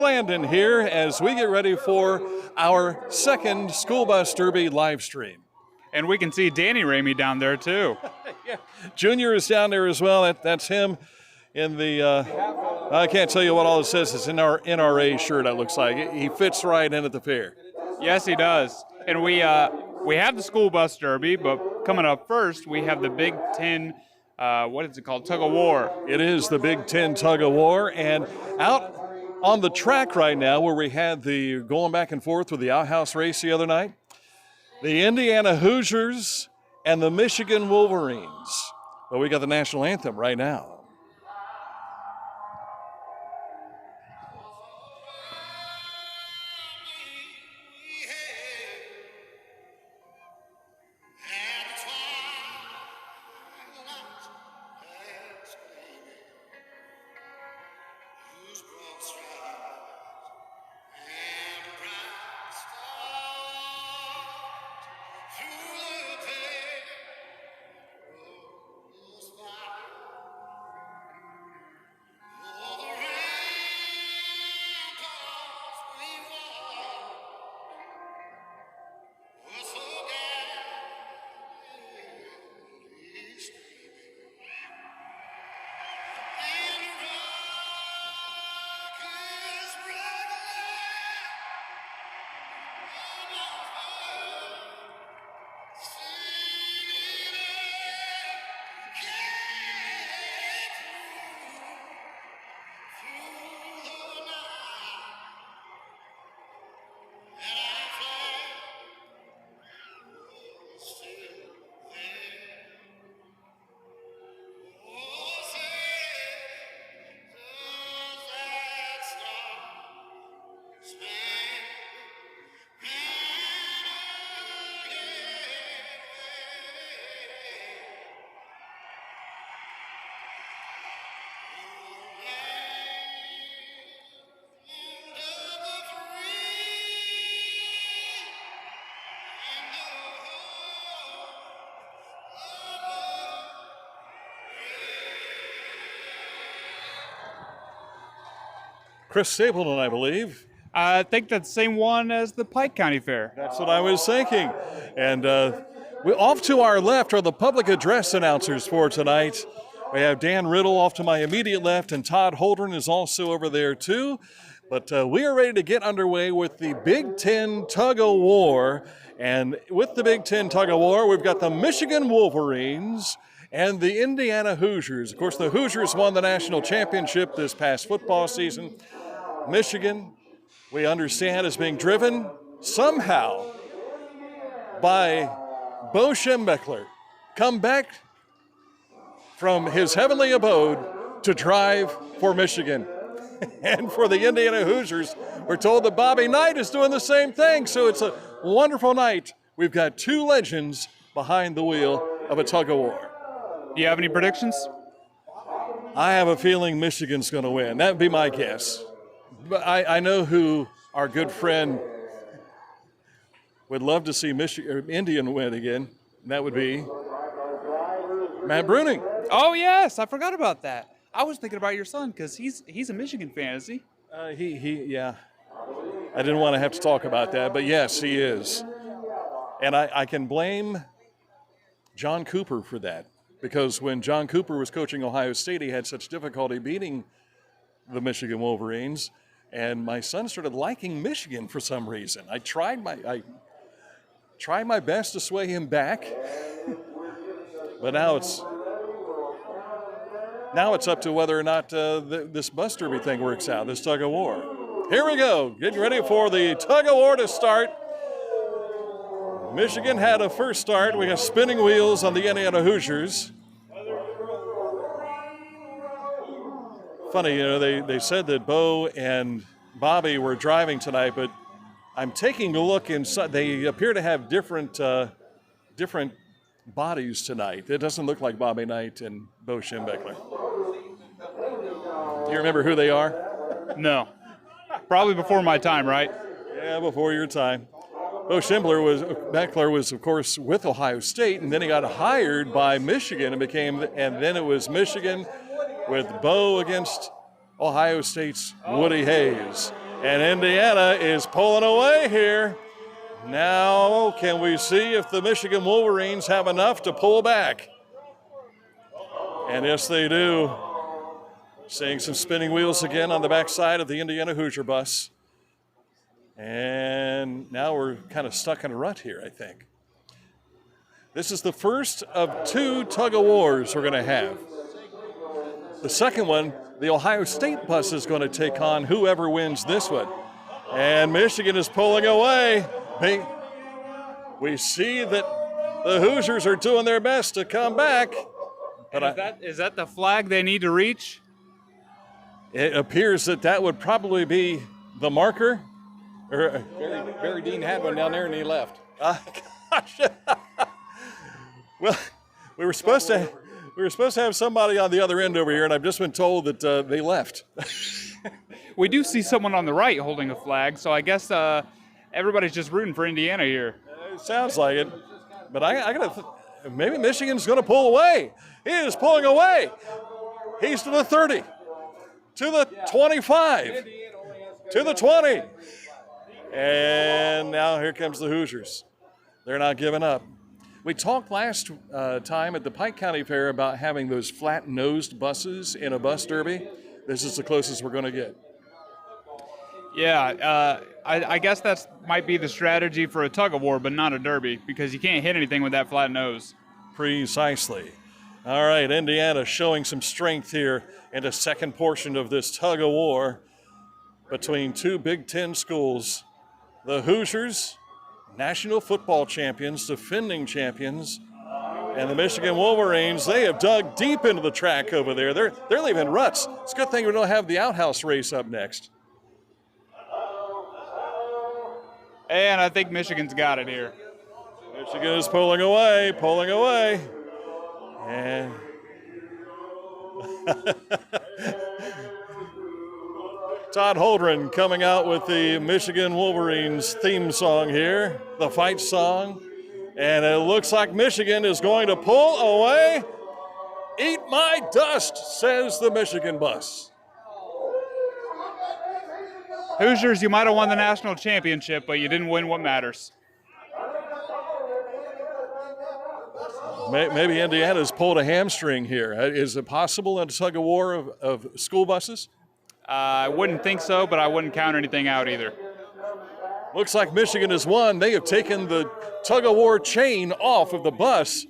Landon here as we get ready for our second School Bus Derby live stream. And we can see Danny Ramey down there too. Yeah. Junior is down there as well. That's him in the, I can't tell you what all it says. It's in our NRA shirt, it looks like. He fits right in at the fair. Yes, he does. And we have the School Bus Derby, but coming up first, we have the Big Ten, what is it called, Tug of War. It is the Big Ten Tug of War, and out on the track right now where we had the going back and forth with the outhouse race the other night, the Indiana Hoosiers and the Michigan Wolverines. Well, we got the national anthem right now. Chris Stapleton, I believe. I think that's the same one as the Pike County Fair. That's what I was thinking. And off to our left are the public address announcers for tonight. We have Dan Riddle off to my immediate left, and Todd Holdren is also over there too. But we are ready to get underway with the Big Ten Tug of War. And with the Big Ten Tug of War, we've got the Michigan Wolverines and the Indiana Hoosiers. Of course, the Hoosiers won the national championship this past football season. Michigan, we understand, is being driven somehow by Bo Schembechler, come back from his heavenly abode to drive for Michigan. And for the Indiana Hoosiers, we're told that Bobby Knight is doing the same thing. So it's a wonderful night. We've got two legends behind the wheel of a tug of war. Do you have any predictions? I have a feeling Michigan's going to win. That would be my guess. But I know who our good friend would love to see Indian win again. And that would be Matt Bruning. Oh, yes. I forgot about that. I was thinking about your son because he's a Michigan fan, is he? Yeah. I didn't want to have to talk about that, but yes, he is. And I can blame John Cooper for that, because when John Cooper was coaching Ohio State, he had such difficulty beating the Michigan Wolverines, and my son started liking Michigan for some reason. I tried my best to sway him back, but now it's up to whether or not this bus derby thing works out, this tug of war. Here we go, getting ready for the tug of war to start. Michigan had a first start. We got spinning wheels on the Indiana Hoosiers. Funny, they said that Bo and Bobby were driving tonight, but I'm taking a look inside. They appear to have different bodies tonight. It doesn't look like Bobby Knight and Bo Schembechler. Do you remember who they are? No. Probably before my time, right? Yeah, before your time. Bo Schembechler was, of course, with Ohio State, and then he got hired by Michigan and then it was Michigan with Bo against Ohio State's Woody Hayes. And Indiana is pulling away here. Now, can we see if the Michigan Wolverines have enough to pull back? And yes, they do. Seeing some spinning wheels again on the backside of the Indiana Hoosier bus. And now we're kind of stuck in a rut here, I think. This is the first of 2 tug-of-wars we're going to have. The second one, the Ohio State bus is going to take on whoever wins this one. And Michigan is pulling away. We see that the Hoosiers are doing their best to come back. But is that the flag they need to reach? It appears that would probably be the marker. Barry Dean had one down there and he left. Gosh. Well, we were supposed to have somebody on the other end over here, and I've just been told that they left. We do see someone on the right holding a flag, so I guess everybody's just rooting for Indiana here. It sounds like it, but I gotta. Maybe Michigan's going to pull away. He is pulling away. He's to the 30, to the 25, to the 20, and now here comes the Hoosiers. They're not giving up. We talked last time at the Pike County Fair about having those flat-nosed buses in a bus derby. This is the closest we're going to get. Yeah, I guess that might be the strategy for a tug-of-war, but not a derby, because you can't hit anything with that flat nose. Precisely. All right, Indiana showing some strength here in the second portion of this tug-of-war between 2 Big Ten schools. The Hoosiers, national football champions, defending champions, and the Michigan Wolverines, they have dug deep into the track over there. They're leaving ruts. It's a good thing we don't have the outhouse race up next. And I think Michigan's got it here. Michigan is pulling away. And Todd Holdren coming out with the Michigan Wolverines theme song here, the fight song. And it looks like Michigan is going to pull away. Eat my dust, says the Michigan bus. Hoosiers, you might have won the national championship, but you didn't win what matters. Maybe Indiana's pulled a hamstring here. Is it possible in a tug-of-war of school buses? I wouldn't think so, but I wouldn't count anything out either. Looks like Michigan has won. They have taken the tug-of-war chain off of the bus.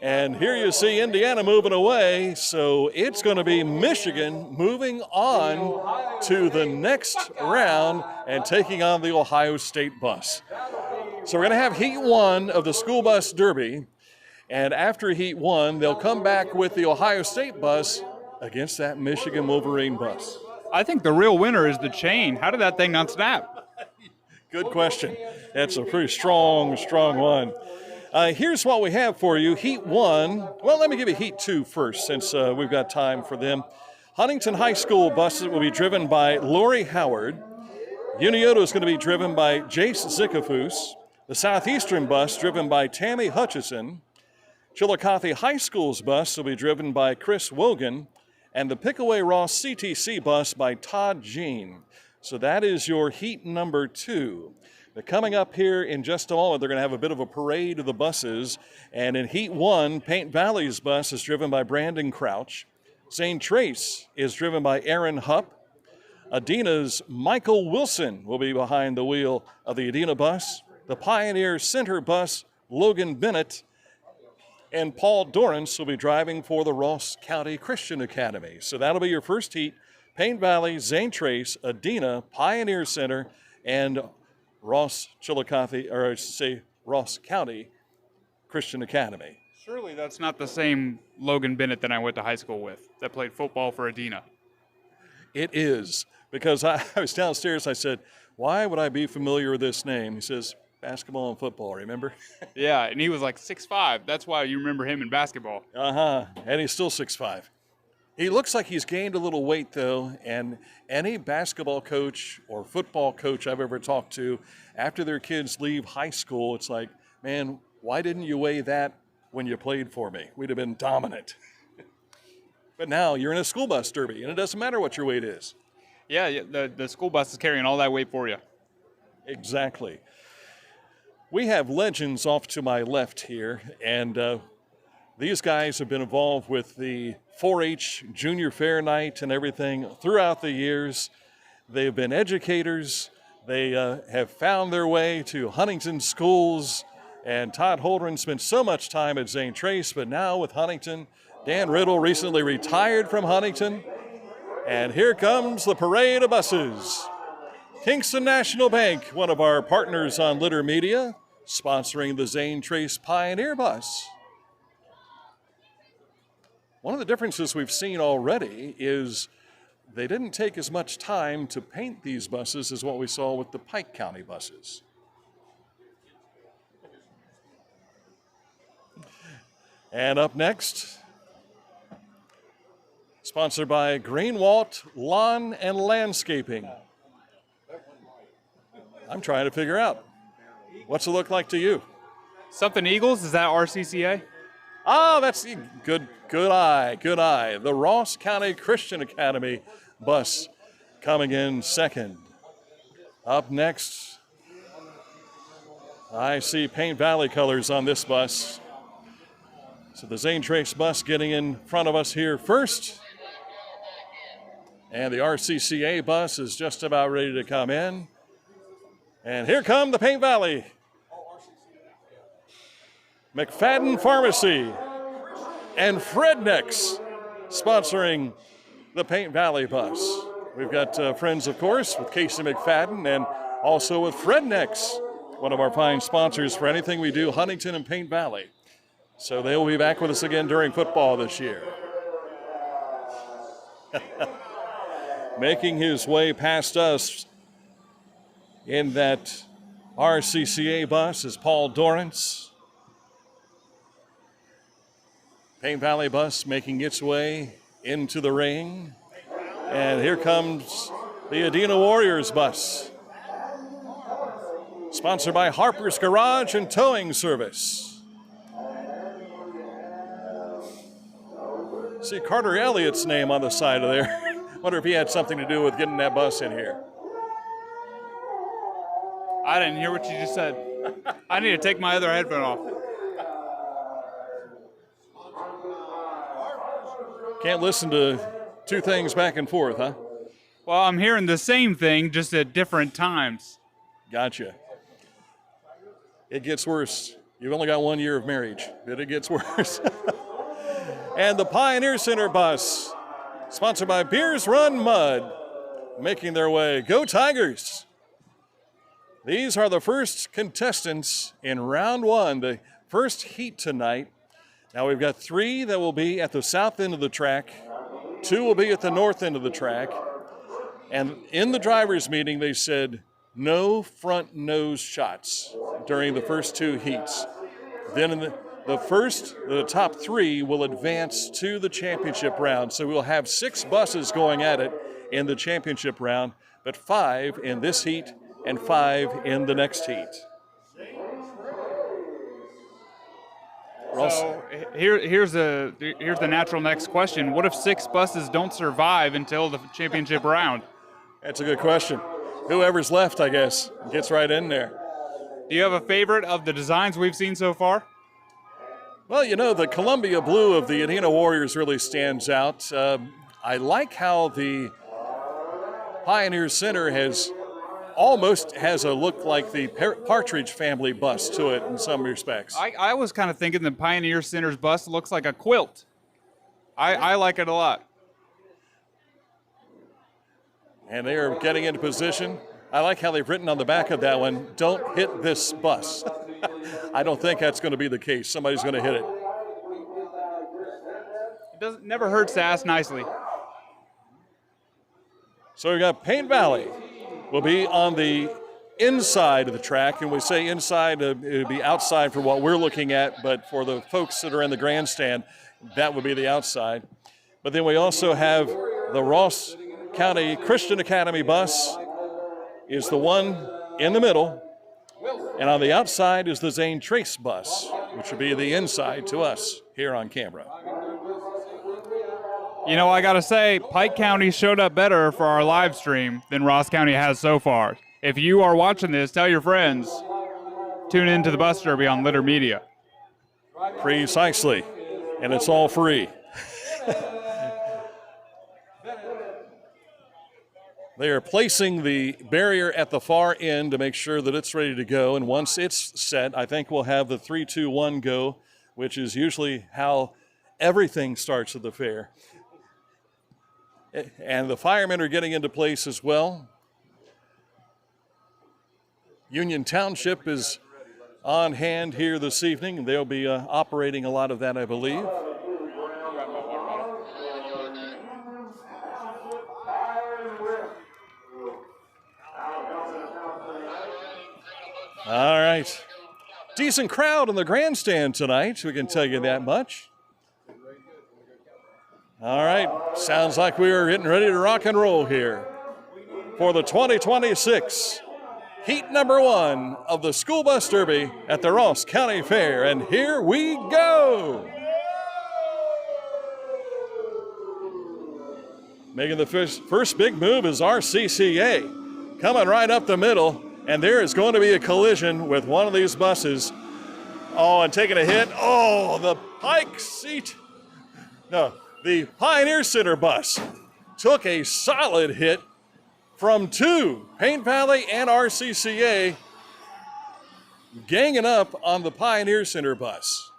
And here you see Indiana moving away. So it's going to be Michigan moving on to the next round and taking on the Ohio State bus. So we're going to have Heat 1 of the school bus derby. And after Heat 1, they'll come back with the Ohio State bus against that Michigan Wolverine bus. I think the real winner is the chain. How did that thing not snap? Good question. That's a pretty strong one. Here's what we have for you. Heat 1. Well, let me give you Heat 2 first, since we've got time for them. Huntington High School buses will be driven by Lori Howard. Unioto is going to be driven by Jace Zickafoos. The Southeastern bus driven by Tammy Hutchison. Chillicothe High School's bus will be driven by Chris Wogan, and the Pickaway Ross CTC bus by Todd Jean. So that is your Heat number 2. But coming up here in just a moment, they're going to have a bit of a parade of the buses. And in Heat 1, Paint Valley's bus is driven by Brandon Crouch. St. Trace is driven by Aaron Hupp. Adina's Michael Wilson will be behind the wheel of the Adina bus. The Pioneer Center bus, Logan Bennett. And Paul Dorrance will be driving for the Ross County Christian Academy. So that'll be your first heat. Paint Valley, St. Trace, Adina, Pioneer Center, and Ross Chillicothe, or I should say Ross County Christian Academy. Surely that's not the same Logan Bennett that I went to high school with that played football for Adina. It is, because I was downstairs, I said, why would I be familiar with this name? He says, basketball and football, remember? Yeah, and he was like 6'5". That's why you remember him in basketball. And he's still 6'5". He looks like he's gained a little weight, though, and any basketball coach or football coach I've ever talked to, after their kids leave high school, it's like, man, why didn't you weigh that when you played for me? We'd have been dominant. But now you're in a school bus derby, and it doesn't matter what your weight is. Yeah, the school bus is carrying all that weight for you. Exactly. We have legends off to my left here, and these guys have been involved with the 4-H Junior Fair Night and everything throughout the years. They've been educators. They have found their way to Huntington schools, and Todd Holdren spent so much time at Zane Trace, but now with Huntington. Dan Riddle recently retired from Huntington, and here comes the parade of buses. Kingston National Bank, one of our partners on Litter Media, sponsoring the Zane Trace Pioneer Bus. One of the differences we've seen already is they didn't take as much time to paint these buses as what we saw with the Pike County buses. And up next, sponsored by Greenwalt Lawn and Landscaping. I'm trying to figure out, what's it look like to you? Something Eagles, is that RCCA? Oh, that's good eye. The Ross County Christian Academy bus coming in second. Up next, I see Paint Valley colors on this bus. So the Zane Trace bus getting in front of us here first. And the RCCA bus is just about ready to come in. And here come the Paint Valley. McFadden Pharmacy and Frednex sponsoring the Paint Valley bus. We've got friends, of course, with Casey McFadden and also with Frednex, one of our fine sponsors for anything we do, Huntington and Paint Valley. So they will be back with us again during football this year. Making his way past us in that RCCA bus is Paul Dorrance. Paint Valley bus making its way into the ring. And here comes the Adena Warriors bus, sponsored by Harper's Garage and Towing Service. See Carter Elliott's name on the side of there. Wonder if he had something to do with getting that bus in here. I didn't hear what you just said. I need to take my other headphone off. Can't listen to two things back and forth, huh? Well, I'm hearing the same thing, just at different times. Gotcha. It gets worse. You've only got 1 year of marriage, but it gets worse. And the Pioneer Center bus, sponsored by Beers Run Mud, making their way. Go Tigers! These are the first contestants in round one, the first heat tonight. Now we've got 3 that will be at the south end of the track, 2 will be at the north end of the track, and in the drivers' meeting they said no front nose shots during the first 2 heats. Then in the top 3 will advance to the championship round. So we'll have 6 buses going at it in the championship round, but 5 in this heat and 5 in the next heat. So here's the natural next question. What if 6 buses don't survive until the championship round? That's a good question. Whoever's left, I guess, gets right in there. Do you have a favorite of the designs we've seen so far? Well, you know, the Columbia blue of the Adena Warriors really stands out. I like how the Pioneer Center almost has a look like the Partridge family bus to it in some respects. I was kind of thinking the Pioneer Center's bus looks like a quilt. I like it a lot. And they are getting into position. I like how they've written on the back of that one, "Don't hit this bus." I don't think that's going to be the case. Somebody's going to hit it. It never hurts to ask nicely. So we've got Paint Valley will be on the inside of the track, and we say inside, it would be outside for what we're looking at, but for the folks that are in the grandstand, that would be the outside. But then we also have the Ross County Christian Academy bus is the one in the middle, and on the outside is the Zane Trace bus, which would be the inside to us here on camera. You know, I got to say, Pike County showed up better for our live stream than Ross County has so far. If you are watching this, tell your friends. Tune in to the Bus Derby on Litter Media. Precisely. And it's all free. They are placing the barrier at the far end to make sure that it's ready to go. And once it's set, I think we'll have the 3, 2, 1 go, which is usually how everything starts at the fair. And the firemen are getting into place as well. Union Township is on hand here this evening. They'll be operating a lot of that, I believe. All right. Decent crowd in the grandstand tonight, we can tell you that much. All right, sounds like we are getting ready to rock and roll here for the 2026 Heat number 1 of the School Bus Derby at the Ross County Fair. And here we go. Making the first big move is RCCA. Coming right up the middle, and there is going to be a collision with one of these buses. Oh, and taking a hit. Oh, the Pike seat. No, the Pioneer Center bus took a solid hit from 2, Paint Valley and RCCA, ganging up on the Pioneer Center bus.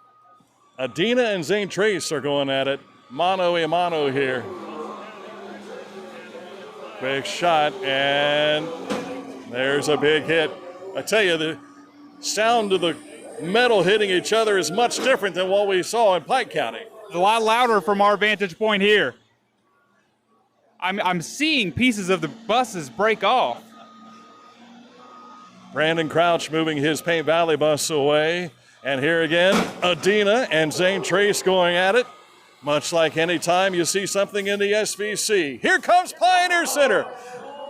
Adina and Zane Trace are going at it, mano a mano here. Quick shot, and there's a big hit. I tell you, the sound of the metal hitting each other is much different than what we saw in Pike County. It's a lot louder from our vantage point here. I'm seeing pieces of the buses break off. Brandon Crouch moving his Paint Valley bus away. And here again, Adina and Zane Trace going at it. Much like any time you see something in the SVC. Here comes Pioneer Center.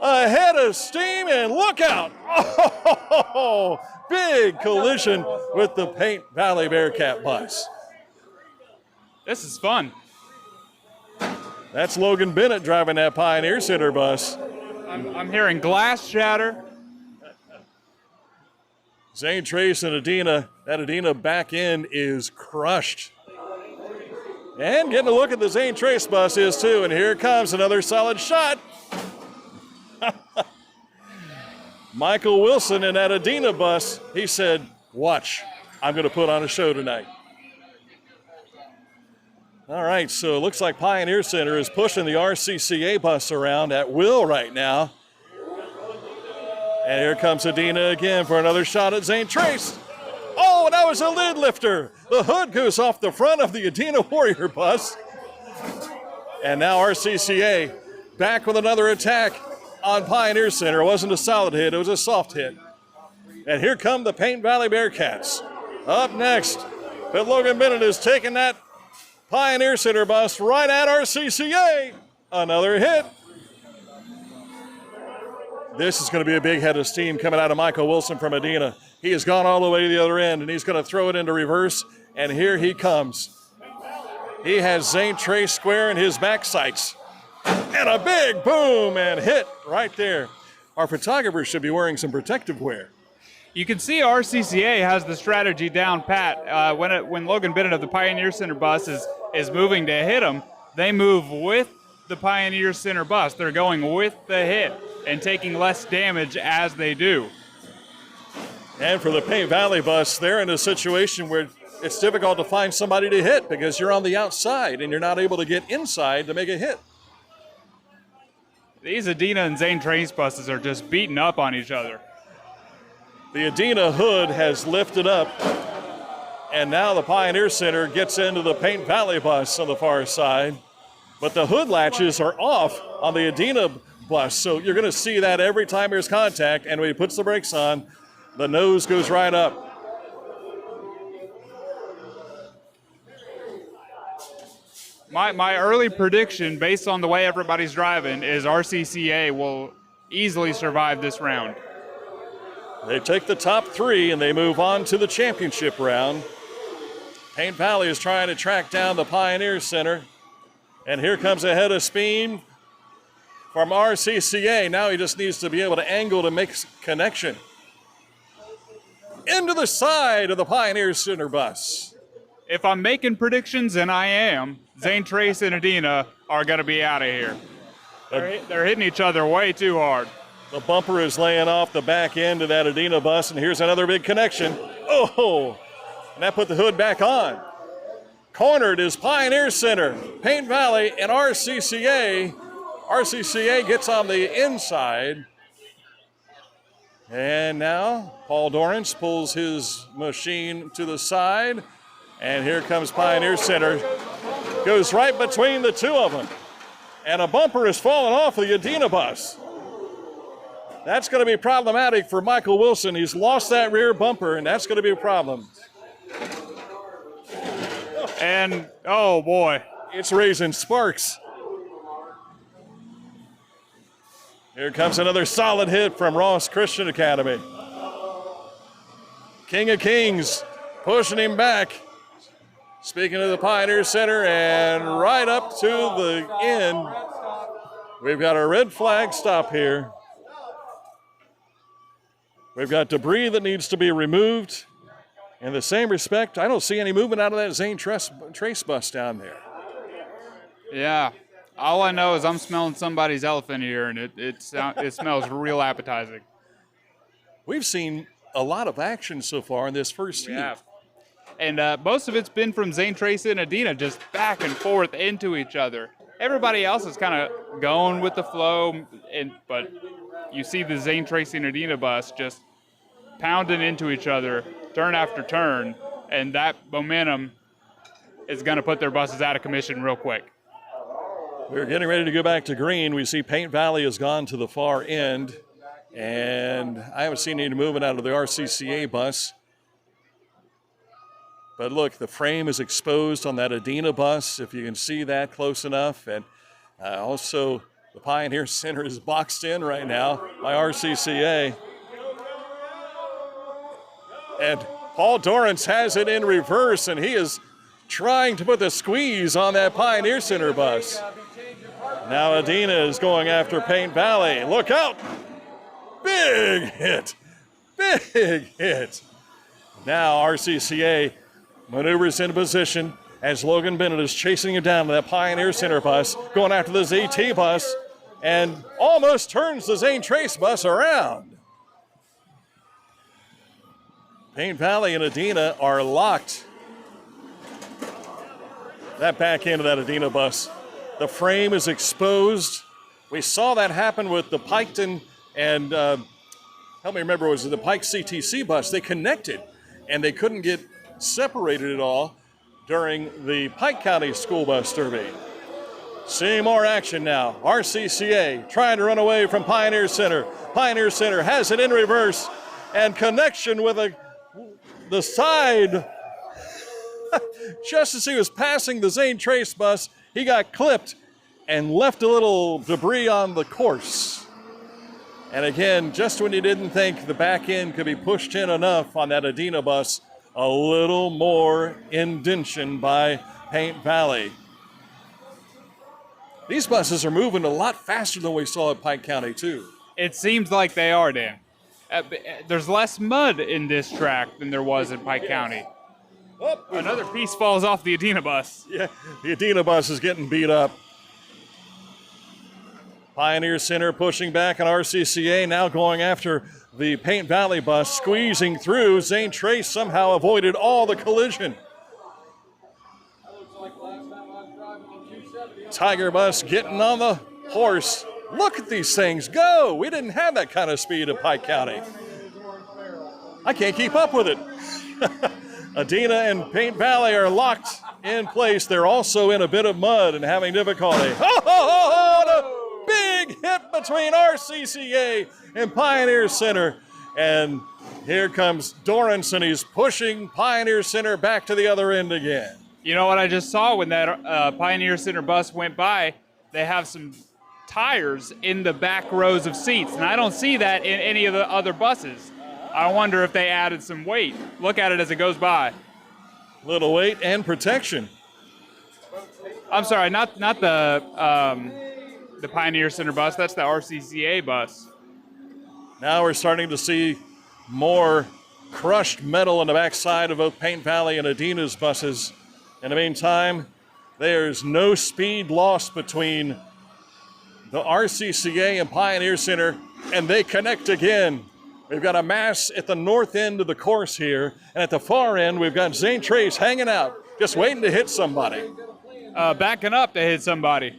Ahead of steam, and look out. Oh, big collision with the Paint Valley Bearcat bus. This is fun. That's Logan Bennett driving that Pioneer Center bus. I'm hearing glass shatter. Zane Trace and Adina, that Adina back end is crushed. And getting a look at the Zane Trace bus is too, and here comes another solid shot. Michael Wilson in that Adina bus, he said, watch, I'm going to put on a show tonight. All right, so it looks like Pioneer Center is pushing the RCCA bus around at will right now. And here comes Adina again for another shot at Zane Trace. Oh, that was a lid lifter. The hood goes off the front of the Adina Warrior bus. And now RCCA back with another attack on Pioneer Center. It wasn't a solid hit, it was a soft hit. And here come the Paint Valley Bearcats. Up next, but Logan Bennett is taking that Pioneer Center bus right at RCCA. Another hit. This is going to be a big head of steam coming out of Michael Wilson from Adina. He has gone all the way to the other end, and he's going to throw it into reverse, and here he comes. He has Zane Trace square in his back sights. And a big boom and hit right there. Our photographers should be wearing some protective wear. You can see RCCA has the strategy down pat. When Logan Bennett of the Pioneer Center bus is moving to hit him, they move with the Pioneer Center bus. They're going with the hit and taking less damage as they do. And for the Paint Valley bus, they're in a situation where it's difficult to find somebody to hit because you're on the outside and you're not able to get inside to make a hit. These Adina and Zane Trace buses are just beating up on each other. The Adina hood has lifted up, and now the Pioneer Center gets into the Paint Valley bus on the far side. But the hood latches are off on the Adina bus, so you're going to see that every time there's contact, and when he puts the brakes on, the nose goes right up. My early prediction, based on the way everybody's driving, is RCCA will easily survive this round. They take the top 3 and they move on to the championship round. Paint Valley is trying to track down the Pioneer Center. And here comes a head of speed from RCCA. Now he just needs to be able to angle to make connection. Into the side of the Pioneer Center bus. If I'm making predictions, and I am, Zane Trace and Adina are going to be out of here. They're hitting each other way too hard. The bumper is laying off the back end of that Adina bus, and here's another big connection. Oh, and that put the hood back on. Cornered is Pioneer Center, Paint Valley, and RCCA. RCCA gets on the inside. And now Paul Dorrance pulls his machine to the side. And here comes Pioneer Center. Goes right between the two of them. And a bumper is falling off of the Adina bus. That's going to be problematic for Michael Wilson. He's lost that rear bumper, and that's going to be a problem. And, oh boy. It's raising sparks. Here comes another solid hit from Ross Christian Academy. King of Kings pushing him back. Speaking of the Pioneer Center, and right up to the end, we've got a red flag stop here. We've got debris that needs to be removed. In the same respect, I don't see any movement out of that Zane Trace bus down there. Yeah. All I know is I'm smelling somebody's elephant ear, and it smells real appetizing. We've seen a lot of action so far in this first heat. Yeah. And most of it's been from Zane Trace and Adina, just back and forth into each other. Everybody else is kind of going with the flow, but you see the Zane Trace and Adina bus just pounding into each other, turn after turn, and that momentum is going to put their buses out of commission real quick. We're getting ready to go back to green. We see Paint Valley has gone to the far end, and I haven't seen any movement out of the RCCA bus. But look, the frame is exposed on that Adina bus, if you can see that close enough. And also, the Pioneer Center is boxed in right now by RCCA. And Paul Dorrance has it in reverse, and he is trying to put the squeeze on that Pioneer Center bus. Now Adina is going after Paint Valley. Look out! Big hit! Big hit! Now RCCA maneuvers into position as Logan Bennett is chasing him down to that Pioneer Center bus, going after the ZT bus, and almost turns the Zane Trace bus around. Paint Valley and Adina are locked. That back end of that Adina bus. The frame is exposed. We saw that happen with the Piketon and, help me remember, was it the Pike CTC bus? They connected, and they couldn't get separated at all during the Pike County School Bus Derby. Seeing more action now. RCCA trying to run away from Pioneer Center. Pioneer Center has it in reverse, and connection with the side. Just as he was passing the Zane Trace bus, he got clipped and left a little debris on the course. And again, just when you didn't think the back end could be pushed in enough on that Adina bus, a little more indention by Paint Valley. These buses are moving a lot faster than we saw at Pike County, too. It seems like they are, Dan. There's less mud in this track than there was in Pike County. Oh, another piece falls off the Adina bus. Yeah, the Adina bus is getting beat up. Pioneer Center pushing back on RCCA, now going after the Paint Valley bus, squeezing through. Zane Trace somehow avoided all the collision. Tiger bus getting on the horse. Look at these things go. We didn't have that kind of speed at Pike County. I can't keep up with it. Adina and Paint Valley are locked in place. They're also in a bit of mud and having difficulty. A big hit between RCCA and Pioneer Center. And here comes Dorrance, and he's pushing Pioneer Center back to the other end again. You know what I just saw when that Pioneer Center bus went by? They have some tires in the back rows of seats, and I don't see that in any of the other buses. I wonder if they added some weight. Look at it as it goes by. Little weight and protection. I'm sorry, not the Pioneer Center bus. That's the RCCA bus. Now we're starting to see more crushed metal on the backside of both Paint Valley and Adina's buses. In the meantime, there's no speed lost between the RCCA and Pioneer Center, and they connect again. We've got a mass at the north end of the course here, and at the far end, we've got Zane Trace hanging out, just waiting to hit somebody. Backing up to hit somebody.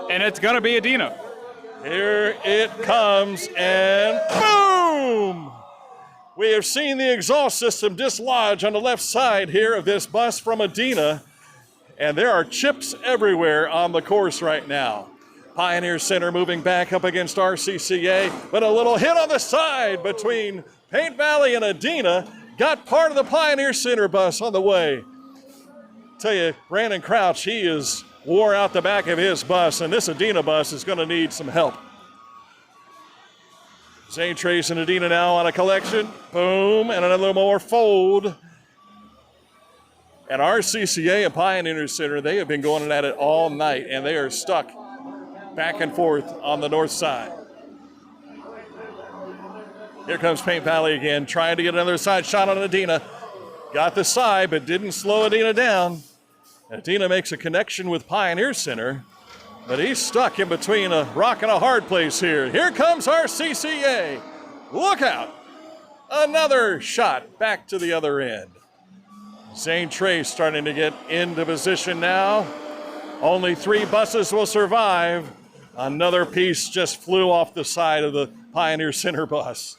And it's going to be Adina. Here it comes, and boom! We have seen the exhaust system dislodge on the left side here of this bus from Adina, and there are chips everywhere on the course right now. Pioneer Center moving back up against RCCA, but a little hit on the side between Paint Valley and Adina got part of the Pioneer Center bus on the way. Tell you, Brandon Crouch, he is wore out the back of his bus, and this Adina bus is going to need some help. Zane Trace and Adina now on a collection. Boom, and another more fold. And RCCA and Pioneer Center, they have been going at it all night, and they are stuck back and forth on the north side. Here comes Paint Valley again, trying to get another side shot on Adina. Got the side, but didn't slow Adina down. Adina makes a connection with Pioneer Center, but he's stuck in between a rock and a hard place here. Here comes RCCA. Look out. Another shot back to the other end. Zane Trace starting to get into position now. Only 3 buses will survive. Another piece just flew off the side of the Pioneer Center bus.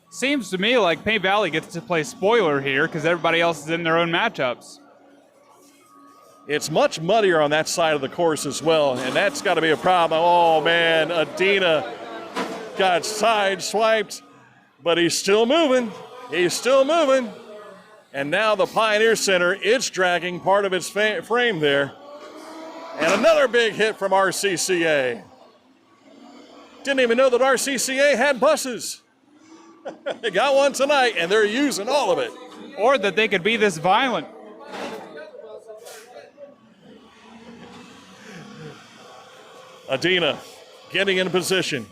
Seems to me like Paint Valley gets to play spoiler here because everybody else is in their own matchups. It's much muddier on that side of the course as well, and that's got to be a problem. Oh, man, Adina got sideswiped, but he's still moving. He's still moving. And now the Pioneer Center, it's dragging part of its frame there. And another big hit from RCCA. Didn't even know that RCCA had buses. They got one tonight, and they're using all of it. Or that they could be this violent. Adina getting in position.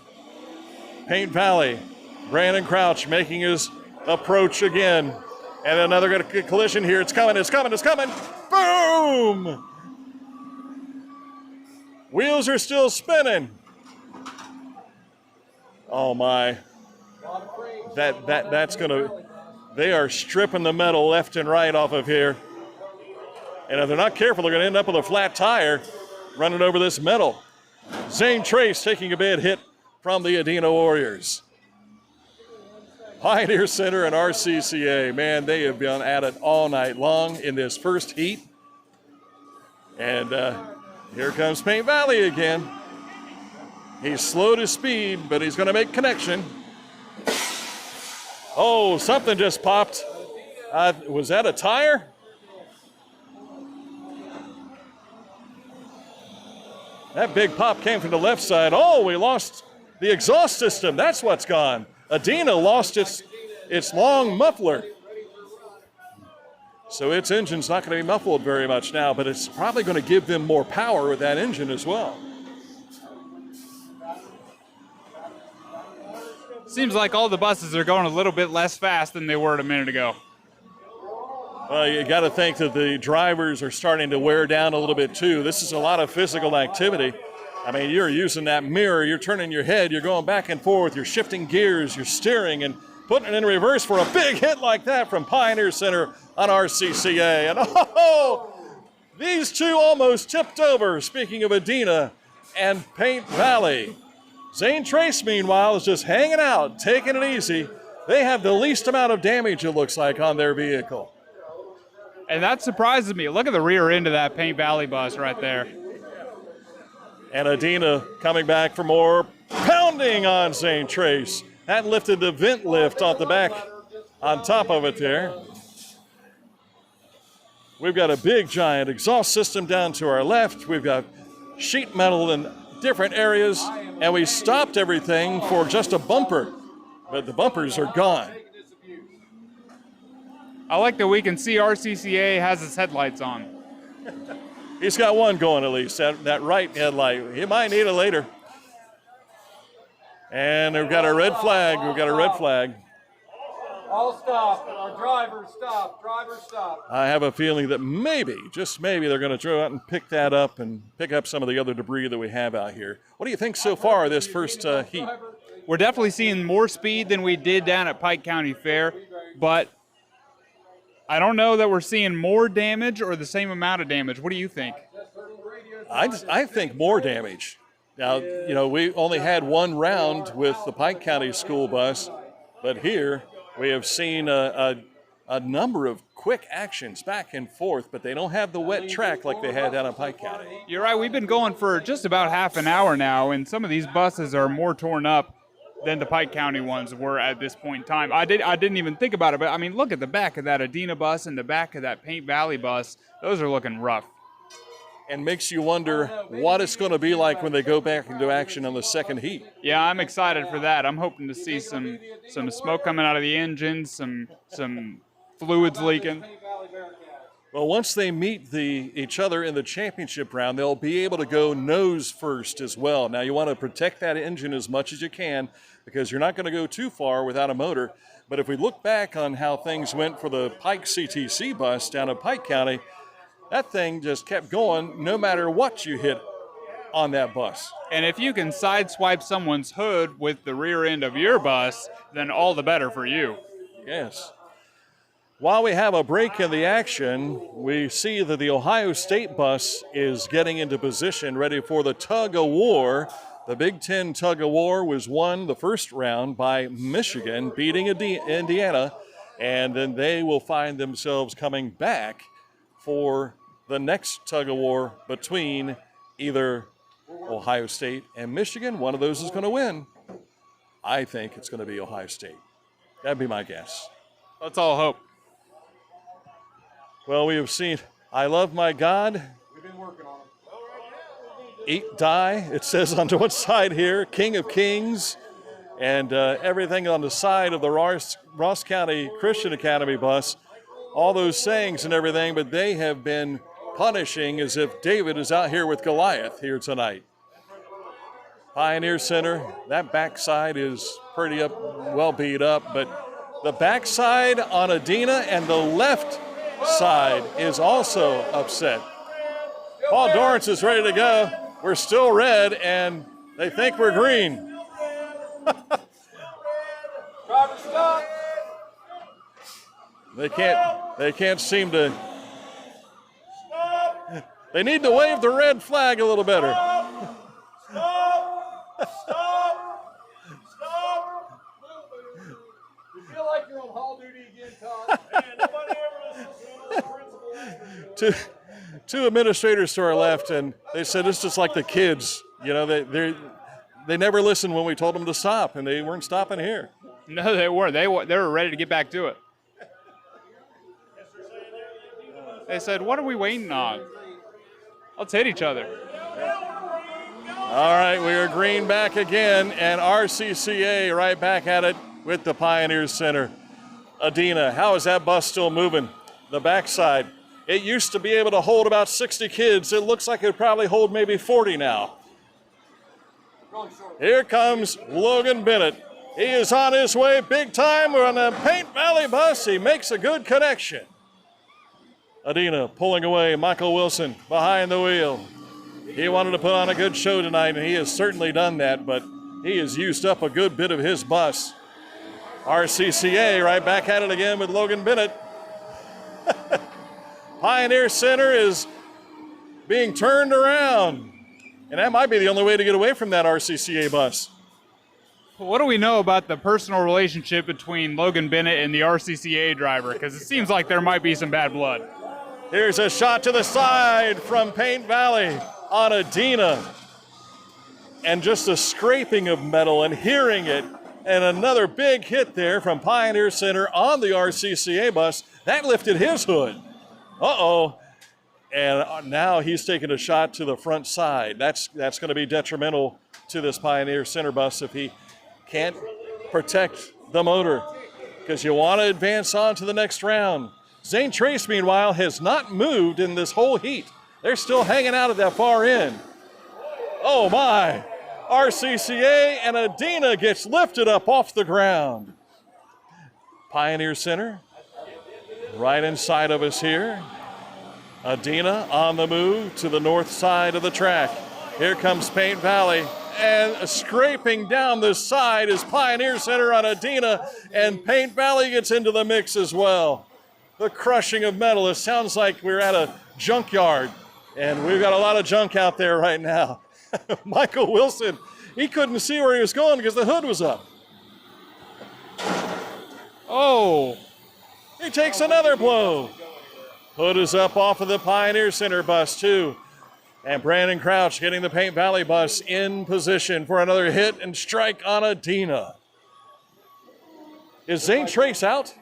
Paint Valley, Brandon Crouch making his approach again. And another collision here. It's coming, it's coming, it's coming. Boom! Wheels are still spinning. Oh my. That's gonna, they are stripping the metal left and right off of here. And if they're not careful, they're gonna end up with a flat tire running over this metal. Zane Trace taking a bad hit from the Adina Warriors. Pioneer Center and RCCA, man, they have been at it all night long in this first heat. And here comes Paint Valley again. He's slowed his speed, but he's going to make connection. Oh, something just popped. Was that a tire? That big pop came from the left side. Oh, we lost the exhaust system. That's what's gone. Adina lost its long muffler. So its engine's not going to be muffled very much now, but it's probably going to give them more power with that engine as well. Seems like all the buses are going a little bit less fast than they were a minute ago. Well, you got to think that the drivers are starting to wear down a little bit too. This is a lot of physical activity. I mean, you're using that mirror, you're turning your head, you're going back and forth, you're shifting gears, you're steering and putting it in reverse for a big hit like that from Pioneer Center on RCCA. And oh, these two almost tipped over, speaking of Adina and Paint Valley. Zane Trace, meanwhile, is just hanging out, taking it easy. They have the least amount of damage, it looks like, on their vehicle. And that surprises me. Look at the rear end of that Paint Valley bus right there. And Adina coming back for more, pounding on Zane Trace. That lifted the vent lift off the back on top of it there. We've got a big, giant exhaust system down to our left. We've got sheet metal in different areas, and we stopped everything for just a bumper, but the bumpers are gone. I like that we can see RCCA has its headlights on. He's got one going at least, that right headlight. He might need it later. And we've got a red flag. We've got a red flag. All stop. Our drivers stop. Drivers stop. I have a feeling that maybe, just maybe, they're going to go out and pick that up and pick up some of the other debris that we have out here. What do you think so far this first heat? We're definitely seeing more speed than we did down at Pike County Fair, but I don't know that we're seeing more damage or the same amount of damage. What do you think? I think more damage. Now, you know, we only had one round with the Pike County school bus, but here we have seen a number of quick actions back and forth, but they don't have the wet track like they had down in Pike County. You're right. We've been going for just about half an hour now, and some of these buses are more torn up than the Pike County ones were at this point in time. I didn't even think about it, but I mean, look at the back of that Adena bus and the back of that Paint Valley bus. Those are looking rough. And makes you wonder what it's going to be like when they go back into action on the second heat. Yeah, I'm excited for that. I'm hoping to see some smoke coming out of the engine, some fluids leaking. Well, once they meet each other in the championship round, they'll be able to go nose first as well. Now, you want to protect that engine as much as you can because you're not going to go too far without a motor. But if we look back on how things went for the Pike CTC bus down at Pike County, that thing just kept going no matter what you hit on that bus. And if you can sideswipe someone's hood with the rear end of your bus, then all the better for you. Yes. While we have a break in the action, we see that the Ohio State bus is getting into position, ready for the tug of war. The Big Ten tug of war was won the first round by Michigan, beating Indiana, and then they will find themselves coming back for the next tug of war between either Ohio State and Michigan. One of those is going to win. I think it's going to be Ohio State. That'd be my guess. Let's all hope. Well, we have seen I Love My God. We've been working on them. Eat, Die, it says on one side here, King of Kings, and everything on the side of the Ross County Christian Academy bus. All those sayings and everything, but they have been punishing as if David is out here with Goliath here tonight. Pioneer Center, that backside is pretty well beat up, but the backside on Adena and the left side is also upset. Paul Dorrance is ready to go. We're still red, and they think we're green. Driver stop. They can't seem to. They need to wave the red flag a little better. Stop. You feel like you're on hall duty again, Todd? Nobody ever listens to the principal. Two administrators to our left, and they said it's just like the kids. You know, they never listened when we told them to stop, and they weren't stopping here. No, they were. They were ready to get back to it. They said, "What are we waiting on? Let's hit each other." All right, we are green back again, and RCCA right back at it with the Pioneer Center. Adena, how is that bus still moving? The backside. It used to be able to hold about 60 kids. It looks like it would probably hold maybe 40 now. Here comes Logan Bennett. He is on his way big time. We're on the Paint Valley bus. He makes a good connection. Adena pulling away. Michael Wilson behind the wheel. He wanted to put on a good show tonight, and he has certainly done that, but he has used up a good bit of his bus. RCCA right back at it again with Logan Bennett. Pioneer Center is being turned around, and that might be the only way to get away from that RCCA bus. What do we know about the personal relationship between Logan Bennett and the RCCA driver? Because it seems like there might be some bad blood. Here's a shot to the side from Paint Valley on Adena. And just a scraping of metal and hearing it. And another big hit there from Pioneer Center on the RCCA bus. That lifted his hood. Uh-oh. And now he's taking a shot to the front side. That's going to be detrimental to this Pioneer Center bus if he can't protect the motor, because you want to advance on to the next round. Zane Trace, meanwhile, has not moved in this whole heat. They're still hanging out at that far end. Oh my, RCCA and Adina gets lifted up off the ground. Pioneer Center, right inside of us here. Adina on the move to the north side of the track. Here comes Paint Valley, and scraping down the side is Pioneer Center on Adina, and Paint Valley gets into the mix as well. The crushing of metal. It sounds like we're at a junkyard, and we've got a lot of junk out there right now. Michael Wilson, he couldn't see where he was going because the hood was up. Oh, He takes another blow. Hood is up off of the Pioneer Center bus too. And Brandon Crouch getting the Paint Valley bus in position for another hit and strike on Adina. Is Zane Trace out?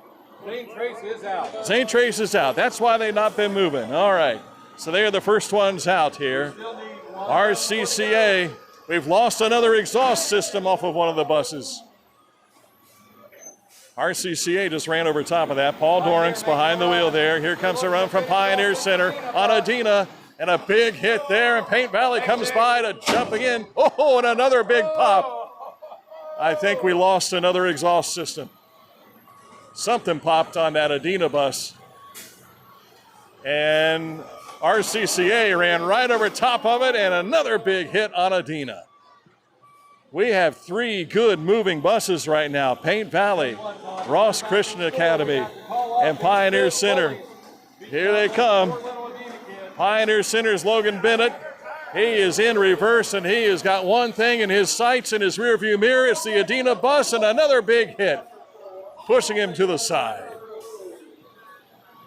Zane Trace is out. Zane Trace is out. That's why they've not been moving. All right. So they are the first ones out here. RCCA, we've lost another exhaust system off of one of the buses. RCCA just ran over top of that. Paul Dorrance behind the wheel there. Here comes a run from Pioneer Center on Adina, and a big hit there, and Paint Valley comes by to jump again. Oh, and another big pop. I think we lost another exhaust system. Something popped on that Adina bus. And RCCA ran right over top of it, and another big hit on Adina. We have three good moving buses right now. Paint Valley, Ross Christian Academy, and Pioneer Center. Here they come. Pioneer Center's Logan Bennett. He is in reverse, and he has got one thing in his sights in his rearview mirror. It's the Adina bus, and another big hit, pushing him to the side.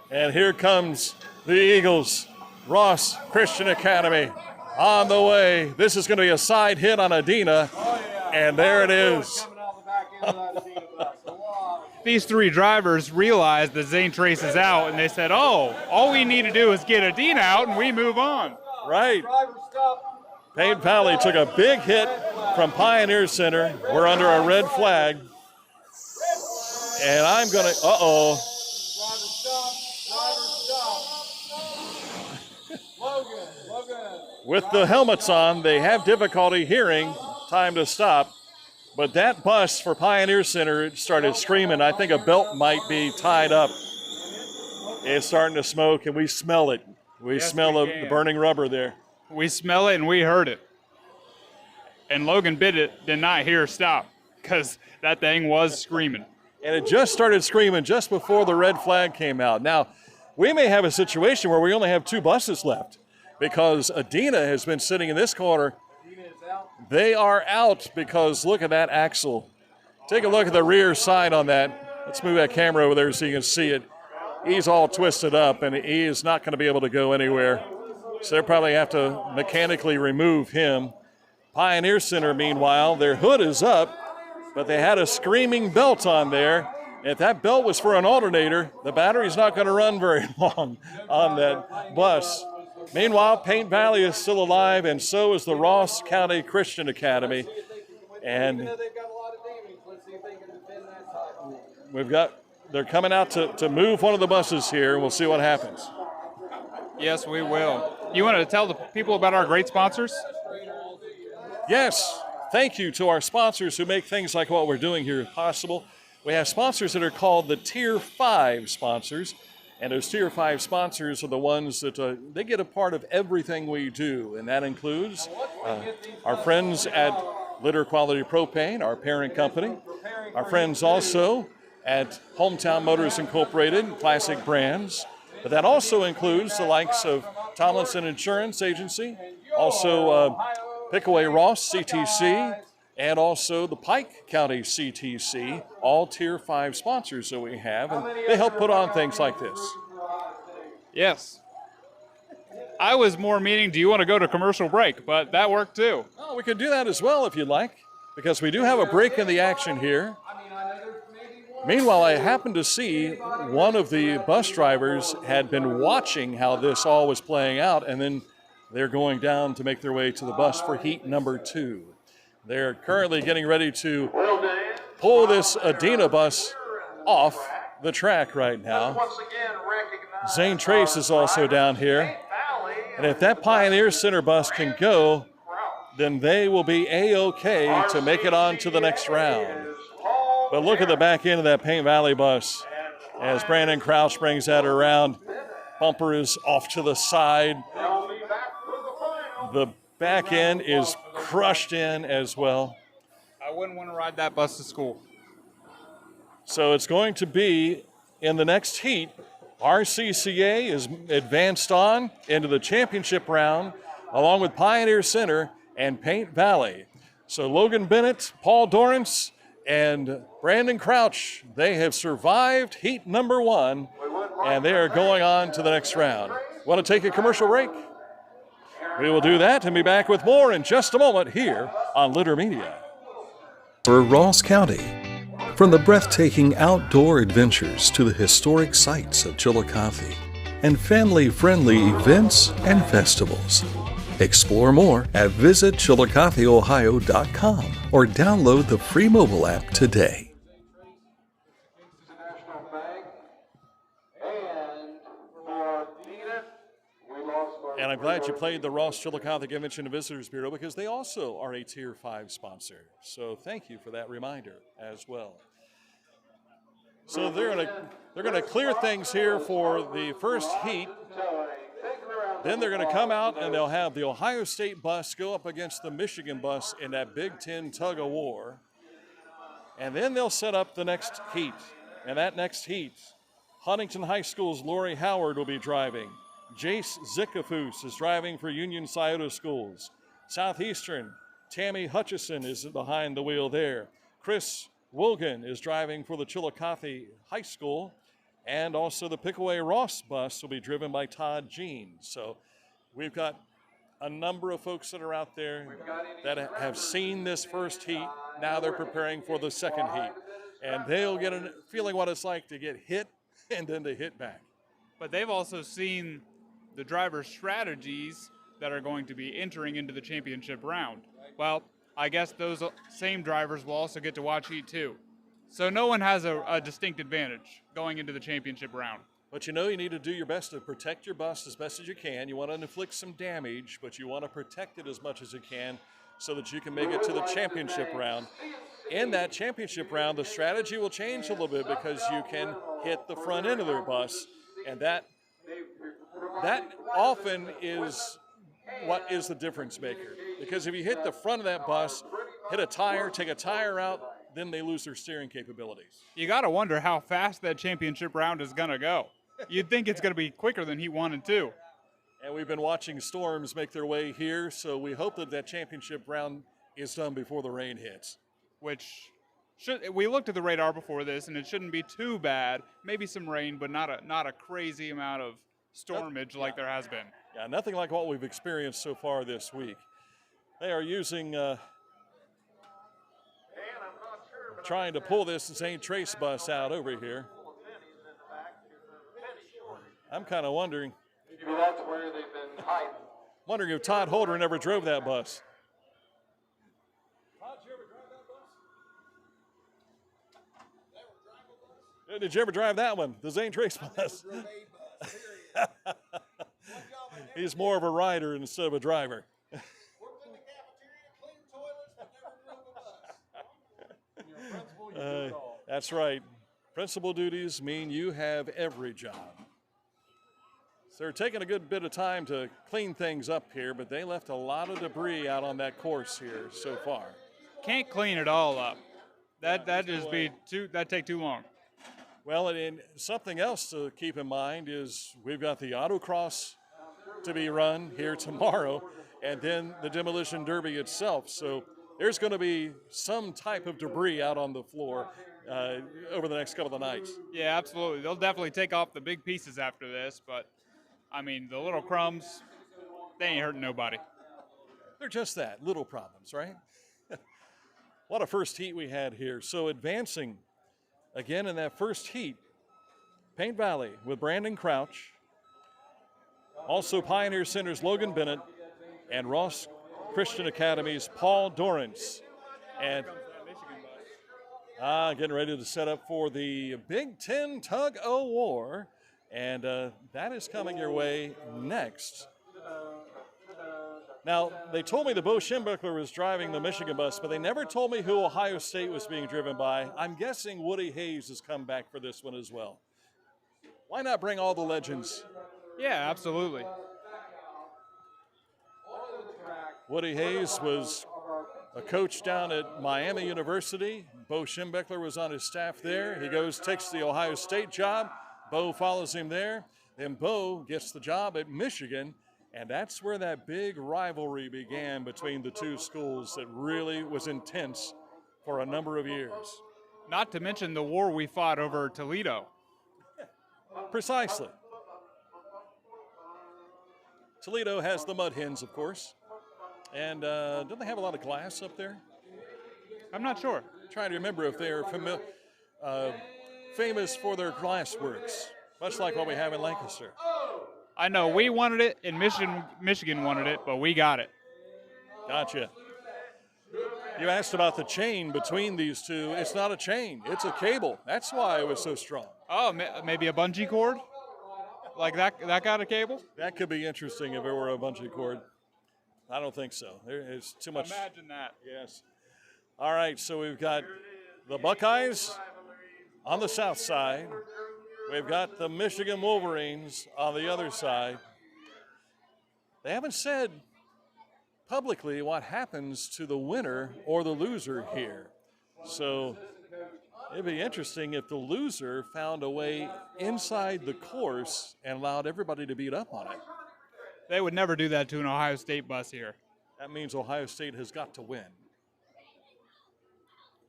And here comes the Eagles, Ross Christian Academy, on the way. This is going to be a side hit on Adina, and there it is. these three drivers realized that Zane Trace is out, and they said, oh, all we need to do is get Adina out, and we move on. Right. Paint Valley took a big hit from Pioneer Center. We're under a red flag. And I'm going to, With the helmets on, they have difficulty hearing time to stop. But that bus for Pioneer Center started screaming. I think a belt might be tied up. It's starting to smoke, and we smell it. We smell the burning rubber there. We smell it, and we heard it. And Logan Bennett did not hear stop because that thing was screaming. And it just started screaming just before the red flag came out. Now, we may have a situation where we only have two buses left because Adina has been sitting in this corner. They are out because look at that axle. Take a look at the rear side on that. Let's move that camera over there so you can see it. He's all twisted up, and he is not going to be able to go anywhere. So they'll probably have to mechanically remove him. Pioneer Center, meanwhile, their hood is up, but they had a screaming belt on there. If that belt was for an alternator, the battery's not going to run very long on that bus. Meanwhile, Paint Valley is still alive, and so is the Ross County Christian Academy. And they're coming out to move one of the buses here, and we'll see what happens. Yes, we will. You want to tell the people about our great sponsors? Yes. Thank you to our sponsors who make things like what we're doing here possible. We have sponsors that are called the Tier 5 sponsors. And those Tier 5 sponsors are the ones that they get a part of everything we do. And that includes our friends at Litter Quality Propane, our parent company. Our friends also at Hometown Motors Incorporated, Classic Brands. But that also includes the likes of Tomlinson Insurance Agency, also Pickaway Ross CTC, and also the Pike County CTC, all Tier 5 sponsors that we have, and they help put on things like this. Yes. I was more meaning, do you want to go to commercial break? But that worked too. Oh, we could do that as well if you'd like, because we do have a break in the action here. Meanwhile, I happened to see one of the bus drivers had been watching how this all was playing out, and then they're going down to make their way to the bus for heat number 2. They're currently getting ready to pull this Adina bus off the track right now. Zane Trace is also down here. And if that Pioneer Center bus can go, then they will be A-OK to make it on to the next round. But look at the back end of that Paint Valley bus as Brandon Crouch brings that around. Bumper is off to the side. The back end is crushed in as well. I wouldn't want to ride that bus to school. So it's going to be in the next heat. RCCA is advanced on into the championship round along with Pioneer Center and Paint Valley. So Logan Bennett, Paul Dorrance, and Brandon Crouch, they have survived heat number 1, and they are going on to the next round. Want to take a commercial break? We will do that and be back with more in just a moment here on Litter Media. For Ross County. From the breathtaking outdoor adventures to the historic sights of Chillicothe and family-friendly events and festivals. Explore more at visitchillicotheohio.com or download the free mobile app today. And I'm glad you played the Ross Chillicothe Convention and Visitors Bureau because they also are a Tier 5 sponsor. So thank you for that reminder as well. So they're gonna clear things here for the first heat. Then they're gonna come out and they'll have the Ohio State bus go up against the Michigan bus in that Big Ten tug of war. And then they'll set up the next heat. And that next heat, Huntington High School's Lori Howard will be driving. Jace Zickafoos is driving for Union Scioto Schools. Southeastern, Tammy Hutchison is behind the wheel there. Chris Wogan is driving for the Chillicothe High School. And also the Pickaway Ross bus will be driven by Todd Jean. So we've got a number of folks that are out there that have seen this first heat. Now they're preparing for the second heat. And they'll get a feeling what it's like to get hit and then to hit back. But they've also seen the driver strategies that are going to be entering into the championship round. Well, I guess those same drivers will also get to watch Heat 2. So no one has a distinct advantage going into the championship round. But you know, you need to do your best to protect your bus as best as you can. You want to inflict some damage, but you want to protect it as much as you can so that you can make it to the championship round. In that championship round, the strategy will change a little bit because you can hit the front end of their bus, and that often is what is the difference maker. Because if you hit the front of that bus, hit a tire, take a tire out, then they lose their steering capabilities. You got to wonder how fast that championship round is going to go. You'd think it's going to be quicker than Heat 1 and 2. And we've been watching storms make their way here, so we hope that that championship round is done before the rain hits. We looked at the radar before this, and it shouldn't be too bad. Maybe some rain, but not a crazy amount of stormage like there has been. Yeah, nothing like what we've experienced so far this week. They are using, trying to pull this St. Trace bus out over here. I'm kind of wondering if Todd Holdren ever drove that bus. Did you ever drive that one, the St. Trace bus? He's more of a rider instead of a driver. That's right. Principal duties mean you have every job. So they're taking a good bit of time to clean things up here, but they left a lot of debris out on that course here so far. Can't clean it all up. That'd take too long. Well, and something else to keep in mind is we've got the autocross to be run here tomorrow, and then the demolition derby itself. So there's going to be some type of debris out on the floor over the next couple of nights. Yeah, absolutely. They'll definitely take off the big pieces after this, but, I mean, the little crumbs, they ain't hurting nobody. They're just that, little problems, right? What a first heat we had here. So advancing again in that first heat, Paint Valley with Brandon Crouch, also Pioneer Center's Logan Bennett, and Ross Christian Academy's Paul Dorrance. And getting ready to set up for the Big Ten Tug of War. And that is coming your way next Now, they told me that Bo Schembechler was driving the Michigan bus, but they never told me who Ohio State was being driven by. I'm guessing Woody Hayes has come back for this one as well. Why not bring all the legends? Yeah, absolutely. Woody Hayes was a coach down at Miami University. Bo Schembechler was on his staff there. He goes, takes the Ohio State job. Bo follows him there. Then Bo gets the job at Michigan, and that's where that big rivalry began between the two schools that really was intense for a number of years. Not to mention the war we fought over Toledo. Precisely. Toledo has the Mud Hens, of course. And don't they have a lot of glass up there? I'm not sure. Trying to remember if they're famous for their glass works, much like what we have in Lancaster. I know we wanted it, and Michigan wanted it, but we got it. Gotcha. You asked about the chain between these two. It's not a chain. It's a cable. That's why it was so strong. Oh, maybe a bungee cord? Like that kind of cable? That could be interesting if it were a bungee cord. I don't think so. There is too much. Imagine that. Yes. All right, so we've got the Buckeyes on the south side. We've got the Michigan Wolverines on the other side. They haven't said publicly what happens to the winner or the loser here. So it'd be interesting if the loser found a way inside the course and allowed everybody to beat up on it. They would never do that to an Ohio State bus here. That means Ohio State has got to win.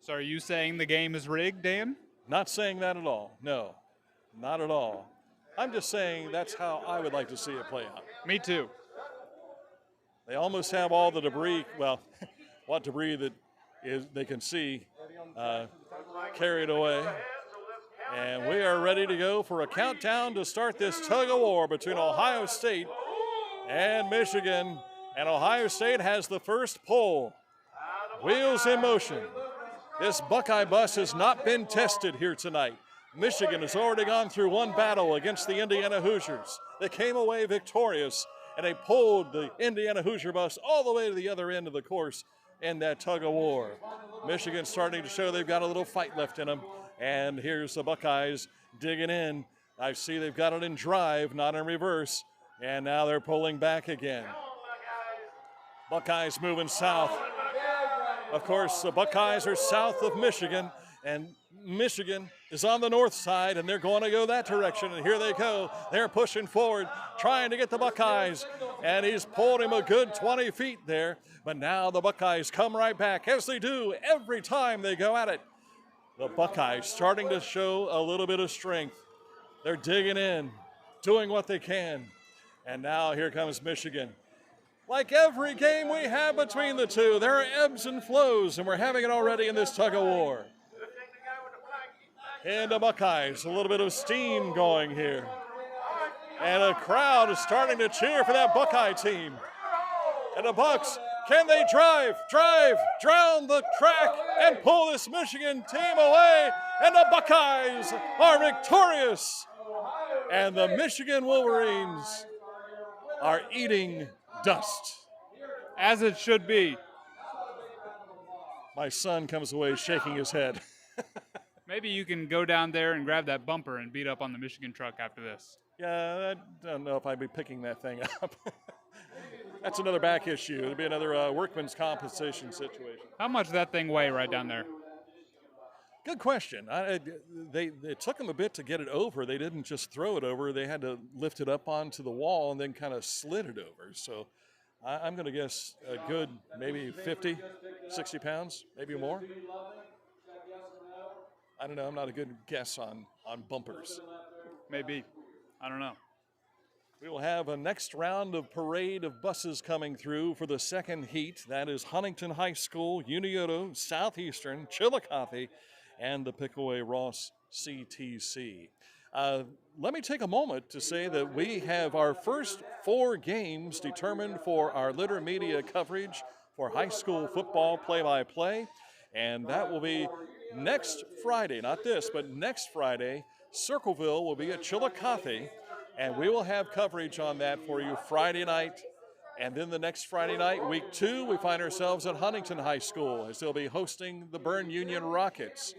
So are you saying the game is rigged, Dan? Not saying that at all. No, not at all. I'm just saying that's how I would like to see it play out. Me too. They almost have all the debris, well, what debris that is they can see carried away. And we are ready to go for a countdown to start this tug of war between Ohio State and Michigan. And Ohio State has the first pole. Wheels in motion. This Buckeye bus has not been tested here tonight. Michigan has already gone through one battle against the Indiana Hoosiers. They came away victorious, and they pulled the Indiana Hoosier bus all the way to the other end of the course in that tug of war. Michigan's starting to show they've got a little fight left in them. And here's the Buckeyes digging in. I see they've got it in drive, not in reverse. And now they're pulling back again. Buckeyes moving south. Of course, the Buckeyes are south of Michigan, and Michigan is on the north side, and they're going to go that direction. And here they go. They're pushing forward, trying to get the Buckeyes. And he's pulled him a good 20 feet there. But now the Buckeyes come right back, as they do every time they go at it. The Buckeyes starting to show a little bit of strength. They're digging in, doing what they can. And now here comes Michigan. Like every game we have between the two, there are ebbs and flows, and we're having it already in this tug of war. And the Buckeyes, a little bit of steam going here. And a crowd is starting to cheer for that Buckeye team. And the Bucks, can they drive, drown the track, and pull this Michigan team away? And the Buckeyes are victorious. And the Michigan Wolverines are eating dust. As it should be. My son comes away shaking his head. Maybe you can go down there and grab that bumper and beat up on the Michigan truck after this. Yeah, I don't know if I'd be picking that thing up. That's another back issue. It'd be another workman's compensation situation. How much does that thing weigh right down there? Good question. It took them a bit to get it over. They didn't just throw it over. They had to lift it up onto the wall and then kind of slid it over. So I'm going to guess a good maybe 50, 60 pounds, maybe more. I don't know. I'm not a good guess on bumpers. Maybe. I don't know. We will have a next round of parade of buses coming through for the second heat. That is Huntington High School, Unioto, Southeastern, Chillicothe, and the Pickaway Ross CTC. Let me take a moment to say that we have our first 4 games determined for our Litter Media coverage for high school football play-by-play, and that will be next Friday, not this, but next Friday. Circleville will be at Chillicothe, And we will have coverage on that for you Friday night. And then the next Friday night, week 2, we find ourselves at Huntington High School as they'll be hosting the Bern Union Rockets.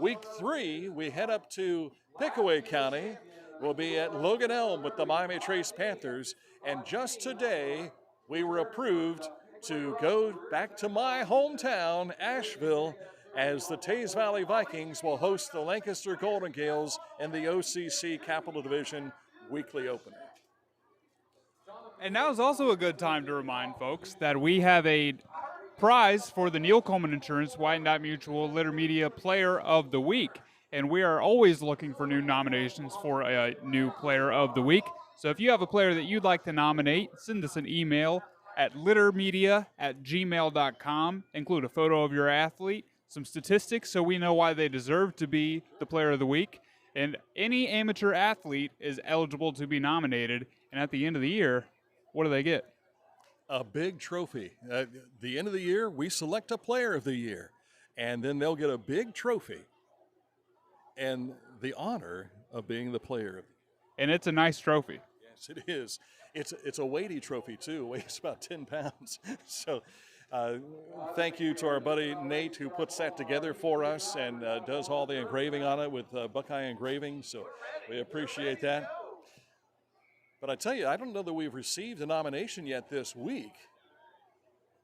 Week 3, we head up to Pickaway County. We'll be at Logan Elm with the Miami Trace Panthers. And just today, we were approved to go back to my hometown, Asheville, as the Teays Valley Vikings will host the Lancaster Golden Gales in the OCC Capital Division weekly opener. And now is also a good time to remind folks that we have a prize for the Neil Coleman Insurance Wyandotte Mutual Litter Media Player of the Week. And we are always looking for new nominations for a new Player of the Week. So if you have a player that you'd like to nominate, send us an email at littermedia@gmail.com. Include a photo of your athlete, some statistics so we know why they deserve to be the Player of the Week. And any amateur athlete is eligible to be nominated. And at the end of the year, what do they get? A big trophy. At the end of the year, we select a Player of the Year, and then they'll get a big trophy and the honor of being the Player of the Year. And it's a nice trophy. Yes, it is. It's a weighty trophy, too. It weighs about 10 pounds. So thank you to our buddy Nate who puts that together for us and does all the engraving on it with Buckeye Engraving. So we appreciate that. But I tell you, I don't know that we've received a nomination yet this week.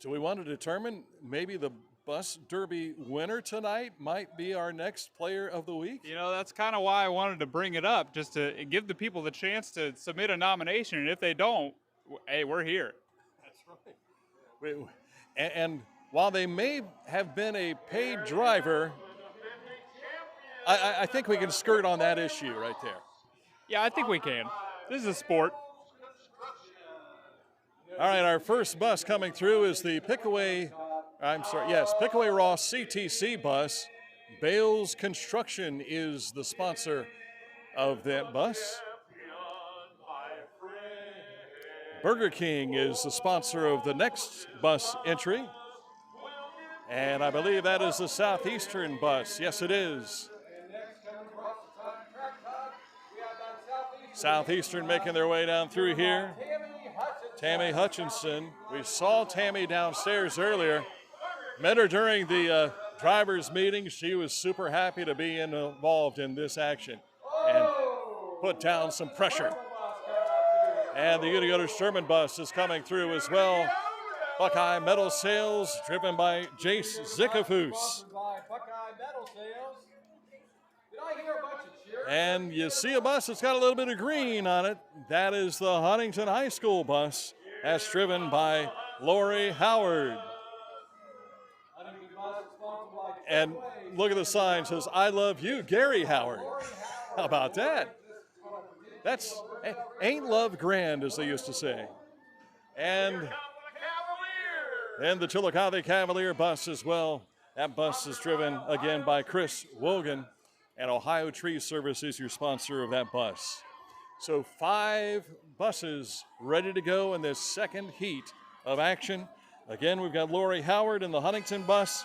Do we want to determine maybe the Bus Derby winner tonight might be our next Player of the Week? You know, that's kind of why I wanted to bring it up, just to give the people the chance to submit a nomination. And if they don't, hey, we're here. That's right. And while they may have been a paid driver, I think we can skirt on that issue right there. Yeah, I think we can. This is a sport. All right, our first bus coming through is the Pickaway Ross CTC bus. Bales Construction is the sponsor of that bus. Burger King is the sponsor of the next bus entry. And I believe that is the Southeastern bus. Yes, it is. Southeastern making their way down through here. Tammy Hutchinson. We saw Tammy downstairs earlier. Met her during the drivers' meeting. She was super happy to be involved in this action and put down some pressure. And the Unioto Sherman bus is coming through as well. Buckeye Metal Sales, driven by Jace Zickafoos. And you see a bus that's got a little bit of green on it. That is the Huntington High School bus. That's driven by Lori Howard. And look at the sign, says, "I love you, Gary Howard." How about that? That's ain't love grand, as they used to say. And then the Chillicothe Cavalier bus as well. That bus is driven again by Chris Wogan. And Ohio Tree Service is your sponsor of that bus. So 5 buses ready to go in this second heat of action. Again, we've got Lori Howard in the Huntington bus,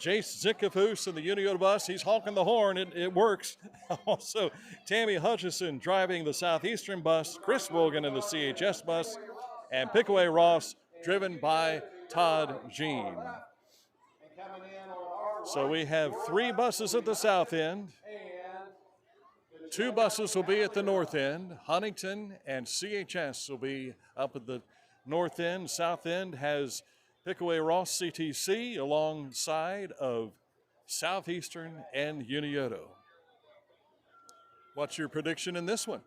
Jace Zickafoos in the Unioto bus. He's honking the horn. It works. Also, Tammy Hutchison driving the Southeastern bus, Chris Wogan in the CHS bus, and Pickaway Ross driven by Todd Jean. So we have 3 buses at the south end. 2 buses will be at the north end. Huntington and CHS will be up at the north end. South end has Pickaway Ross CTC alongside of Southeastern and Unioto. What's your prediction in this one?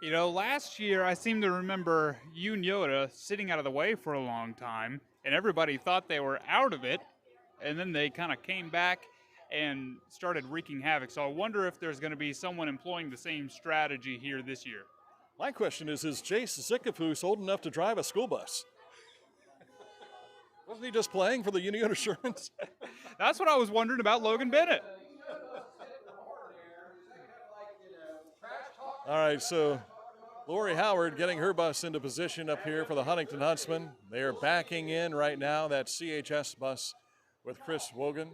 You know, last year I seem to remember Unioto sitting out of the way for a long time, and everybody thought they were out of it, and then they kind of came back and started wreaking havoc. So I wonder if there's going to be someone employing the same strategy here this year. My question is Jace Zickafoos old enough to drive a school bus? Wasn't he just playing for the Unioto Shermans? That's what I was wondering about Logan Bennett. All right, so Lori Howard getting her bus into position up here for the Huntington Huntsman. They are backing in right now, that CHS bus with Chris Wogan.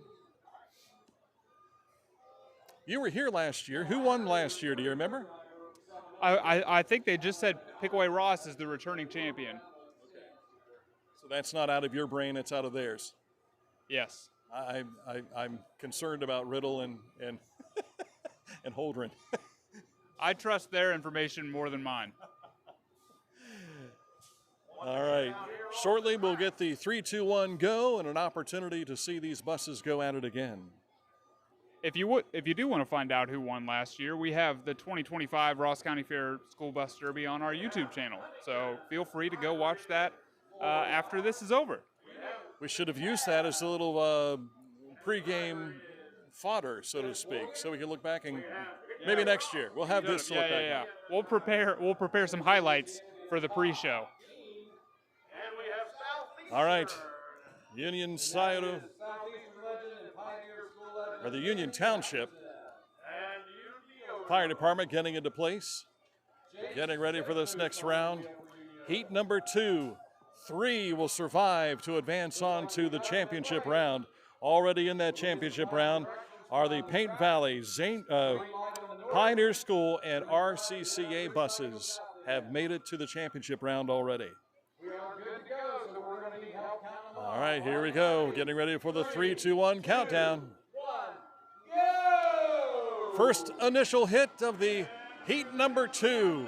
You were here last year. Who won last year? Do you remember? I think they just said Pickaway Ross is the returning champion. So that's not out of your brain; it's out of theirs. Yes. I'm concerned about Riddle and and Holdren. I trust their information more than mine. All right. Shortly, we'll get the 3, 2, 1 go and an opportunity to see these buses go at it again. If you do want to find out who won last year, we have the 2025 Ross County Fair School Bus Derby on our YouTube channel. So feel free to go watch that after this is over. We should have used that as a little pregame fodder, so to speak, so we can look back and maybe next year we'll have this to look back at. We'll prepare some highlights for the pre-show. All right, Union Scioto, or the Union Township Fire Department getting into place, getting ready for this next round. Heat number 2, 3 will survive to advance on to the championship round. Already in that championship round are the Paint Valley, Pioneer School, and RCCA buses have made it to the championship round already. All right, here we go. Getting ready for the 3, 2, 1 countdown. First initial hit of the heat number 2.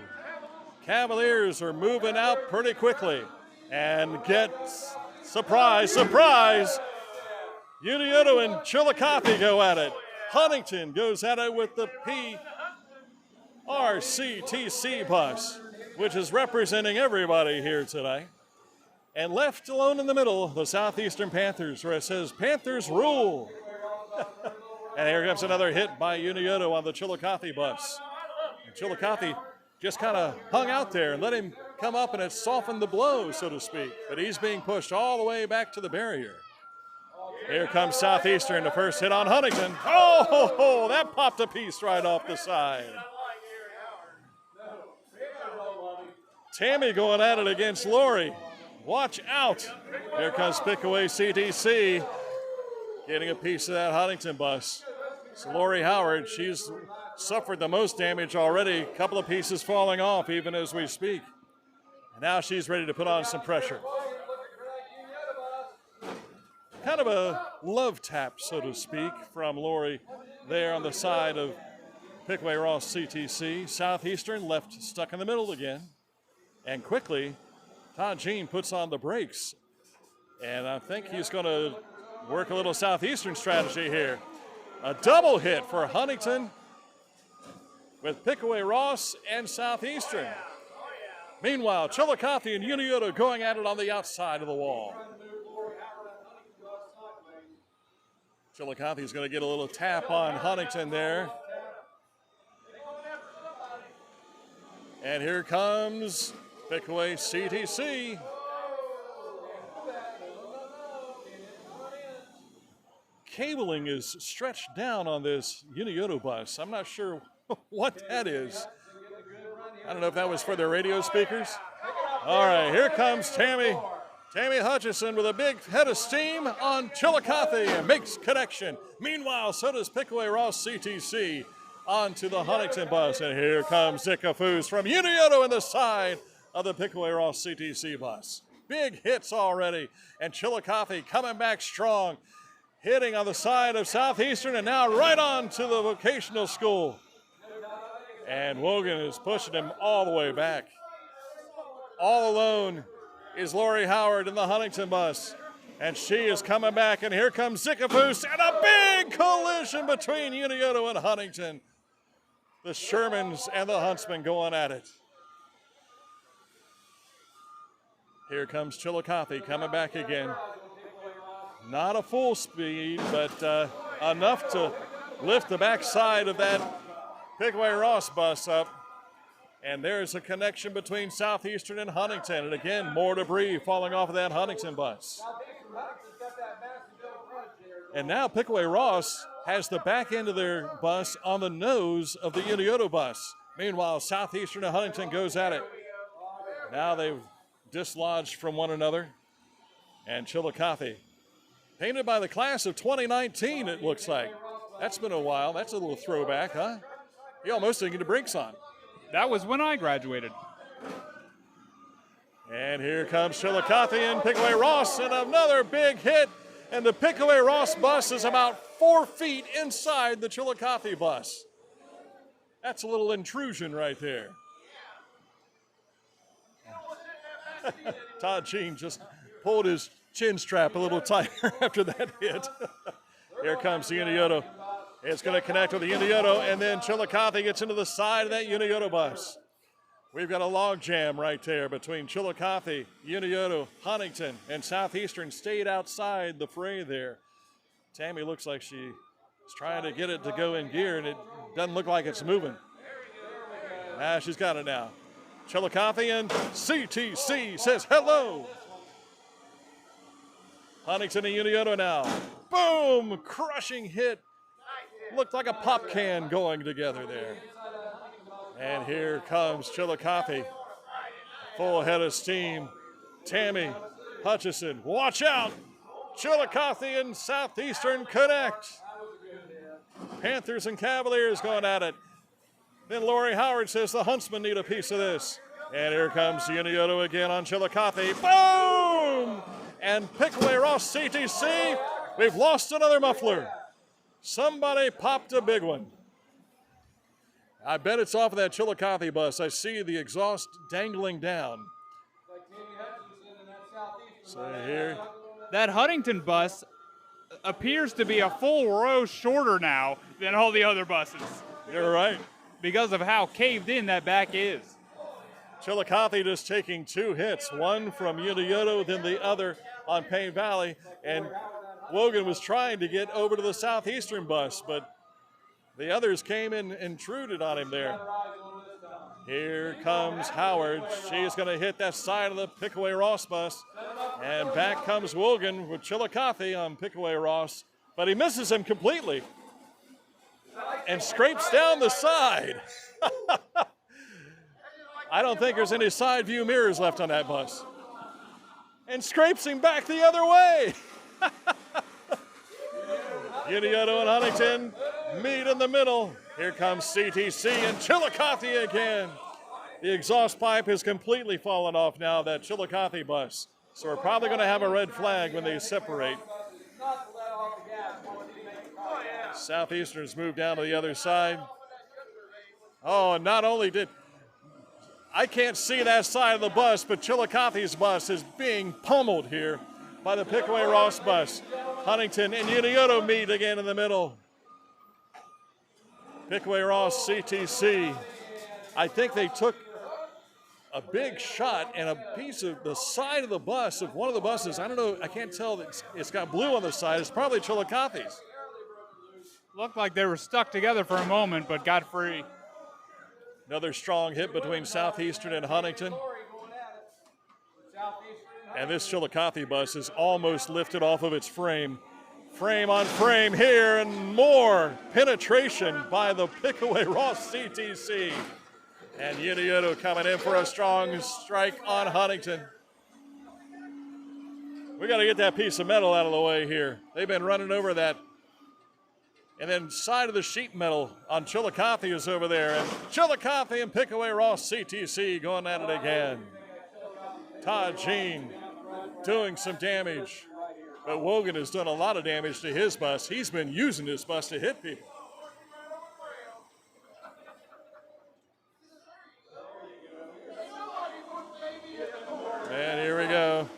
Cavaliers are moving out pretty quickly. And get, surprise, surprise, Unioto and Chillicothe go at it. Huntington goes at it with the PRCTC bus, which is representing everybody here today. And left alone in the middle, the Southeastern Panthers, where it says, Panthers rule. And here comes another hit by Unioto on the Chillicothe bus. And Chillicothe just kind of hung out there and let him come up, and it softened the blow, so to speak. But he's being pushed all the way back to the barrier. Here comes Southeastern, the first hit on Huntington. Oh, that popped a piece right off the side. Tammy going at it against Lori. Watch out. Here comes Pickaway CTC getting a piece of that Huntington bus. So Lori Howard, she's suffered the most damage already. A couple of pieces falling off even as we speak. And now she's ready to put on some pressure. Kind of a love tap, so to speak, from Lori there on the side of Pickaway Ross CTC. Southeastern left stuck in the middle again. And quickly, Todd Jean puts on the brakes. And I think he's going to work a little Southeastern strategy here. A double hit for Huntington with Pickaway Ross and Southeastern. Meanwhile, Chillicothe and Unioto going at it on the outside of the wall. Chillicothe is going to get a little tap on Huntington there. And here comes Pickaway CTC. Cabling is stretched down on this Unioto bus. I'm not sure what that is. I don't know if that was for their radio speakers. All right, here comes Tammy Hutchison with a big head of steam on Chillicothe and makes connection. Meanwhile, so does Pickaway Ross CTC onto the Huntington bus. And here comes Zika Foos from Unioto in the side of the Pickaway Ross CTC bus. Big hits already, and Chillicothe coming back strong, hitting on the side of Southeastern and now right on to the vocational school. And Wogan is pushing him all the way back. All alone is Lori Howard in the Huntington bus. And she is coming back, and here comes Zikafoos, and a big collision between Unioto and Huntington. The Shermans and the Huntsmen going at it. Here comes Chillicothe coming back again. Not a full speed, but enough to lift the backside of that Pickaway Ross bus up. And there's a connection between Southeastern and Huntington. And again, more debris falling off of that Huntington bus. And now Pickaway Ross has the back end of their bus on the nose of the Unioto bus. Meanwhile, Southeastern and Huntington goes at it. Now they've dislodged from one another. And Chillicothe, painted by the class of 2019, it looks like. That's been a while. That's a little throwback, huh? You almost didn't get the brakes on. That was when I graduated. And here comes Chillicothe and Pickaway Ross, and another big hit. And the Pickaway Ross bus is about 4 feet inside the Chillicothe bus. That's a little intrusion right there. Todd Jean just pulled his chin strap a little tighter after that hit. Here comes the Unioto. It's going to connect with the Unioto, and then Chillicothe gets into the side of that Unioto bus. We've got a log jam right there between Chillicothe, Unioto, Huntington, and Southeastern stayed outside the fray there. Tammy looks like she's trying to get it to go in gear, and it doesn't look like it's moving. She's got it now. Chillicothe and CTC says hello. Huntington and Unioto now. Boom! Crushing hit. Looked like a pop can going together there. And here comes Chillicothe. Full head of steam. Tammy Hutchison. Watch out! Chillicothe and Southeastern connect. Panthers and Cavaliers going at it. Then Lori Howard says the Huntsmen need a piece of this. And here comes Unioto again on Chillicothe. Boom! And Pickaway Ross CTC. We've lost another muffler. Somebody popped a big one. I bet it's off of that Chillicothe bus. I see the exhaust dangling down. So here. That Huntington bus appears to be a full row shorter now than all the other buses You're right. because of how caved in that back is. Chillicothe just taking 2 hits, one from Unioto, then the other on Payne Valley. And Wogan was trying to get over to the Southeastern bus, but the others came and intruded on him there. Here comes Howard. She's going to hit that side of the Pickaway Ross bus. And back comes Wogan with Chillicothe on Pickaway Ross, but he misses him completely and scrapes down the side. I don't think there's any side view mirrors left on that bus. And scrapes him back the other way. Unioto and Huntington meet in the middle. Here comes CTC and Chillicothe again. The exhaust pipe has completely fallen off now, that Chillicothe bus. So we're probably going to have a red flag when they separate. Southeastern's moved down to the other side. Oh, and not only did... I can't see that side of the bus, but Chillicothe's bus is being pummeled here by the Pickaway Ross bus. Huntington and Unioto meet again in the middle. Pickaway Ross, CTC. I think they took a big shot and a piece of the side of the bus of one of the buses. I don't know, I can't tell that it's got blue on the side. It's probably Chillicothe's. Looked like they were stuck together for a moment, but got free. Another strong hit between Southeastern and Huntington. And this Chillicothe bus is almost lifted off of its frame. Frame on frame here, and more penetration by the Pickaway Ross CTC. And Unioto coming in for a strong strike on Huntington. We got to get that piece of metal out of the way here. They've been running over that. And then side of the sheet metal on Chillicothe is over there. And Chillicothe and Pickaway Ross CTC going at it again. Todd Jean doing some damage. But Wogan has done a lot of damage to his bus. He's been using this bus to hit people. And here we go.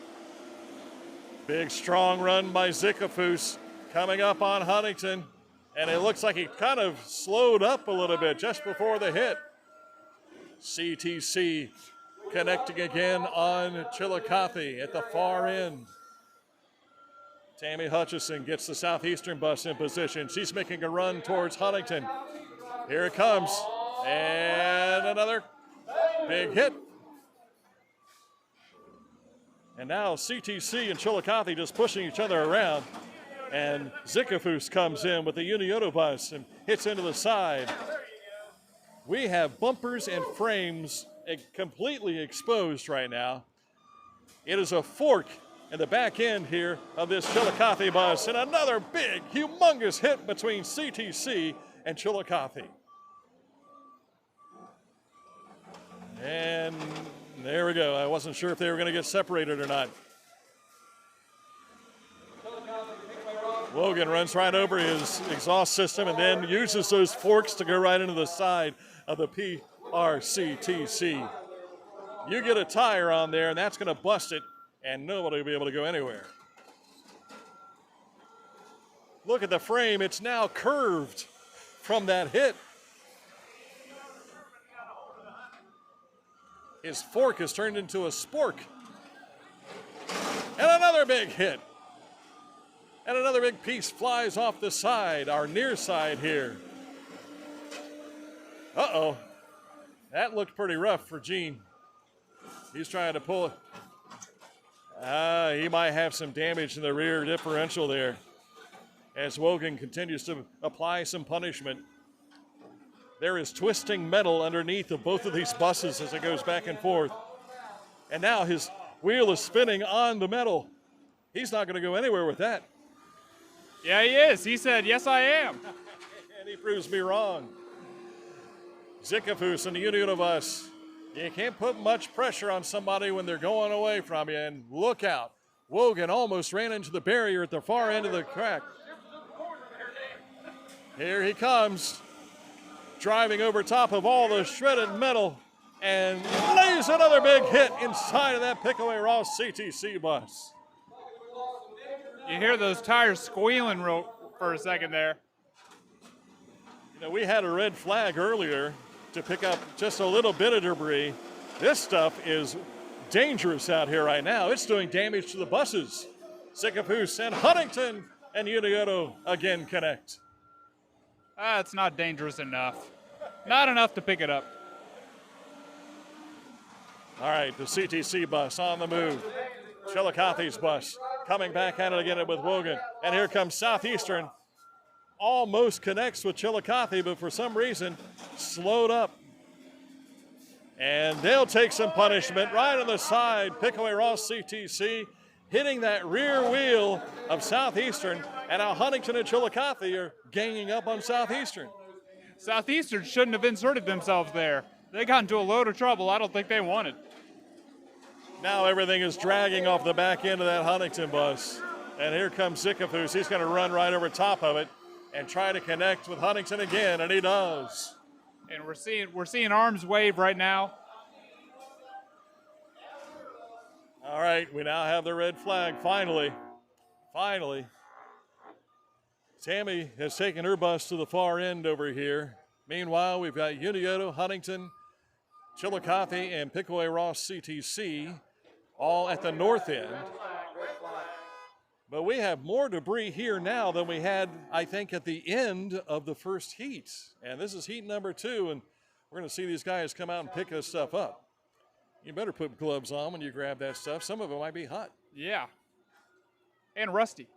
Big strong run by Zickafoos coming up on Huntington. And it looks like he kind of slowed up a little bit just before the hit. CTC connecting again on Chillicothe at the far end. Tammy Hutchison gets the Southeastern bus in position. She's making a run towards Huntington. Here it comes. And another big hit. And now CTC and Chillicothe just pushing each other around. And Zickafoos comes in with the Unioto bus and hits into the side. We have bumpers and frames completely exposed right now. It is a fork in the back end here of this Chillicothe bus, and another big, humongous hit between CTC and Chillicothe. And there we go. I wasn't sure if they were going to get separated or not. Wogan runs right over his exhaust system and then uses those forks to go right into the side of the PRCTC. You get a tire on there, and that's going to bust it, and nobody will be able to go anywhere. Look at the frame. It's now curved from that hit. His fork is turned into a spork. And another big hit. And another big piece flies off the side, our near side here. Uh-oh. That looked pretty rough for Gene. He's trying to pull it. He might have some damage in the rear differential there as Wogan continues to apply some punishment. There is twisting metal underneath of both of these buses as it goes back and forth. And now his wheel is spinning on the metal. He's not going to go anywhere with that. Yeah, he is. He said, yes, I am. And he proves me wrong. Zickafoos and the Unibus. You can't put much pressure on somebody when they're going away from you. And look out. Wogan almost ran into the barrier at the far end of the track. Here he comes, driving over top of all the shredded metal and lays another big hit inside of that Pickaway Ross CTC bus. You hear those tires squealing for a second there. You know, we had a red flag earlier to pick up just a little bit of debris. This stuff is dangerous out here right now. It's doing damage to the buses. Zickafoos and Huntington and Unioto again connect. It's not dangerous enough. Not enough to pick it up. All right, the CTC bus on the move. Chillicothe's bus coming back at it again with Wogan. And here comes Southeastern. Almost connects with Chillicothe, but for some reason slowed up. And they'll take some punishment right on the side. Pickaway Ross CTC hitting that rear wheel of Southeastern. And now Huntington and Chillicothe are ganging up on Southeastern. Southeastern shouldn't have inserted themselves there. They got into a load of trouble I don't think they wanted. Now everything is dragging off the back end of that Huntington bus. And here comes Zickafoos. He's going to run right over top of it and try to connect with Huntington again, and he does. And we're seeing arms wave right now. All right, we now have the red flag, finally. Finally. Tammy has taken her bus to the far end over here. Meanwhile, we've got Unioto, Huntington, Chillicothe, and Pickaway Ross CTC all at the north end. But we have more debris here now than we had, I think, at the end of the first heat. And this is heat number 2, and we're going to see these guys come out and pick this stuff up. You better put gloves on when you grab that stuff. Some of it might be hot. Yeah. And rusty.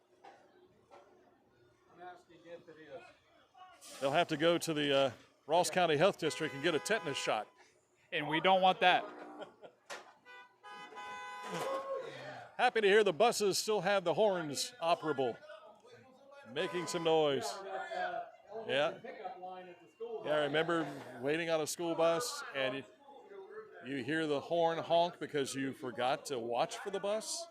They'll have to go to the Ross County Health District and get a tetanus shot. And we don't want that. Happy to hear the buses still have the horns operable, making some noise. Yeah. Yeah, I remember waiting on a school bus and you hear the horn honk because you forgot to watch for the bus?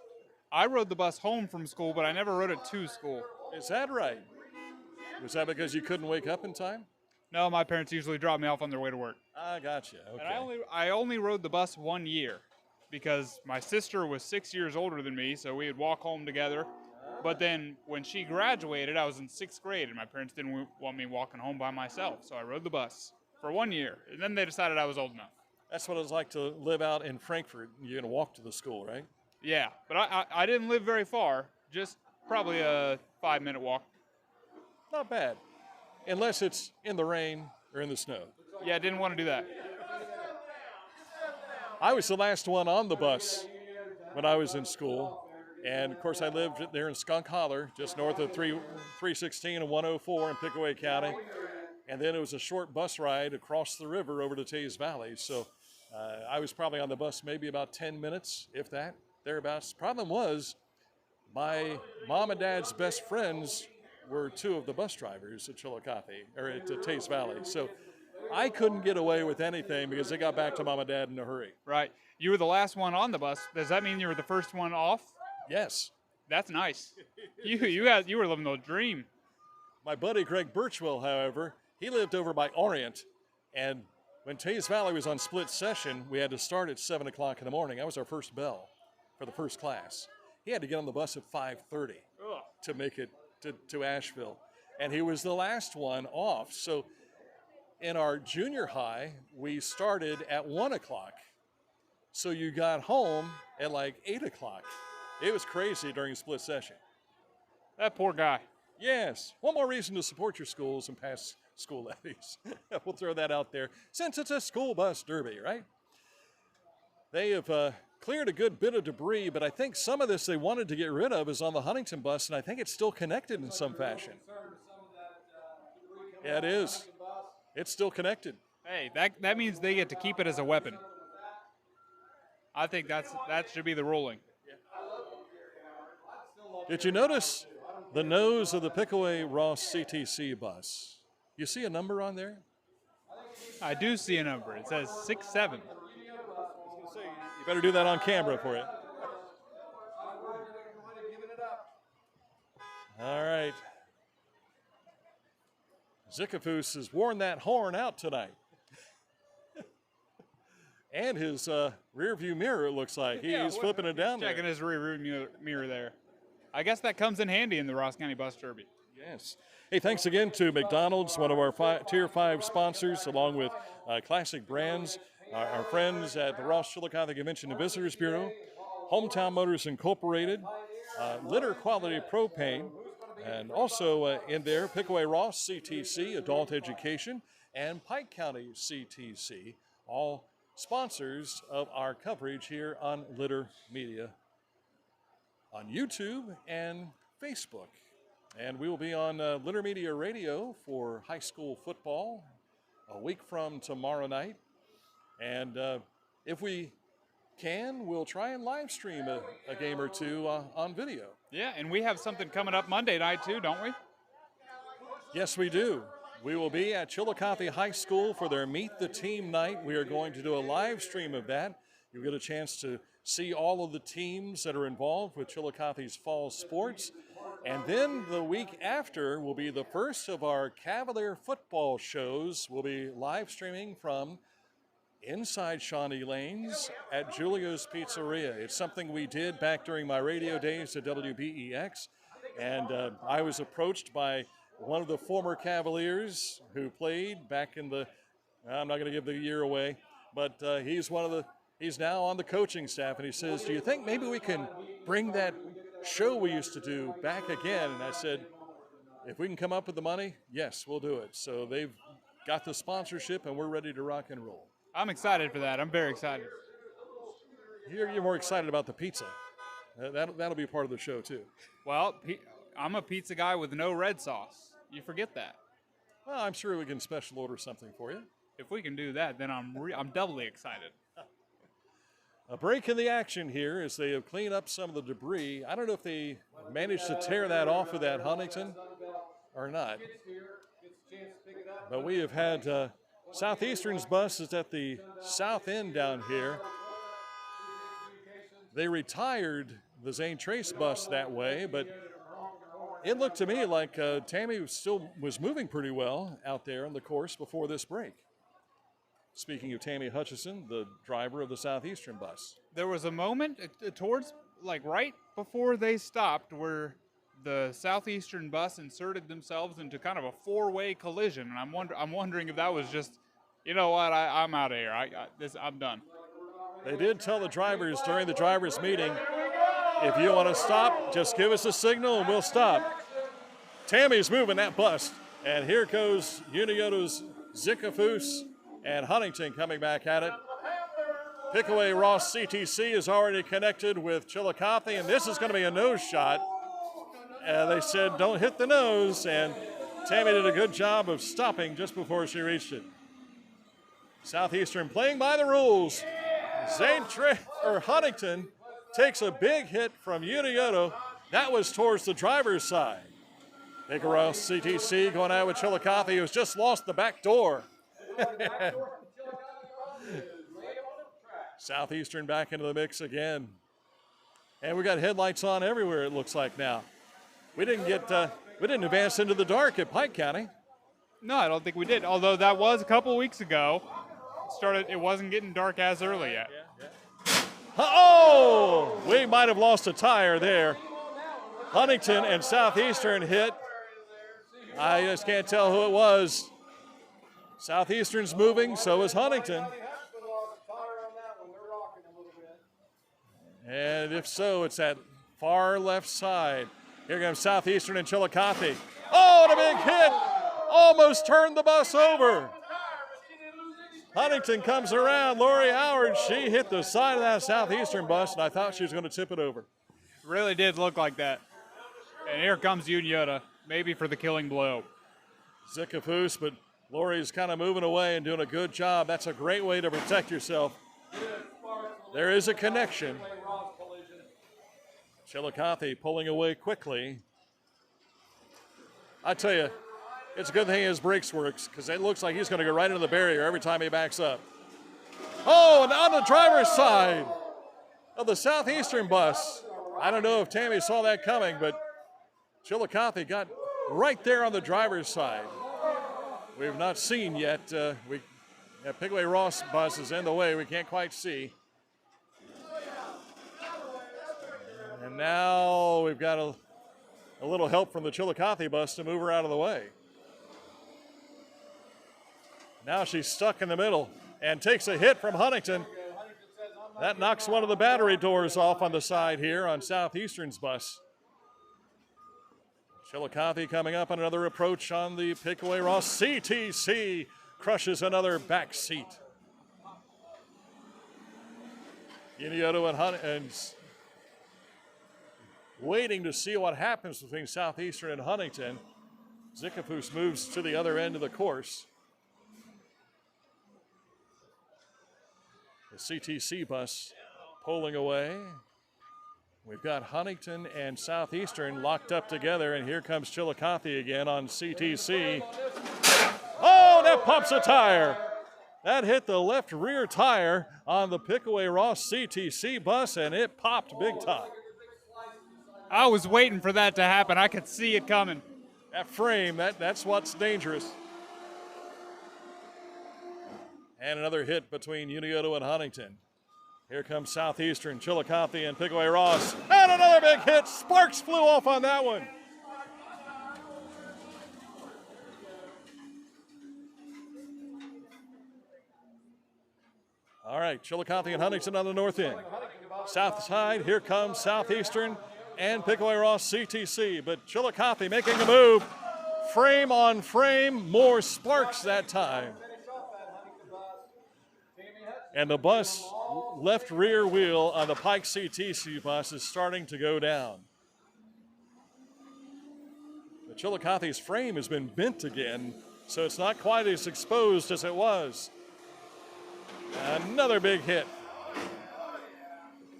I rode the bus home from school, but I never rode it to school. Is that right? Was that because you couldn't wake up in time? No, my parents usually drop me off on their way to work. I gotcha. Okay. And I only rode the bus 1 year because my sister was 6 years older than me, so we would walk home together. But then when she graduated, I was in 6th grade, and my parents didn't want me walking home by myself, so I rode the bus for 1 year. And then they decided I was old enough. That's what it's like to live out in Frankfort. You're going to walk to the school, right? Yeah, but I didn't live very far, just probably a 5-minute walk. Not bad, unless it's in the rain or in the snow. Yeah, I didn't want to do that. I was the last one on the bus when I was in school. And, of course, I lived there in Skunk Holler, just north of 316 and 104 in Pickaway County. And then it was a short bus ride across the river over to Teays Valley. So I was probably on the bus maybe about 10 minutes, if that, thereabouts. Problem was, my mom and dad's best friends were 2 of the bus drivers at Chillicothe, or at Teays Valley. So I couldn't get away with anything because they got back to mom and dad in a hurry. Right. You were the last one on the bus. Does that mean you were the first one off? Yes. That's nice. You were living the dream. My buddy Greg Birchwell, however, he lived over by Orient, and when Teays Valley was on split session, we had to start at 7 o'clock in the morning. That was our first bell for the first class. He had to get on the bus at 5:30 to make it to Asheville, and he was the last one off. So in our junior high, we started at 1 o'clock. So you got home at like 8 o'clock. It was crazy during split session. That poor guy. Yes. One more reason to support your schools and pass school levies. We'll throw that out there since it's a school bus derby, right? They have cleared a good bit of debris, but I think some of this they wanted to get rid of is on the Huntington bus, and I think it's still connected in some fashion. Yeah, it is. It's still connected. Hey, that means they get to keep it as a weapon. I think that should be the ruling. Did you notice the nose of the Pickaway Ross CTC bus? You see a number on there? I do see a number. It says 67. You better do that on camera for you. All right. Zickafoos has worn that horn out tonight. And his rear view mirror, it looks like. He's flipping it down there. Checking his rear view mirror there. I guess that comes in handy in the Ross County Bus Derby. Yes. Hey, thanks again to McDonald's, one of our Tier 5 sponsors, along with Classic Brands, our friends at the Ross Chillicothe Convention and Visitors Bureau, Hometown Motors Incorporated, Litter Quality Propane, and also in there, Pickaway Ross CTC, Adult Education, and Pike County CTC, all sponsors of our coverage here on Litter Media, on YouTube and Facebook. And we will be on Litter Media Radio for high school football a week from tomorrow night. And if we can, we'll try and live stream a game or two on video. Yeah, and we have something coming up Monday night too, don't we? Yes, we do. We will be at Chillicothe High School for their Meet the Team night. We are going to do a live stream of that. You'll get a chance to see all of the teams that are involved with Chillicothe's fall sports. And then the week after will be the first of our Cavalier football shows. We'll be live streaming from inside Shawnee Lanes at Julio's Pizzeria. It's something we did back during my radio days at WBEX. And I was approached by one of the former Cavaliers who played back in the, I'm not going to give the year away, but he's now on the coaching staff, and he says, do you think maybe we can bring that show we used to do back again? And I said, if we can come up with the money, yes, we'll do it. So they've got the sponsorship, and we're ready to rock and roll. I'm excited for that. I'm very excited. You're more excited about the pizza. That'll be part of the show, too. Well, I'm a pizza guy with no red sauce. You forget that. Well, I'm sure we can special order something for you. If we can do that, then I'm doubly excited. A break in the action here as they have cleaned up some of the debris. I don't know if they managed to tear that off of that Huntington or not. But we have had Southeastern's bus is at the south end down here. They retired the Zane Trace bus that way, but it looked to me like Tammy still was moving pretty well out there on the course before this break. Speaking of Tammy Hutchison, the driver of the Southeastern bus. There was a moment towards, right before they stopped, where the Southeastern bus inserted themselves into kind of a four-way collision, and I'm wondering if that was just, you know what, I'm out of here. I'm done. They did tell the drivers during the drivers' meeting, if you want to stop, just give us a signal and we'll stop. Tammy's moving that bus, and here goes Unioto's Zickafoos and Huntington coming back at it. Pickaway Ross CTC is already connected with Chillicothe, and this is going to be a nose shot. They said, don't hit the nose, and Tammy did a good job of stopping just before she reached it. Southeastern playing by the rules. Huntington takes a big hit from Unioto. That was towards the driver's side. Pickaway Ross CTC going out with Chillicothe, who's just lost the back door. Southeastern back into the mix again. And we got headlights on everywhere, it looks like now. We didn't advance into the dark at Pike County. No, I don't think we did. Although that was a couple weeks ago. It wasn't getting dark as early yet. Oh, we might have lost a tire there. Huntington and Southeastern hit. I just can't tell who it was. Southeastern's moving, so is Huntington. And if so, it's that far left side. Here comes Southeastern and Chillicothe. Oh, and a big hit! Almost turned the bus over. Huntington comes around. Lori Howard, she hit the side of that Southeastern bus, and I thought she was going to tip it over. Really did look like that. And here comes Uniota, maybe for the killing blow. Zickafoos, but Lori's kind of moving away and doing a good job. That's a great way to protect yourself. There is a connection. Chillicothe pulling away quickly. I tell you, it's a good thing his brakes works because it looks like he's going to go right into the barrier every time he backs up. Oh, and on the driver's side of the Southeastern bus. I don't know if Tammy saw that coming, but Chillicothe got right there on the driver's side. We've not seen yet. Pickaway Ross bus is in the way. We can't quite see. And now we've got a little help from the Chillicothe bus to move her out of the way. Now she's stuck in the middle and takes a hit from Huntington. That knocks one of the battery doors off on the side here on Southeastern's bus. Chillicothe coming up on another approach on the Pickaway Ross. CTC crushes another back seat. Unioto and waiting to see what happens between Southeastern and Huntington. Zickafoos moves to the other end of the course. The CTC bus pulling away. We've got Huntington and Southeastern locked up together, and here comes Chillicothe again on CTC. Oh, that pops a tire. That hit the left rear tire on the Pickaway Ross CTC bus, and it popped big time. I was waiting for that to happen. I could see it coming. That frame, that's what's dangerous. And another hit between Unioto and Huntington. Here comes Southeastern, Chillicothe, and Pickaway Ross. And another big hit. Sparks flew off on that one. All right, Chillicothe and Huntington on the north end. South side, here comes Southeastern and Pickaway Ross CTC. But Chillicothe making a move. Frame on frame, more sparks that time. And the bus, left rear wheel on the Pike CTC bus is starting to go down. The Chillicothe's frame has been bent again, so it's not quite as exposed as it was. Another big hit.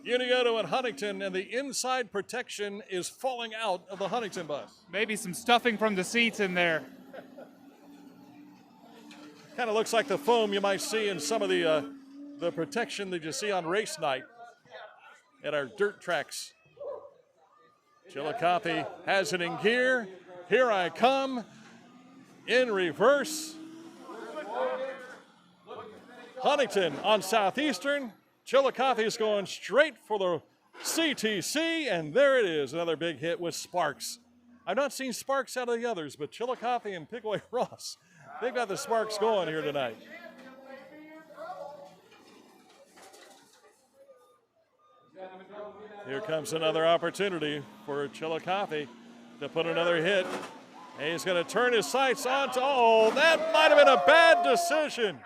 Unioto and Huntington, and the inside protection is falling out of the Huntington bus. Maybe some stuffing from the seats in there. Kind of looks like the foam you might see in some of the protection that you see on race night at our dirt tracks. Chillicothe has it in gear. Here I come in reverse. Huntington on Southeastern. Chillicothe is going straight for the CTC, and there it is, another big hit with sparks. I've not seen sparks out of the others, but Chillicothe and Pickaway Ross, they've got the sparks going here tonight. Here comes another opportunity for Chillicothe to put another hit. And he's going to turn his sights on to, oh, that might have been a bad decision.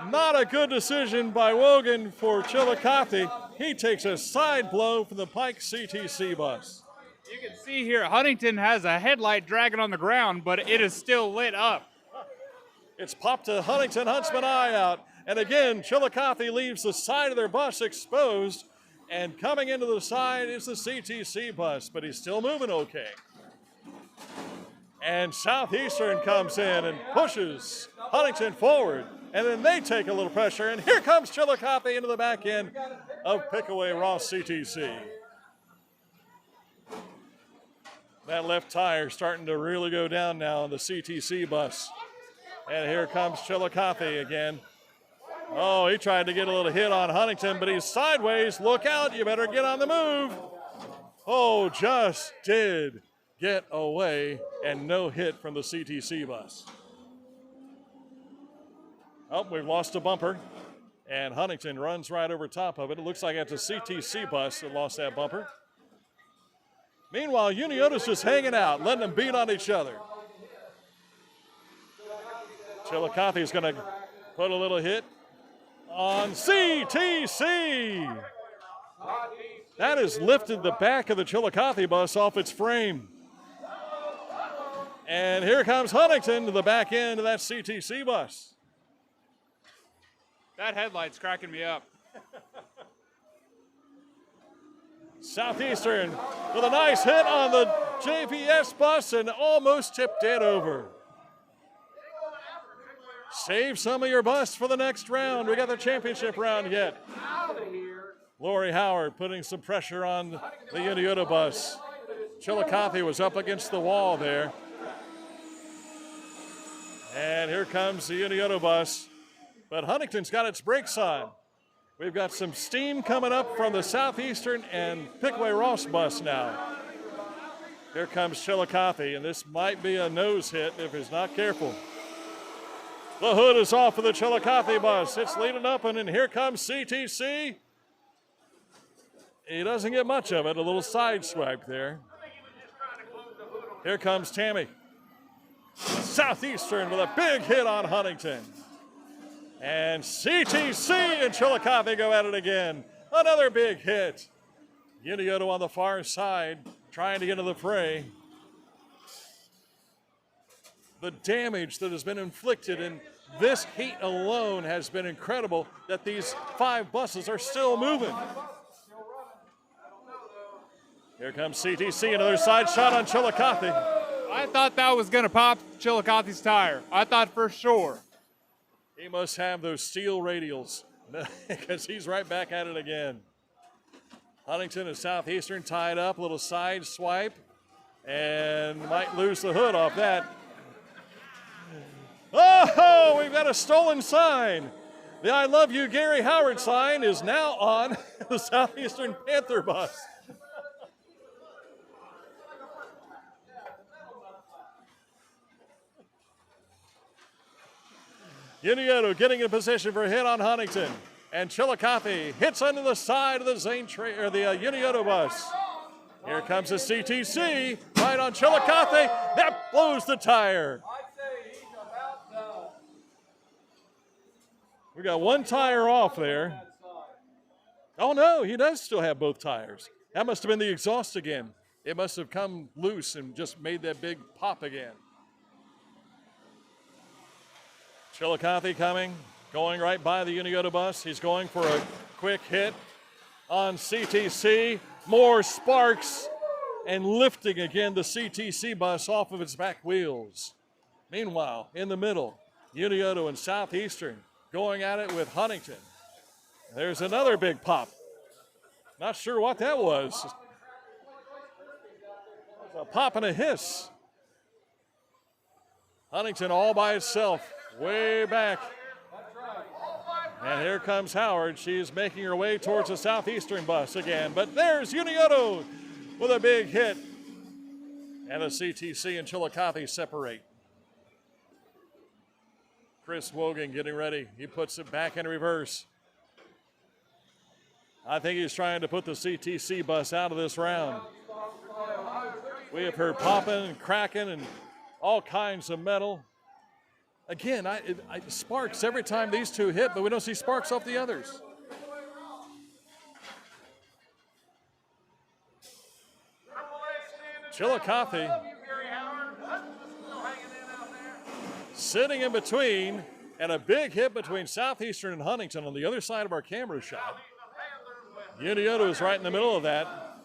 Not a good decision by Wogan for Chillicothe. He takes a side blow from the Pike CTC bus. You can see here, Huntington has a headlight dragging on the ground, but it is still lit up. It's popped a Huntington Huntsman eye out. And again, Chillicothe leaves the side of their bus exposed. And coming into the side is the CTC bus, but he's still moving okay. And Southeastern comes in and pushes Huntington forward. And then they take a little pressure. And here comes Chillicothe into the back end of Pickaway Ross CTC. That left tire starting to really go down now on the CTC bus. And here comes Chillicothe again. Oh, he tried to get a little hit on Huntington, but he's sideways. Look out, you better get on the move. Oh, just did get away, and no hit from the CTC bus. Oh, we've lost a bumper, and Huntington runs right over top of it. It looks like it's a CTC bus that lost that bumper. Meanwhile, Uniota's just hanging out, letting them beat on each other. Chillicothe is going to put a little hit on CTC. That has lifted the back of the Chillicothe bus off its frame. And here comes Huntington to the back end of that CTC bus. That headlight's cracking me up. Southeastern with a nice hit on the JPS bus and almost tipped it over. Save some of your bus for the next round. We got the championship round yet. Lori Howard putting some pressure on the Uniota bus. Chillicothe was up against the wall there. And here comes the Uniota bus. But Huntington's got its brakes on. We've got some steam coming up from the Southeastern and Pickaway Ross bus now. Here comes Chillicothe, and this might be a nose hit if he's not careful. The hood is off of the Chillicothe bus. It's leading up, and then here comes CTC. He doesn't get much of it, a little side swipe there. Here comes Tammy. Southeastern with a big hit on Huntington. And CTC and Chillicothe go at it again. Another big hit. Uniota on the far side trying to get into the fray. The damage that has been inflicted in this heat alone has been incredible, that these 5 buses are still moving. Here comes CTC, another side shot on Chillicothe. I thought that was going to pop Chillicothe's tire. I thought for sure. He must have those steel radials because he's right back at it again. Huntington and Southeastern tied up, a little side swipe, and might lose the hood off that. Oh, we've got a stolen sign. The I Love You Gary Howard sign is now on the Southeastern Panther bus. Uniota getting in position for a hit on Huntington. And Chillicothe hits under the side of the Uniota bus. Here comes the CTC, right on Chillicothe. That blows the tire. We got one tire off there. Oh no, he does still have both tires. That must have been the exhaust again. It must have come loose and just made that big pop again. Chillicothe coming, going right by the Uniota bus. He's going for a quick hit on CTC. More sparks and lifting again the CTC bus off of its back wheels. Meanwhile, in the middle, Uniota and Southeastern going at it with Huntington. There's another big pop. Not sure what that was. A pop and a hiss. Huntington all by itself, way back. And here comes Howard. She's making her way towards the Southeastern bus again. But there's Uniota with a big hit. And the CTC and Chillicothe separate. Chris Wogan getting ready. He puts it back in reverse. I think he's trying to put the CTC bus out of this round. We have heard popping and cracking and all kinds of metal. Again, sparks every time these two hit, but we don't see sparks off the others. Chillicothe sitting in between, and a big hit between Southeastern and Huntington on the other side of our camera shot. Uniota is right in the middle of that,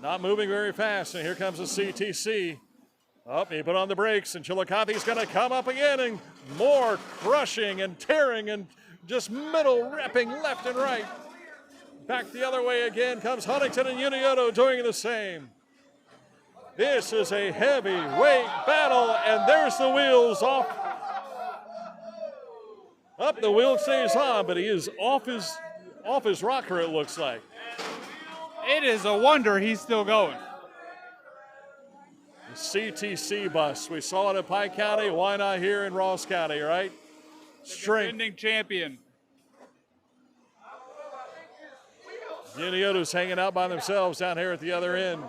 not moving very fast, and here comes the CTC. Up, he put on the brakes, and Chillicothe's going to come up again, and more crushing and tearing and just middle wrapping left and right. Back the other way again comes Huntington and Unioto doing the same. This is a heavyweight battle, and there's the wheels off. Up, the wheel stays on, but he is off his rocker, it looks like. It is a wonder he's still going. The CTC bus. We saw it in Pike County. Why not here in Ross County, right? Strength. Defending champion. Unioto's hanging out by themselves down here at the other end.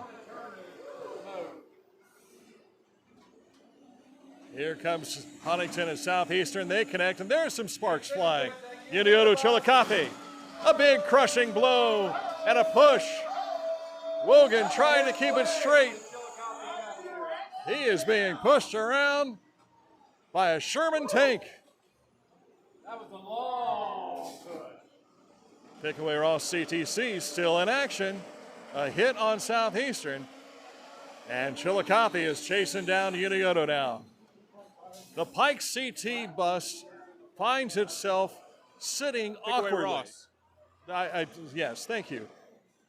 Here comes Huntington and Southeastern. They connect, and there's some sparks flying. Unioto Chillicothe. A big crushing blow and a push. Wogan trying to keep it straight. He is being pushed around by a Sherman tank. That was a long push. Pickaway Ross CTC still in action. A hit on Southeastern. And Chillicothe is chasing down Unioto now. The Pike CT bus finds itself sitting awkwardly. Ross. Yes, thank you.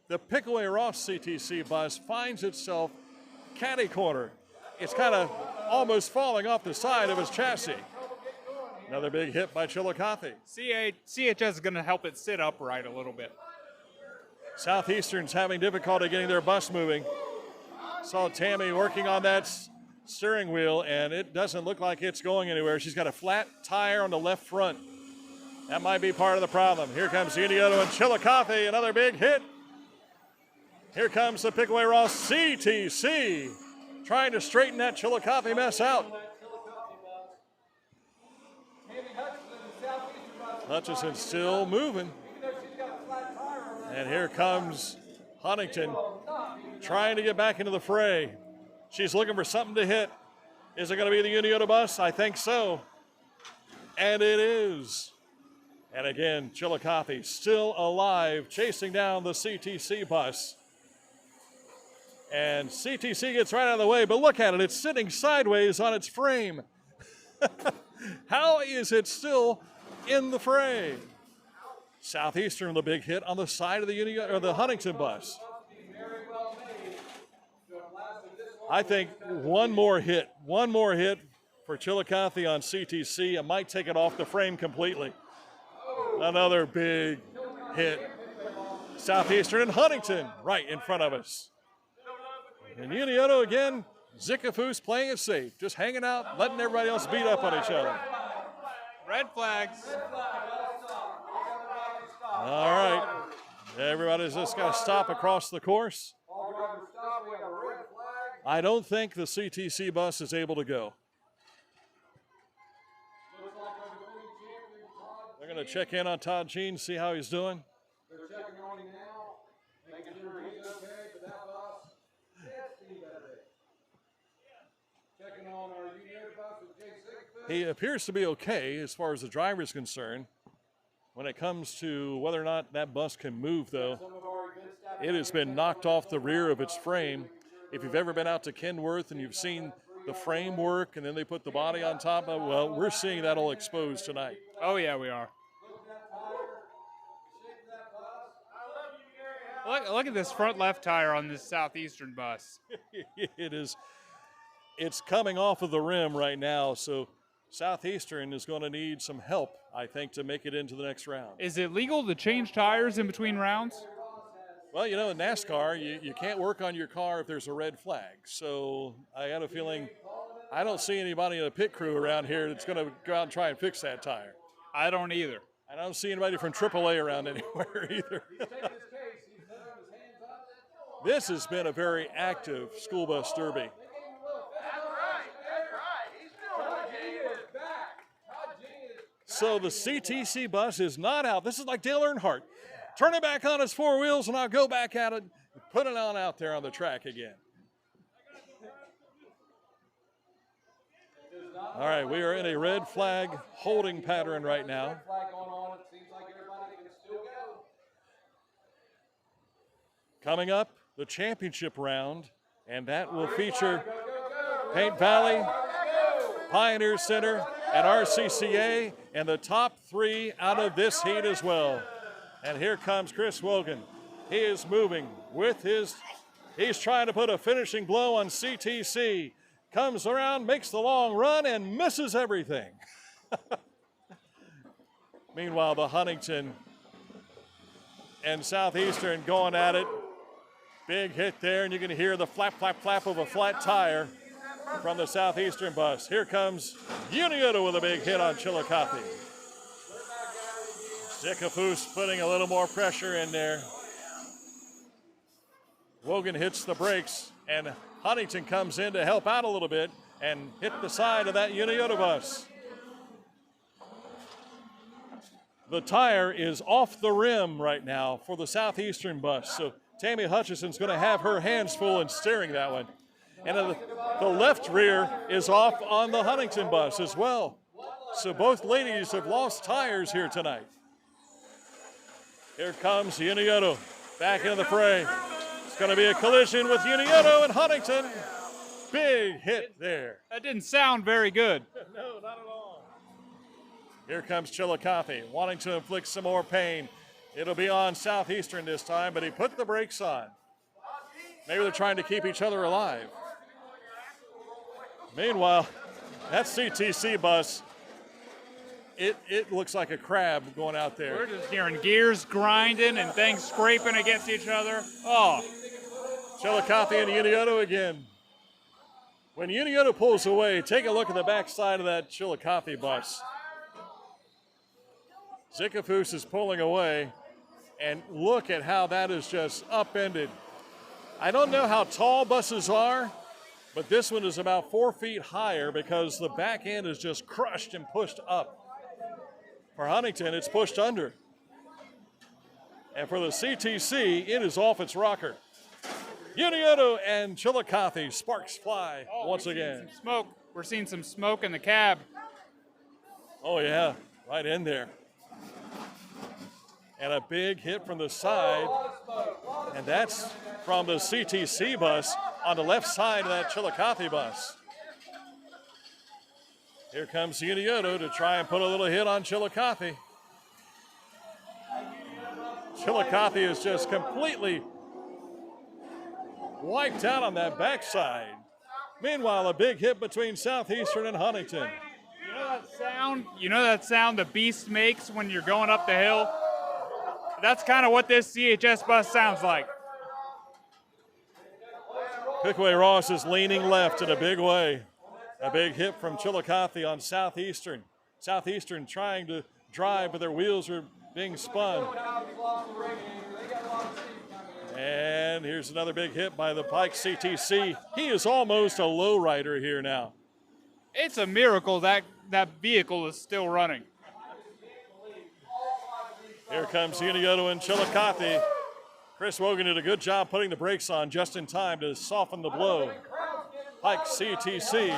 The Pickaway Ross CTC bus finds itself catty-corner. It's kind of almost falling off the side of its chassis. Another big hit by Chillicothe. CHS is going to help it sit upright a little bit. Southeastern's having difficulty getting their bus moving. Saw Tammy working on that steering wheel, and it doesn't look like it's going anywhere. She's got a flat tire on the left front. That might be part of the problem. Here comes Unioto and Chillicothe, another big hit. Here comes the Pickaway Ross CTC, trying to straighten that Chillicothe mess out. Hutchison still moving. And here comes Huntington, trying to get back into the fray. She's looking for something to hit. Is it going to be the Unioto bus? I think so. And it is. And again, Chillicothe still alive, chasing down the CTC bus. And CTC gets right out of the way, but look at it. It's sitting sideways on its frame. How is it still in the fray? Southeastern, the big hit on the side of the Huntington bus. I think one more hit for Chillicothe on CTC. It might take it off the frame completely. Another big hit. Southeastern and Huntington right in front of us. And Unioto again, Zickafoos playing it safe, just hanging out, letting everybody else beat up on each other. Red flags. All right. Everybody's just got to stop across the course. I don't think the CTC bus is able to go. They're going to check in on Todd Jean, see how he's doing. They're checking on him now, making sure he's okay for that bus. Checking on our Unioto bus with Jay Zickafoos. He appears to be okay as far as the driver is concerned. When it comes to whether or not that bus can move, though, it has been knocked off the rear of its frame. If you've ever been out to Kenworth and you've seen the framework and then they put the body on top of it, well, we're seeing that all exposed tonight. Oh, yeah, we are. Look at this front left tire on this Southeastern bus. It's coming off of the rim right now, so Southeastern is going to need some help, I think, to make it into the next round. Is it legal to change tires in between rounds? Well, you know, in NASCAR, you can't work on your car if there's a red flag. So I got a feeling I don't see anybody in a pit crew around here that's going to go out and try and fix that tire. I don't either. I don't see anybody from AAA around anywhere either. This has been a very active school bus derby. So the CTC bus is not out. This is like Dale Earnhardt. Turn it back on its four wheels and I'll go back at it and put it on out there on the track again. All right, we are in a red flag holding pattern right now. Coming up, the championship round, and that will feature Paint Valley, Pioneer Center, and RCCA, and the top 3 out of this heat as well. And here comes Chris Wogan. He is moving with he's trying to put a finishing blow on CTC. Comes around, makes the long run, and misses everything. Meanwhile, the Huntington and Southeastern going at it. Big hit there, and you can hear the flap, flap, flap of a flat tire from the Southeastern bus. Here comes Uniota with a big hit on Chillicothe. Zickafoos putting a little more pressure in there. Wogan hits the brakes, and Huntington comes in to help out a little bit and hit the side of that Uniota bus. The tire is off the rim right now for the Southeastern bus, so Tammy Hutchison's going to have her hands full in steering that one. And the left rear is off on the Huntington bus as well. So both ladies have lost tires here tonight. Here comes Unioto back into the fray. It's going to be a collision with Unioto and Huntington. Big hit there. That didn't sound very good. No, not at all. Here comes Chillicothe, wanting to inflict some more pain. It'll be on Southeastern this time, but he put the brakes on. Maybe they're trying to keep each other alive. Meanwhile, that CTC bus, it looks like a crab going out there. We're just hearing gears grinding and things scraping against each other. Oh. Chillicothe and Unioto again. When Unioto pulls away, take a look at the backside of that Chillicothe bus. Zickafoos is pulling away, and look at how that is just upended. I don't know how tall buses are, but this one is about 4 feet higher because the back end is just crushed and pushed up. For Huntington, it's pushed under. And for the CTC, it is off its rocker. Unioto and Chillicothe, sparks fly once again. Some smoke. We're seeing some smoke in the cab. Oh yeah, right in there. And a big hit from the side, and that's from the CTC bus on the left side of that Chillicothe bus. Here comes Unioto to try and put a little hit on Chillicothe. Chillicothe is just completely wiped out on that backside. Meanwhile, a big hit between Southeastern and Huntington. You know that sound? You know that sound the beast makes when you're going up the hill? That's kind of what this CHS bus sounds like. Pickaway Ross is leaning left in a big way. A big hit from Chillicothe on Southeastern. Southeastern trying to drive, but their wheels are being spun. And here's another big hit by the Pike CTC. He is almost a lowrider here now. It's a miracle that vehicle is still running. Here comes Unioto and Chillicothe. Chris Wogan did a good job putting the brakes on just in time to soften the blow. Pike CTC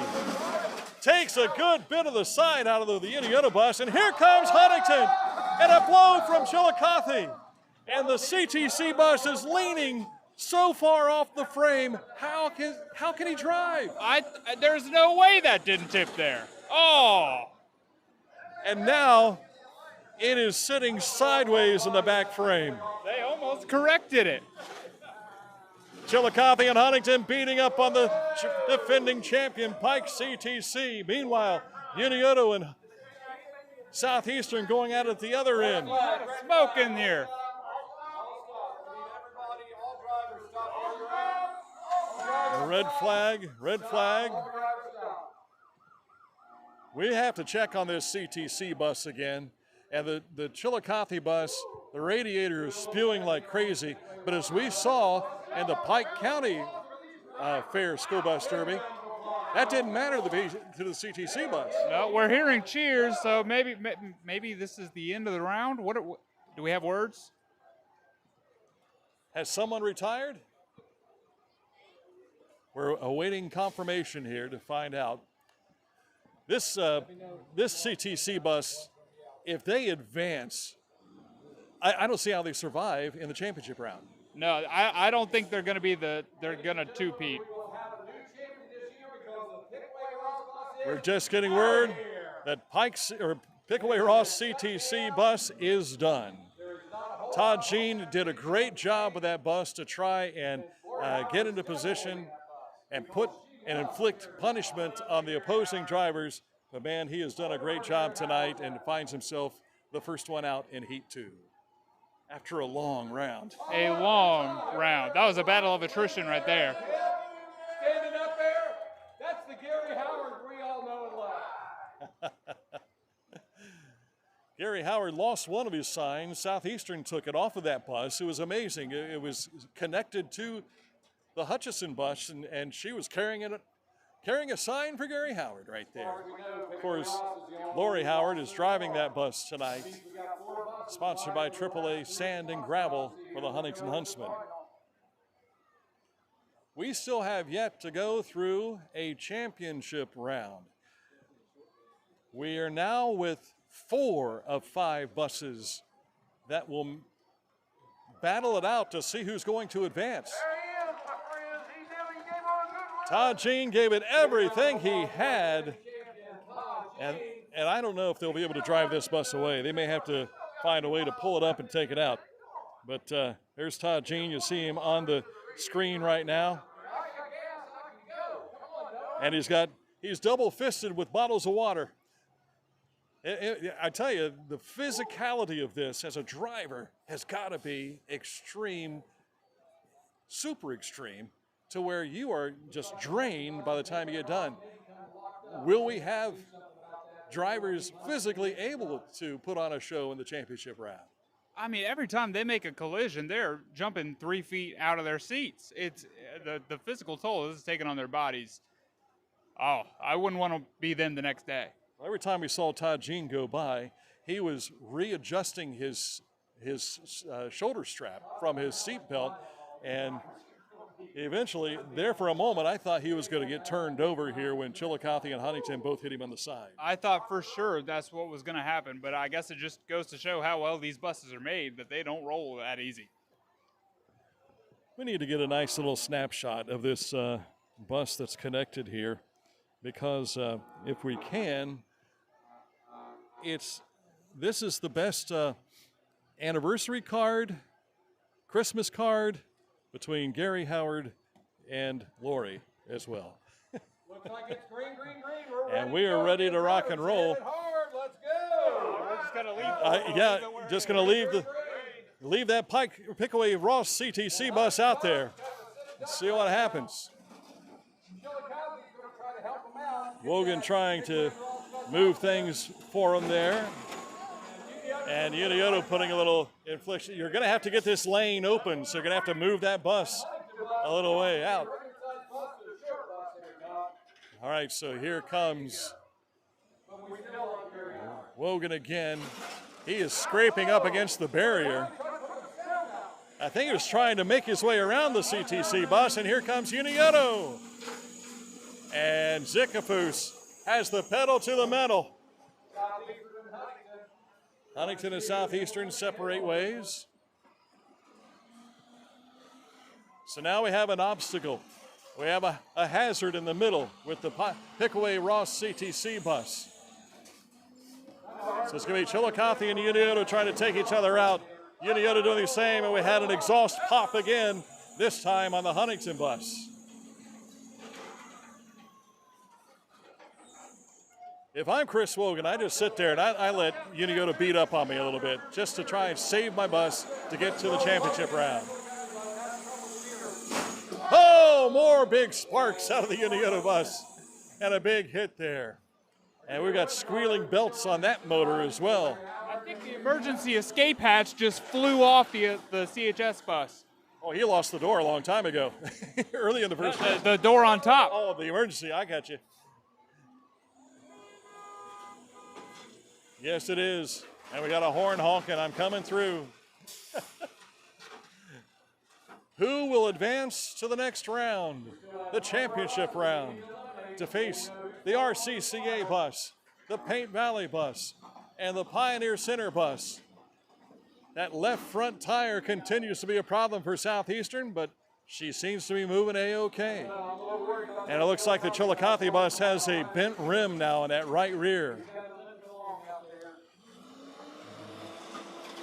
takes a good bit of the side out of the Unioto bus, and here comes Huntington, and a blow from Chillicothe. And the CTC bus is leaning so far off the frame. How can he drive? There's no way that didn't tip there. Oh! And now it is sitting sideways in the back frame. They almost corrected it. Chillicothe and Huntington beating up on the defending champion Pike CTC. Meanwhile, Unioto and Southeastern going at it at the other end. Smoke in here. Red flag, red flag. We have to check on this CTC bus again. And the Chillicothe bus, the radiator is spewing like crazy. But as we saw in the Pike County Fair School Bus Derby, that didn't matter to the CTC bus. No, we're hearing cheers, so maybe this is the end of the round. Do we have words? Has someone retired? We're awaiting confirmation here to find out. This CTC bus, if they advance, I don't see how they survive in the championship round. No, I don't think they're going to two-peat. We're just getting word that Pickaway Ross CTC bus is done. Todd Jean did a great job with that bus to try and get into position and inflict punishment on the opposing drivers. But man, he has done a great job tonight and finds himself the first one out in Heat 2 after a long round. A long round. That was a battle of attrition right there. Standing up there, that's the Gary Howard we all know and love. Gary Howard lost one of his signs. Southeastern took it off of that bus. It was amazing. It was connected to the Hutchison bus, and she was carrying a sign for Gary Howard right there. Of course, Lori Howard is driving that bus tonight, sponsored by AAA Sand and Gravel for the Huntington Huntsmen. We still have yet to go through a championship round. We are now with 4 of 5 buses that will battle it out to see who's going to advance. Todd Jean gave it everything he had, and I don't know if they'll be able to drive this bus away. They may have to find a way to pull it up and take it out. But there's Todd Jean. You see him on the screen right now. And he's double-fisted with bottles of water. I tell you, the physicality of this as a driver has got to be extreme, super extreme, to where you are just drained by the time you get done. Will we have drivers physically able to put on a show in the championship round? I mean, every time they make a collision, they're jumping 3 feet out of their seats. It's the physical toll this is taking on their bodies. Oh, I wouldn't want to be them the next day. Every time we saw Todd Jean go by, he was readjusting his shoulder strap from his seat belt, and eventually, there for a moment, I thought he was going to get turned over here when Chillicothe and Huntington both hit him on the side. I thought for sure that's what was going to happen, but I guess it just goes to show how well these buses are made, that they don't roll that easy. We need to get a nice little snapshot of this bus that's connected here, because if we can, this is the best anniversary card, Christmas card between Gary Howard and Lori as well. Looks like it's green. And we are ready to rock and roll. Hard, let's go. We're just going to leave. Just going to leave that Pickaway Ross CTC bus out there. Let's see what happens. Wogan trying to move things for him there. And Unioto putting a little inflection. You're going to have to get this lane open, so you're going to have to move that bus a little way out. All right, so here comes Wogan again. He is scraping up against the barrier. I think he was trying to make his way around the CTC bus, and here comes Unioto. And Zickafoos has the pedal to the metal. Huntington and Southeastern separate ways. So now we have an obstacle. We have a hazard in the middle with the Pickaway Ross CTC bus. So it's going to be Chillicothe and Unioto trying to take each other out. Unioto doing the same, and we had an exhaust pop again, this time on the Huntington bus. If I'm Chris Wogan, I just sit there and I let Unioto beat up on me a little bit just to try and save my bus to get to the championship round. Oh, more big sparks out of the Unioto bus and a big hit there. And we've got squealing belts on that motor as well. I think the emergency escape hatch just flew off the CHS bus. Oh, he lost the door a long time ago, early in the first round. The door on top. Oh, the emergency, I got you. Yes, it is. And we got a horn honking. I'm coming through. Who will advance to the next round, the championship round, to face the RCCA bus, the Paint Valley bus, and the Pioneer Center bus? That left front tire continues to be a problem for Southeastern, but She seems to be moving A-OK. And it looks like the Chillicothe bus has a bent rim now in that right rear.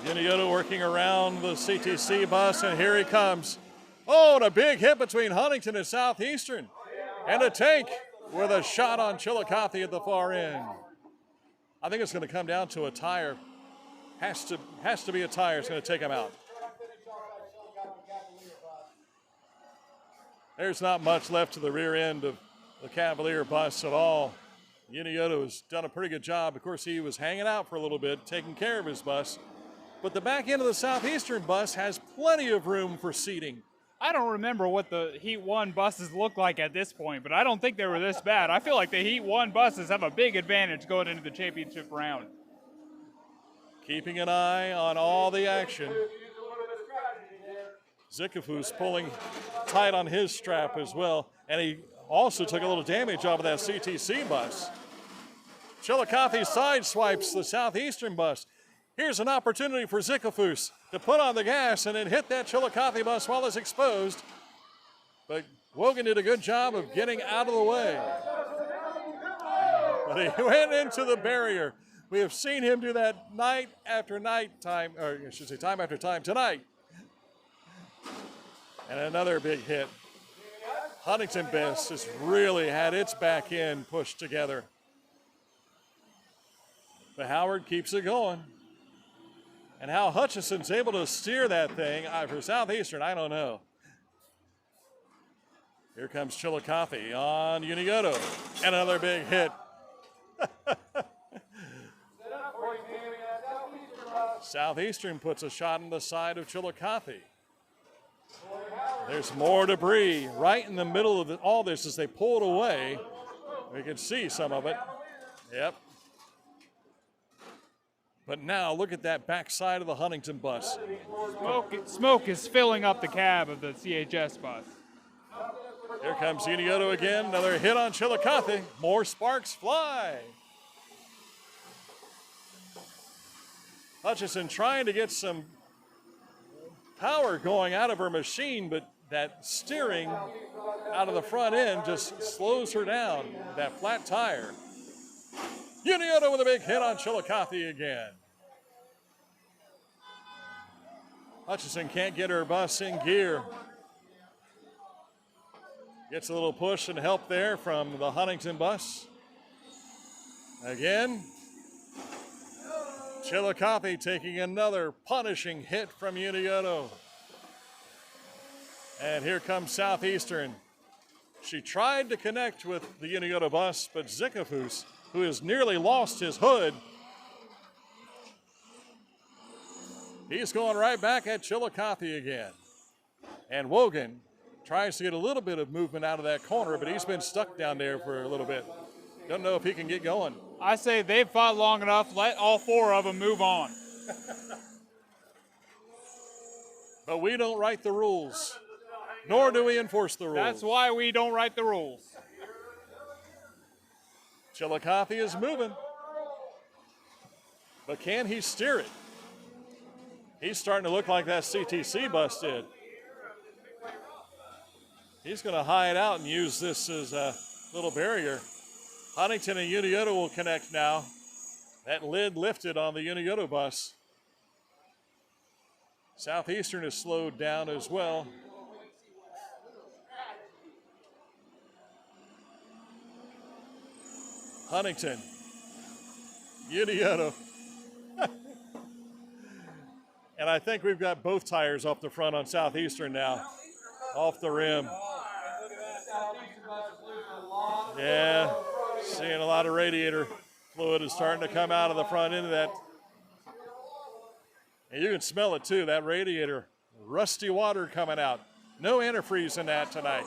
Unioto working around the CTC bus, and here he comes. Oh, and a big hit between Huntington and Southeastern. And a tank with a shot on Chillicothe at the far end. I think it's going to come down to a tire. Has to be a tire. It's going to take him out. There's not much left to the rear end of the Cavalier bus at all. Unioto has done a pretty good job. Of course, he was hanging out for a little bit, taking care of his bus. But the back end of the Southeastern bus has plenty of room for seating. I don't remember what the Heat 1 buses look like at this point, but I don't think they were this bad. I feel like the Heat 1 buses have a big advantage going into the championship round. Keeping an eye on all the action. Zickafoos pulling tight on his strap as well, and he also took a little damage off of that CTC bus. Chillicothe sideswipes the Southeastern bus. Here's an opportunity for Zickafoos to put on the gas and then hit that Chillicothe bus while it's exposed. But Wogan did a good job of getting out of the way. But he went into the barrier. We have seen him do that night after night, time after time tonight. And another big hit. Huntington bus has really had its back end pushed together. But Howard keeps it going. And how Hutchison's able to steer that thing for Southeastern, I don't know. Here comes Chillicothe on Unioto. And another big hit. Southeastern puts a shot in the side of Chillicothe. There's more debris right in the middle of all this as they pull it away. We can see some of it. Yep. But now look at that back side of the Huntington bus. Smoke is filling up the cab of the CHS bus. Here comes Unioto again. Another hit on Chillicothe. More sparks fly. Hutchison trying to get some power going out of her machine, but that steering out of the front end just slows her down with that flat tire. Unioto with a big hit on Chillicothe again. Hutchison can't get her bus in gear. Gets a little push and help there from the Huntington bus. Again, Chillicothe taking another punishing hit from Unioto. And here comes Southeastern. She tried to connect with the Unioto bus, but Zickafoos, who has nearly lost his hood, he's going right back at Chillicothe again. And Wogan tries to get a little bit of movement out of that corner, but he's been stuck down there for a little bit. Don't know if he can get going. I say they've fought long enough. Let all four of them move on. But we don't write the rules, nor do we enforce the rules. That's why we don't write the rules. Chillicothe is moving. But can he steer it? He's starting to look like that CTC bus did. He's going to hide out and use this as a little barrier. Huntington and Unioto will connect now. That lid lifted on the Unioto bus. Southeastern is slowed down as well. Huntington, Unioto. And I think we've got both tires off the front on Southeastern now, off the rim. Yeah, seeing a lot of radiator fluid is starting to come out of the front end of that. And you can smell it too, that radiator, rusty water coming out. No antifreeze in that tonight.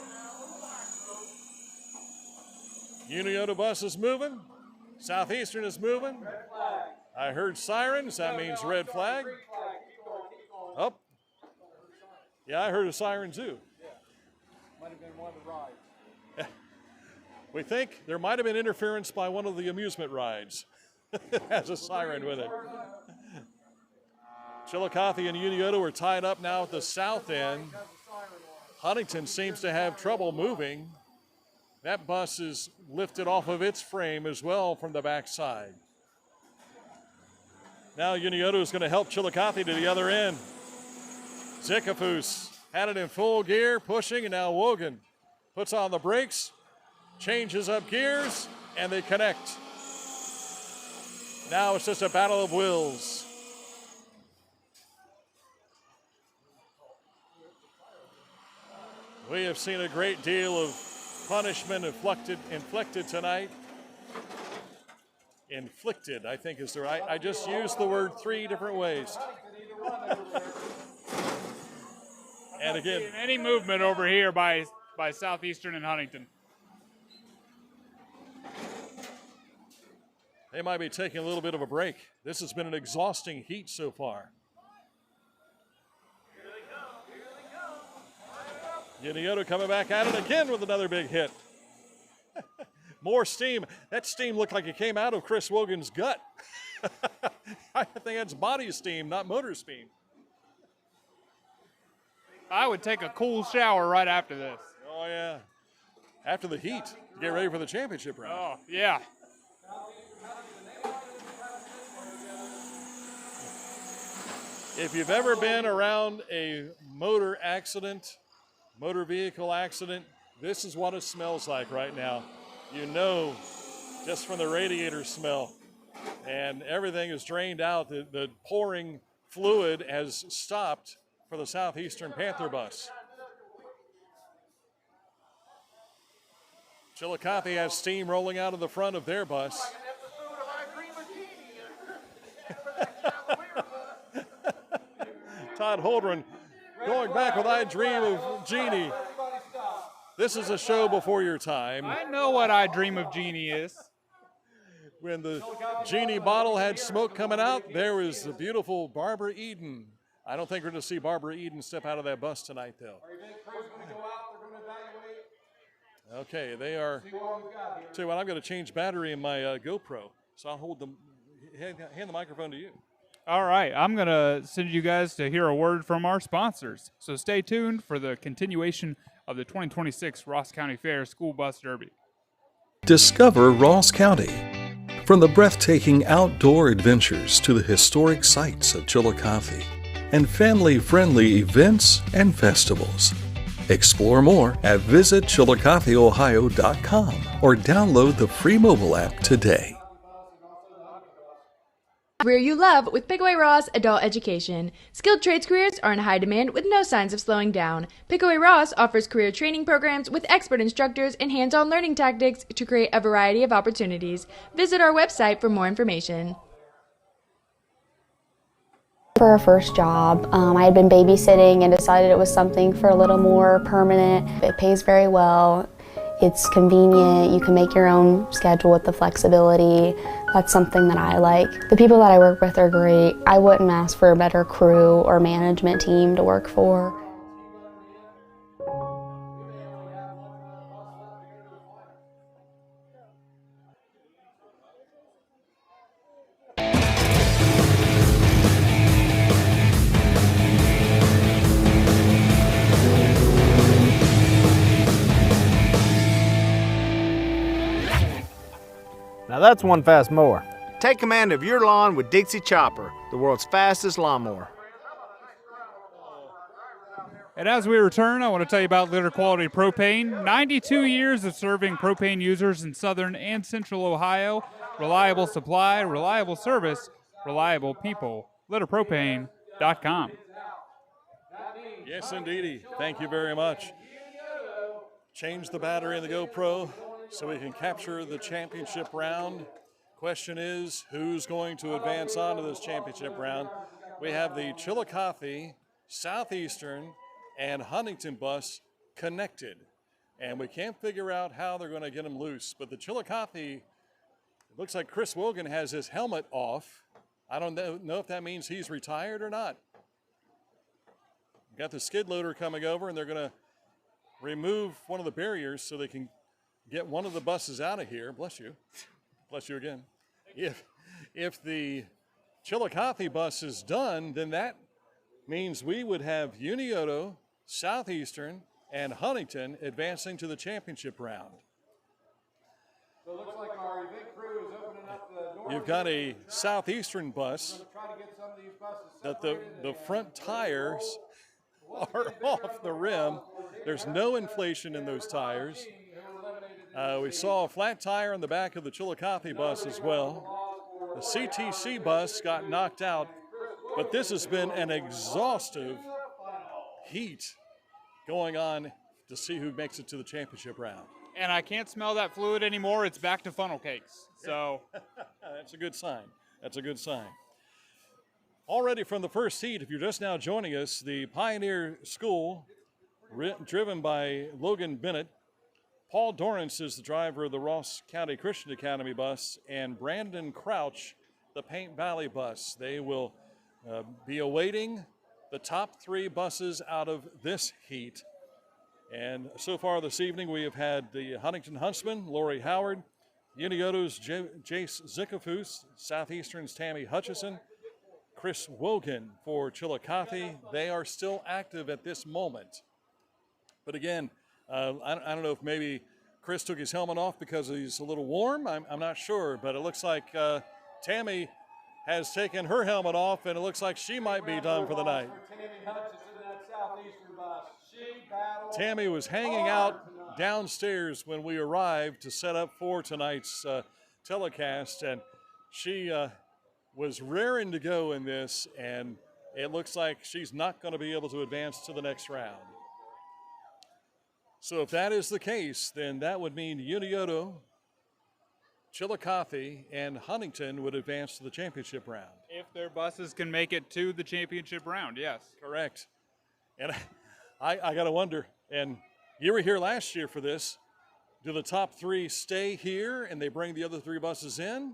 Unioto bus is moving. Southeastern is moving. I heard sirens, that means red flag. Up. Yeah, I heard a siren too. Might have been one of the rides. We think there might have been interference by one of the amusement rides. It has a siren with it. Chillicothe and Unioto are tied up now at the south end. Huntington seems to have trouble moving. That bus is lifted off of its frame as well from the backside. Now Unioto is going to help Chillicothe to the other end. Zickafoos had it in full gear, pushing, and now Wogan puts on the brakes, changes up gears, and they connect. Now it's just a battle of wills. We have seen a great deal of punishment inflicted tonight. Inflicted, I think is the right. I just used the word 3 different ways. And again, Any movement over here by Southeastern and Huntington. they might be taking a little bit of a break. This has been an exhausting heat so far. Unioto coming back at it again with another big hit. More steam. That steam looked like it came out of Chris Wogan's gut. I think that's body steam, not motor steam. I would take a cool shower right after this. Oh, yeah. After the heat, to get ready for the championship round. Oh, yeah. If you've ever been around a motor vehicle accident, this is what it smells like right now. You know, just from the radiator smell. And everything is drained out. The pouring fluid has stopped for the Southeastern Panther bus. Chillicothe has steam rolling out of the front of their bus. Todd Holdren going back with I Dream of Jeannie. This is a show before your time. I know what I Dream of Jeannie is. When the Genie bottle had smoke coming out, there was the beautiful Barbara Eden. I don't think we're going to see Barbara Eden step out of that bus tonight, though. Okay, they are. Tell you what, I'm going to change battery in my GoPro, so I'll hand the microphone to you. All right, I'm going to send you guys to hear a word from our sponsors. So stay tuned for the continuation of the 2026 Ross County Fair School Bus Derby. Discover Ross County. From the breathtaking outdoor adventures to the historic sights of Chillicothe and family-friendly events and festivals. Explore more at visitchillicotheohio.com or download the free mobile app today. Career you love with Pickaway Ross Adult Education. Skilled trades careers are in high demand with no signs of slowing down. Pickaway Ross offers career training programs with expert instructors and hands-on learning tactics to create a variety of opportunities. Visit our website for more information. For our first job, I had been babysitting and decided it was something for a little more permanent. It pays very well. It's convenient. You can make your own schedule with the flexibility. That's something that I like. The people that I work with are great. I wouldn't ask for a better crew or management team to work for. Now that's one fast mower. Take command of your lawn with Dixie Chopper, the world's fastest lawnmower. And as we return, I want to tell you about Litter Quality Propane. 92 years of serving propane users in southern and central Ohio. Reliable supply, reliable service, reliable people. LitterPropane.com. Yes, indeedy. Thank you very much. Change the battery in the GoPro so we can capture the championship round. Question is, who's going to advance on to this championship round? We have the Chillicothe, Southeastern, and Huntington bus connected. And we can't figure out how they're going to get them loose. But the Chillicothe, it looks like Chris Wogan has his helmet off. I don't know if that means he's retired or not. Got the skid loader coming over, and they're going to remove one of the barriers so they can get one of the buses out of here. Bless you. Bless you again. If the Chillicothe bus is done, then that means we would have Unioto, Southeastern, and Huntington advancing to the championship round. So it looks like our event crew is opening up the doors. You've got a Southeastern bus Try to get some of these buses that separated. the front tires are off the rim. There's no inflation in those tires. We saw a flat tire on the back of the Chillicothe bus as well. The CTC bus got knocked out, but this has been an exhaustive heat going on to see who makes it to the championship round. And I can't smell that fluid anymore. It's back to funnel cakes. So That's a good sign. That's a good sign. Already from the first heat, if you're just now joining us, the Pioneer School, driven by Logan Bennett. Paul Dorrance is the driver of the Ross County Christian Academy bus, and Brandon Crouch, the Paint Valley bus. They will be awaiting the top 3 buses out of this heat. And so far this evening, we have had the Huntington Huntsman, Lori Howard, Unioto's Jace Zickafus, Southeastern's Tammy Hutchison, Chris Wogan for Chillicothe. They are still active at this moment. But again, I don't know if maybe Chris took his helmet off because he's a little warm. I'm not sure, but it looks like Tammy has taken her helmet off, and it looks like she might be done for the night. Tammy Hutchison in that Southeastern bus. She battled. Tammy was hanging out downstairs when we arrived to set up for tonight's telecast, and she was raring to go in this, and it looks like she's not going to be able to advance to the next round. So if that is the case, then that would mean Unioto, Chillicothe, and Huntington would advance to the championship round. if their buses can make it to the championship round, yes. Correct. And I got to wonder, and you were here last year for this, do the top 3 stay here and they bring the other 3 buses in?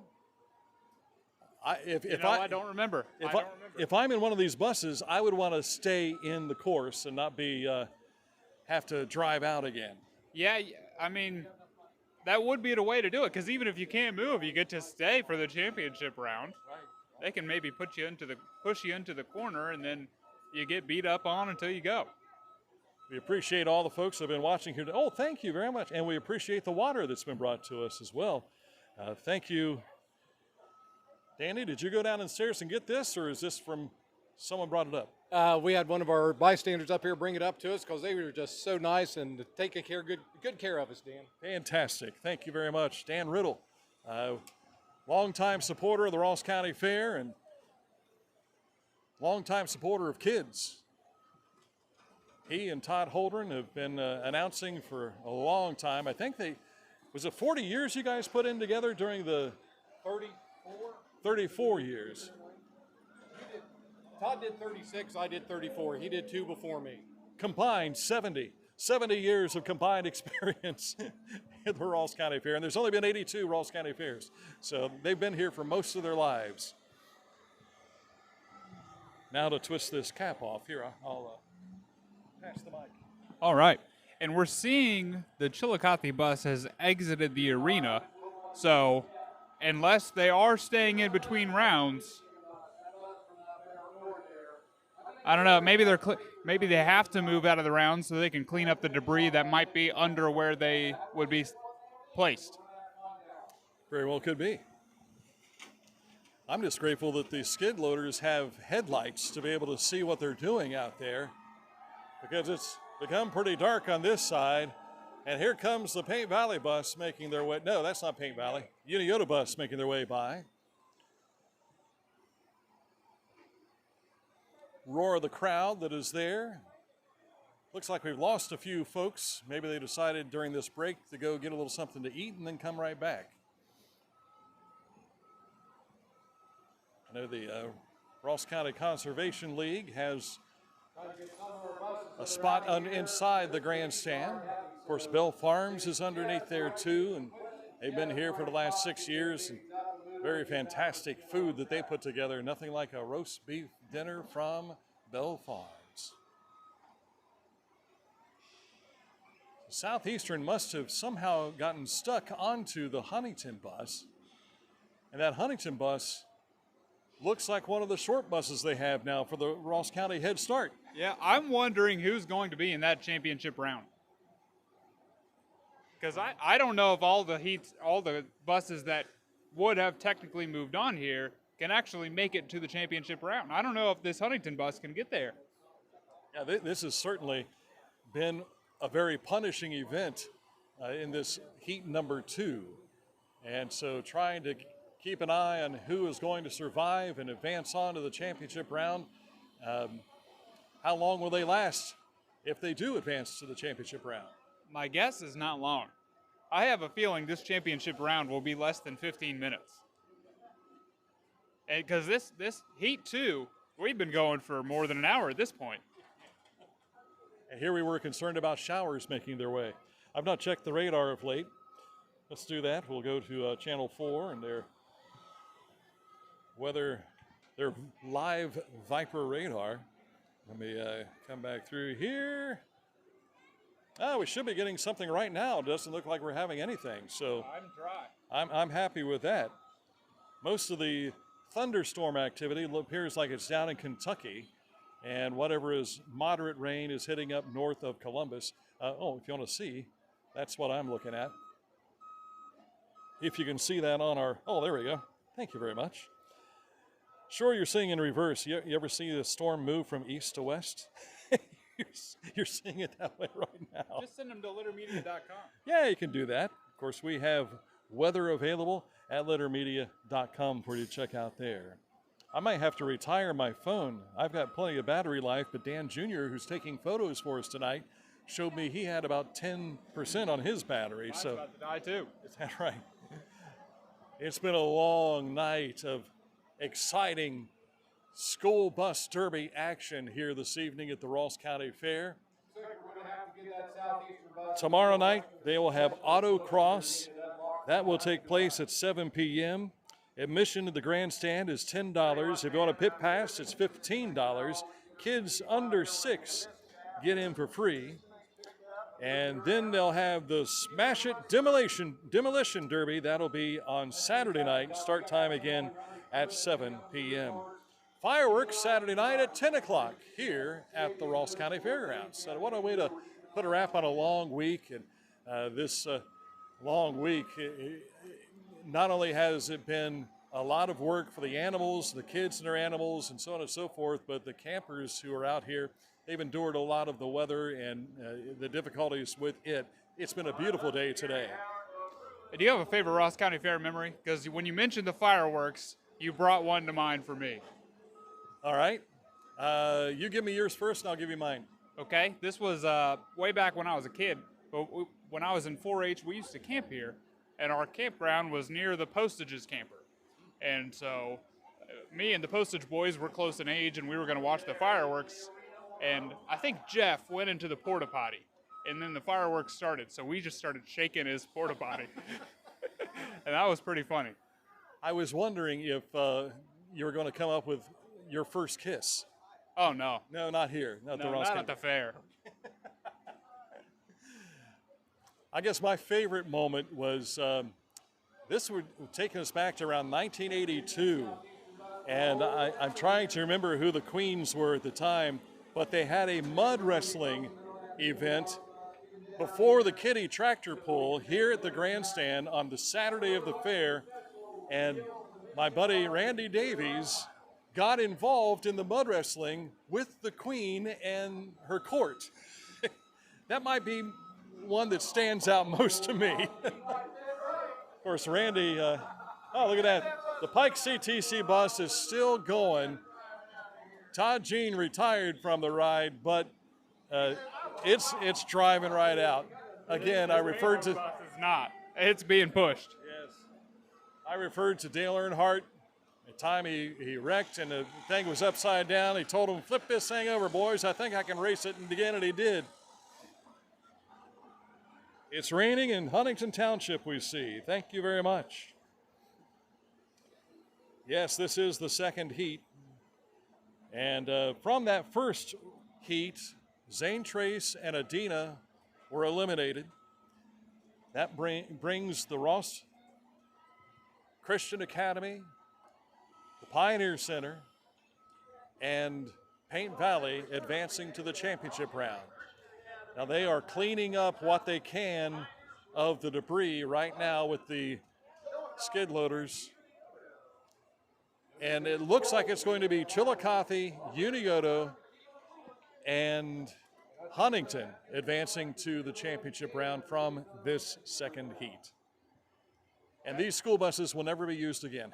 I don't remember. If I'm in one of these buses, I would want to stay in the course and not be have to drive out again. Yeah, I mean, that would be the way to do it, because even if you can't move, you get to stay for the championship round. Right. They can maybe push you into the corner, and then you get beat up on until you go. We appreciate all the folks that have been watching here. Oh, thank you very much. And we appreciate the water that's been brought to us as well. Thank you. Danny, did you go downstairs and get this, or is this from someone brought it up? We had one of our bystanders up here bring it up to us because they were just so nice and taking good care of us, Dan. Fantastic. Thank you very much. Dan Riddle, longtime supporter of the Ross County Fair and longtime supporter of kids. He and Todd Holdren have been announcing for a long time. I think was it 40 years you guys put in together during the 34 years. Todd did 36, I did 34. He did 2 before me. Combined 70 years of combined experience at the Ross County Fair. And there's only been 82 Ross County Fairs. So they've been here for most of their lives. Now to twist this cap off, here I'll pass the mic. All right. And we're seeing the Chillicothe bus has exited the arena. So unless they are staying in between rounds, I don't know. Maybe maybe they have to move out of the round so they can clean up the debris that might be under where they would be placed. Very well could be. I'm just grateful that the skid loaders have headlights to be able to see what they're doing out there, because it's become pretty dark on this side. And here comes the Paint Valley bus making their way. No, that's not Paint Valley. Unioto bus making their way by. Roar of the crowd that is there. Looks like we've lost a few folks. Maybe they decided during this break to go get a little something to eat and then come right back. I know the Ross County Conservation League has a spot inside the grandstand. Of course, Bell Farms is underneath there too, and they've been here for the last 6 years. And very fantastic food that they put together. Nothing like a roast beef dinner from Bell Farms. Southeastern must have somehow gotten stuck onto the Huntington bus. And that Huntington bus looks like one of the short buses they have now for the Ross County Head Start. Yeah, I'm wondering who's going to be in that championship round. Because I don't know if all the buses that would have technically moved on here can actually make it to the championship round. I don't know if this Huntington bus can get there. Yeah, this has certainly been a very punishing event in this heat number 2. And so trying to keep an eye on who is going to survive and advance on to the championship round. How long will they last if they do advance to the championship round? My guess is not long. I have a feeling this championship round will be less than 15 minutes. And because this heat 2, we've been going for more than an hour at this point. And here we were concerned about showers making their way. I've not checked the radar of late. Let's do that. We'll go to Channel 4 and their live Viper radar. Let me come back through here. We should be getting something right now. It doesn't look like we're having anything. So I'm dry. I'm happy with that. Most of the thunderstorm activity appears like it's down in Kentucky, and whatever is moderate rain is hitting up north of Columbus. If you want to see, that's what I'm looking at. If you can see that on our, there we go. Thank you very much. Sure, you're seeing in reverse. You ever see the storm move from east to west? You're seeing it that way right now. Just send them to littermedia.com. Yeah, you can do that. Of course, we have weather available at littermedia.com for you to check out there. I might have to retire my phone. I've got plenty of battery life, but Dan Jr., who's taking photos for us tonight, showed me he had about 10% on his battery. Mine's so about to die too. Is that right? It's been a long night of exciting school bus derby action here this evening at the Ross County Fair. Tomorrow night, they will have autocross. That will take place at 7 p.m. Admission to the grandstand is $10. If you want a pit pass, it's $15. Kids under 6 get in for free. And then they'll have the Smash It Demolition Derby. That'll be on Saturday night. Start time again at 7 p.m. Fireworks Saturday night at 10 o'clock here at the Ross County Fairgrounds. So what a way to put a wrap on a long week. And this long week, not only has it been a lot of work for the animals, the kids and their animals, and so on and so forth, but the campers who are out here, they've endured a lot of the weather and the difficulties with it. It's been a beautiful day today. Do you have a favorite Ross County Fair memory? Because when you mentioned the fireworks, you brought one to mind for me. All right. You give me yours first, and I'll give you mine. Okay. This was way back when I was a kid. But when I was in 4-H, we used to camp here, and our campground was near the Postages camper. And so me and the Postage boys were close in age, and we were going to watch the fireworks. And I think Jeff went into the porta potty, and then the fireworks started. So we just started shaking his porta potty, and that was pretty funny. I was wondering if you were going to come up with your first kiss. Oh no, no, not here, not the Ross not County. at the fair. I guess my favorite moment was this would take us back to around 1982, and I'm trying to remember who the queens were at the time. But they had a mud wrestling event before the Kitty Tractor Pull here at the grandstand on the Saturday of the fair. And my buddy Randy Davies got involved in the mud wrestling with the queen and her court. That might be one that stands out most to me. Of course, Randy, look at that. The Pike CTC bus is still going. Todd Jean retired from the ride, but it's driving right out. Again, I referred to... It's not. It's being pushed. Yes. I referred to Dale Earnhardt. The time he wrecked and the thing was upside down, he told him, flip this thing over, boys. I think I can race it again, and he did. It's raining in Huntington Township, we see. Thank you very much. Yes, this is the second heat. And from that first heat, Zane Trace and Adina were eliminated. That brings the Ross Christian Academy the Pioneer Center, and Paint Valley advancing to the championship round. Now they are cleaning up what they can of the debris right now with the skid loaders. And it looks like it's going to be Chillicothe, Unioto, and Huntington advancing to the championship round from this second heat. And these school buses will never be used again.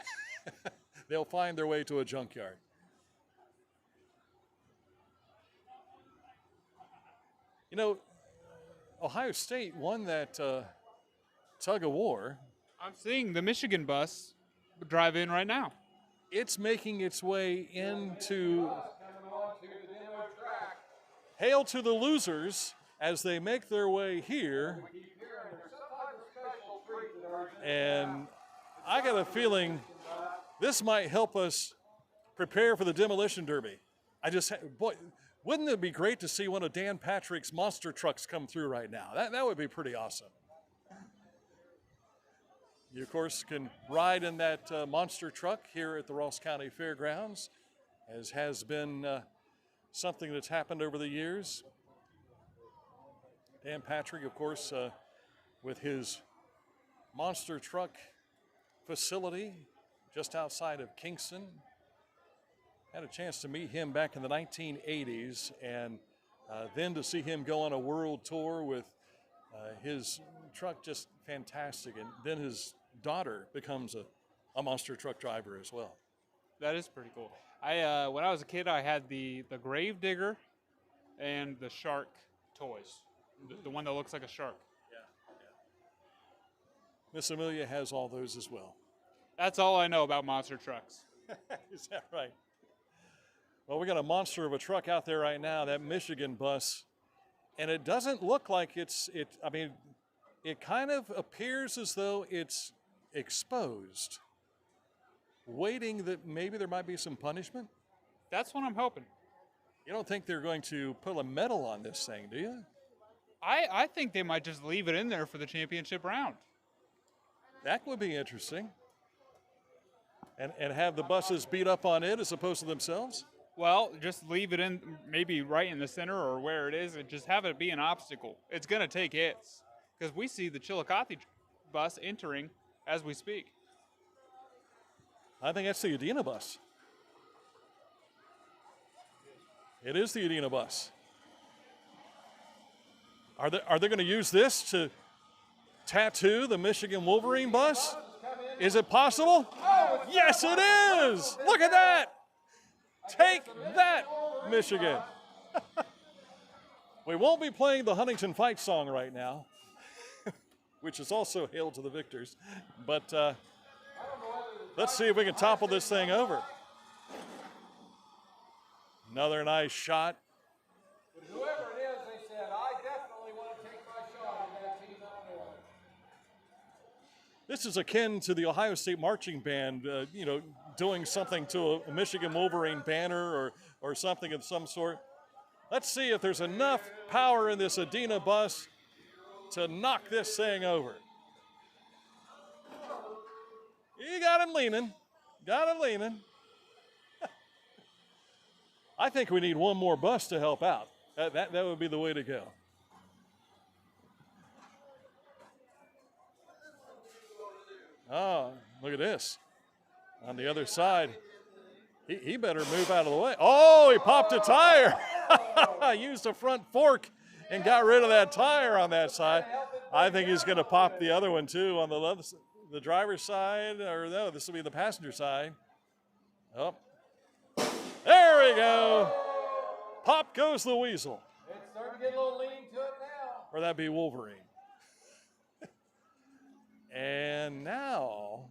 They'll find their way to a junkyard. You know, Ohio State won that tug of war. I'm seeing the Michigan bus drive in right now. It's making its way into Hail to the Losers as they make their way here. And I got a feeling this might help us prepare for the demolition derby. Boy, wouldn't it be great to see one of Dan Patrick's monster trucks come through right now? That would be pretty awesome. You, of course, can ride in that monster truck here at the Ross County Fairgrounds, as has been something that's happened over the years. Dan Patrick, of course, with his monster truck facility just outside of Kingston. Had a chance to meet him back in the 1980s, and then to see him go on a world tour with his truck, just fantastic. And then his daughter becomes a monster truck driver as well. That is pretty cool. When I was a kid, I had the Grave Digger and the Shark toys, the one that looks like a shark. Miss Amelia has all those as well. That's all I know about monster trucks. Is that right? Well, we got a monster of a truck out there right now, that Michigan bus, and it doesn't look like it kind of appears as though it's exposed, waiting that maybe there might be some punishment. That's what I'm hoping. You don't think they're going to put a medal on this thing, do you? I think they might just leave it in there for the championship round. That would be interesting. And have the buses beat up on it as opposed to themselves? Well, just leave it in, maybe right in the center or where it is, and just have it be an obstacle. It's going to take hits, because we see the Chillicothe bus entering as we speak. I think that's the Adena bus. It is the Adena bus. Are they going to use this to tattoo the Michigan Wolverine bus? Is it possible? Yes, it is! Look at that! Take that, Michigan. We won't be playing the Huntington fight song right now, which is also Hail to the Victors. But let's see if we can topple this thing over. Another nice shot. But whoever it is, they said, I definitely want to take my shot in that team on there. This is akin to the Ohio State marching band, doing something to a Michigan Wolverine banner or something of some sort. Let's see if there's enough power in this Adena bus to knock this thing over. You got him leaning. I think we need one more bus to help out. That would be the way to go. Oh, look at this. On the other side, he better move out of the way. Oh, he popped a tire. Used a front fork and got rid of that tire on that side. I think he's going to pop the other one too on the driver's side, or no, this will be the passenger side. Oh, there we go. Pop goes the weasel. It's starting to get a little lean to it now. Or that'd be Wolverine. And now,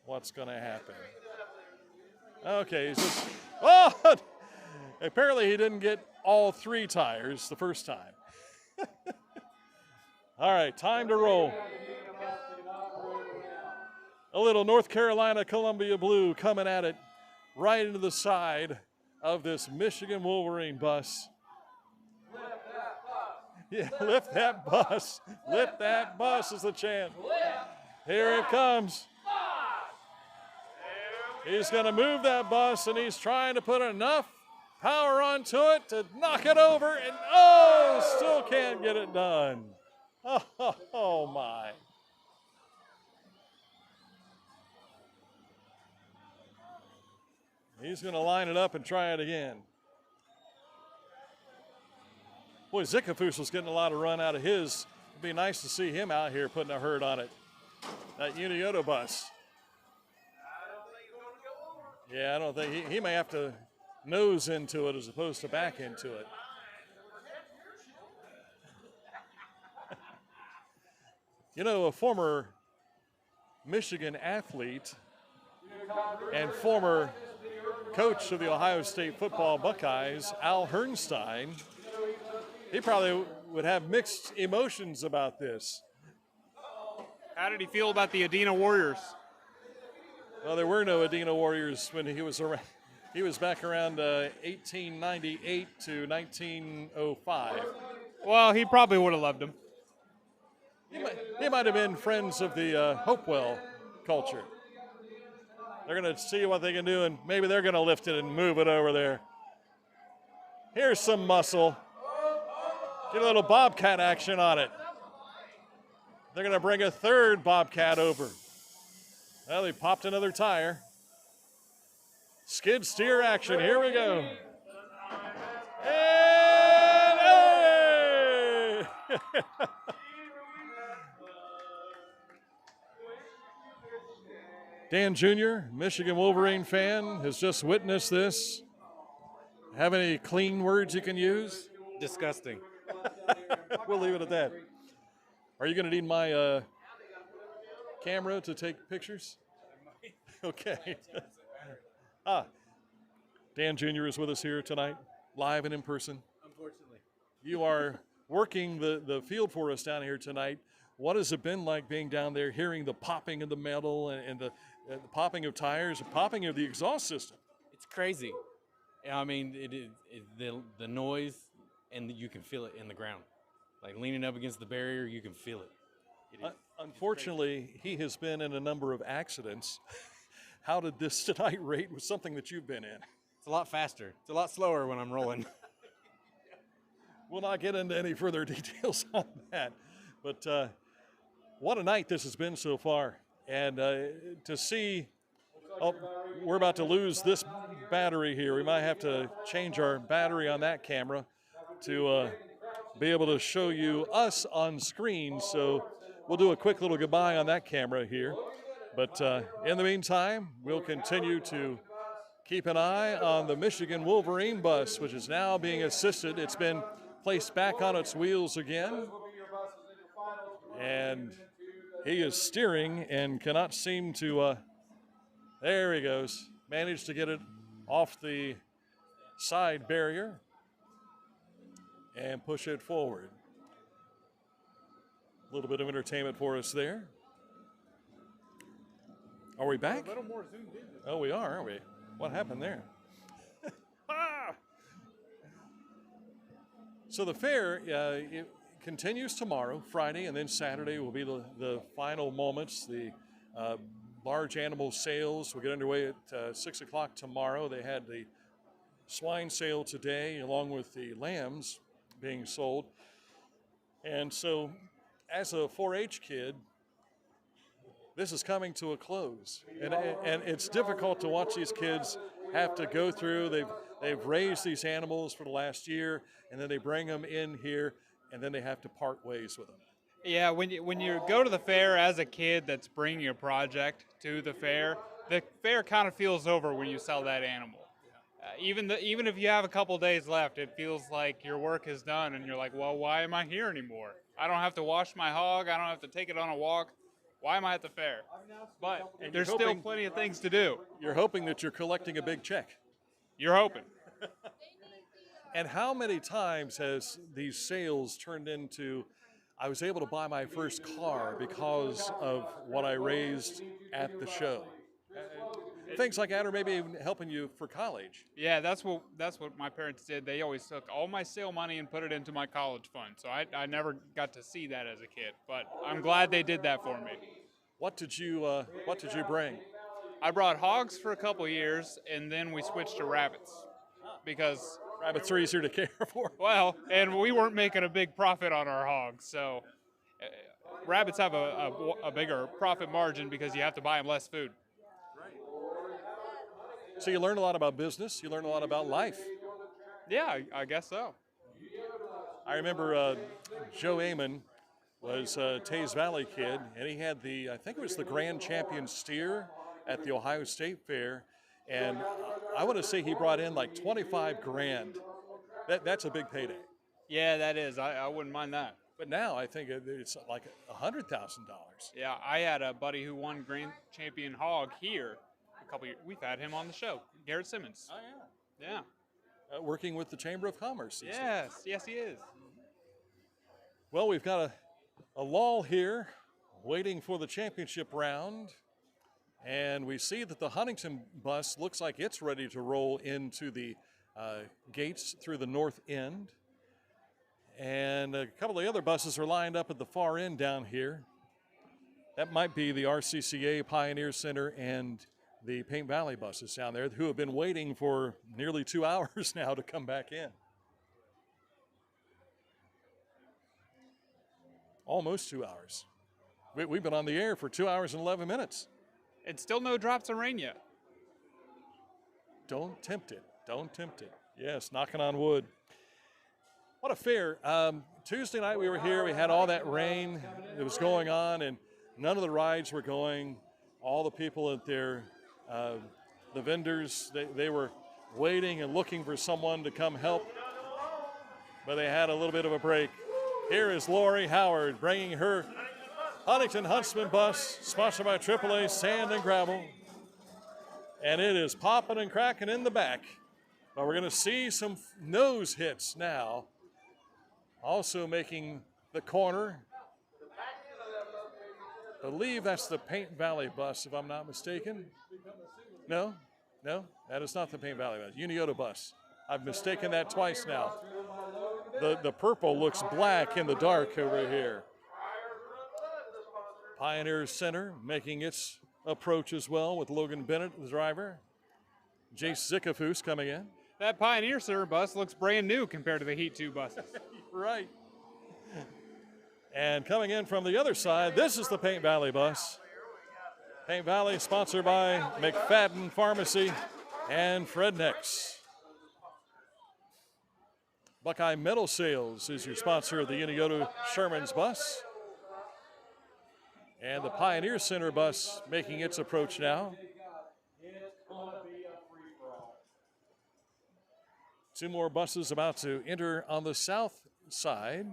what's going to happen? Okay, he's just, apparently he didn't get all three tires the first time. All right, time to roll. A little North Carolina Columbia blue coming at it right into the side of this Michigan Wolverine bus. Yeah, lift that bus. Lift that bus is the chant. Here it comes. He's going to move that bus, and he's trying to put enough power onto it to knock it over, and still can't get it done. Oh my. He's going to line it up and try it again. Boy, Zickafoos was getting a lot of run out of his. It'd be nice to see him out here putting a hurt on it. That Unioto bus. Yeah, I don't think he may have to nose into it as opposed to back into it. You know, a former Michigan athlete and former coach of the Ohio State football Buckeyes, Al Herrnstein, he probably would have mixed emotions about this. How did he feel about the Adena Warriors? Well, there were no Adena Warriors when he was around. He was back around 1898 to 1905. Well, he probably would have loved him. He might have been friends of the Hopewell culture. They're going to see what they can do, and maybe they're going to lift it and move it over there. Here's some muscle. Get a little Bobcat action on it. They're going to bring a third Bobcat over. Well, they popped another tire. Skid steer action. Here we go. And hey! Dan Jr., Michigan Wolverine fan, has just witnessed this. Have any clean words you can use? Disgusting. We'll leave it at that. Are you going to need my camera to take pictures? Okay. Dan Jr. is with us here tonight, live and in person. Unfortunately. You are working the field for us down here tonight. What has it been like being down there, hearing the popping of the metal and the popping of tires, the popping of the exhaust system? It's crazy. I mean, the noise, and you can feel it in the ground. Like leaning up against the barrier, you can feel it. Unfortunately, he has been in a number of accidents. How did this tonight rate with something that you've been in? It's a lot faster. It's a lot slower when I'm rolling. We'll not get into any further details on that. But what a night this has been so far. And to see, we're about to lose this battery here. We might have to change our battery on that camera to be able to show you us on screen. So we'll do a quick little goodbye on that camera here. But in the meantime, we'll continue to keep an eye on the Michigan Wolverine bus, which is now being assisted. It's been placed back on its wheels again. And he is steering and cannot seem to, there he goes. Managed to get it off the side barrier and push it forward. A little bit of entertainment for us there. Are we back? A little more zoomed in. Oh, we are, aren't we? What happened there? So the fair it continues tomorrow, Friday, and then Saturday will be the final moments. The large animal sales will get underway at 6 o'clock tomorrow. They had the swine sale today, along with the lambs being sold. And so, as a 4-H kid, this is coming to a close, and it's difficult to watch these kids have to go through. They've raised these animals for the last year, and then they bring them in here, and then they have to part ways with them. Yeah, when you go to the fair as a kid that's bringing a project to the fair kind of feels over when you sell that animal. Even if you have a couple days left, it feels like your work is done, and you're like, well, why am I here anymore? I don't have to wash my hog. I don't have to take it on a walk. Why am I at the fair? But there's still plenty of things to do. You're hoping that you're collecting a big check. You're hoping. And how many times has these sales turned into, I was able to buy my first car because of what I raised at the show? Things like that, or maybe even helping you for college. Yeah, that's what my parents did. They always took all my sale money and put it into my college fund. So I never got to see that as a kid, but I'm glad they did that for me. What did you bring? I brought hogs for a couple years, and then we switched to rabbits because, Rabbits are easier to care for. well, and we weren't making a big profit on our hogs. So rabbits have a bigger profit margin because you have to buy them less food. So you learn a lot about business. You learn a lot about life. Yeah, I guess so. I remember Joe Amon was a Tays Valley kid, and he had I think it was the Grand Champion steer at the Ohio State Fair, and I want to say he brought in like 25 grand. That's a big payday. Yeah, that is. I wouldn't mind that. But now I think it's like $100,000. Yeah, I had a buddy who won Grand Champion hog here a couple years. We've had him on the show, Garrett Simmons. Oh, yeah. Yeah. Working with the Chamber of Commerce. Yes, he is. Well, we've got a lull here, waiting for the championship round. And we see that the Huntington bus looks like it's ready to roll into the gates through the north end. And a couple of the other buses are lined up at the far end down here. That might be the RCCA Pioneer Center and the Paint Valley buses down there who have been waiting for nearly 2 hours now to come back in. Almost 2 hours. We've been on the air for 2 hours and 11 minutes. And still no drops of rain yet. Don't tempt it. Don't tempt it. Yes, knocking on wood. What a fair. Tuesday night we were here. We had all that rain that was going on, and none of the rides were going. All the people at the vendors, they were waiting and looking for someone to come help, but they had a little bit of a break. Here is Lori Howard bringing her Huntington Huntsman bus, sponsored by AAA Sand and Gravel. And it is popping and cracking in the back. But we're going to see some nose hits now. Also making the corner. I believe that's the Paint Valley bus, if I'm not mistaken. No, that is not the Paint Valley bus. Uniota bus. I've mistaken that twice now. The purple looks black in the dark over here. Pioneer Center making its approach as well with Logan Bennett, the driver. Jace Zickafoos coming in. That Pioneer Center bus looks brand new compared to the Heat 2 buses. Right. And coming in from the other side, this is the Paint Valley bus. Paint Valley sponsored by McFadden Pharmacy and Frednex. Buckeye Metal Sales is your sponsor of the Uniota Sherman's bus. And the Pioneer Center bus making its approach now. Two more buses about to enter on the south side.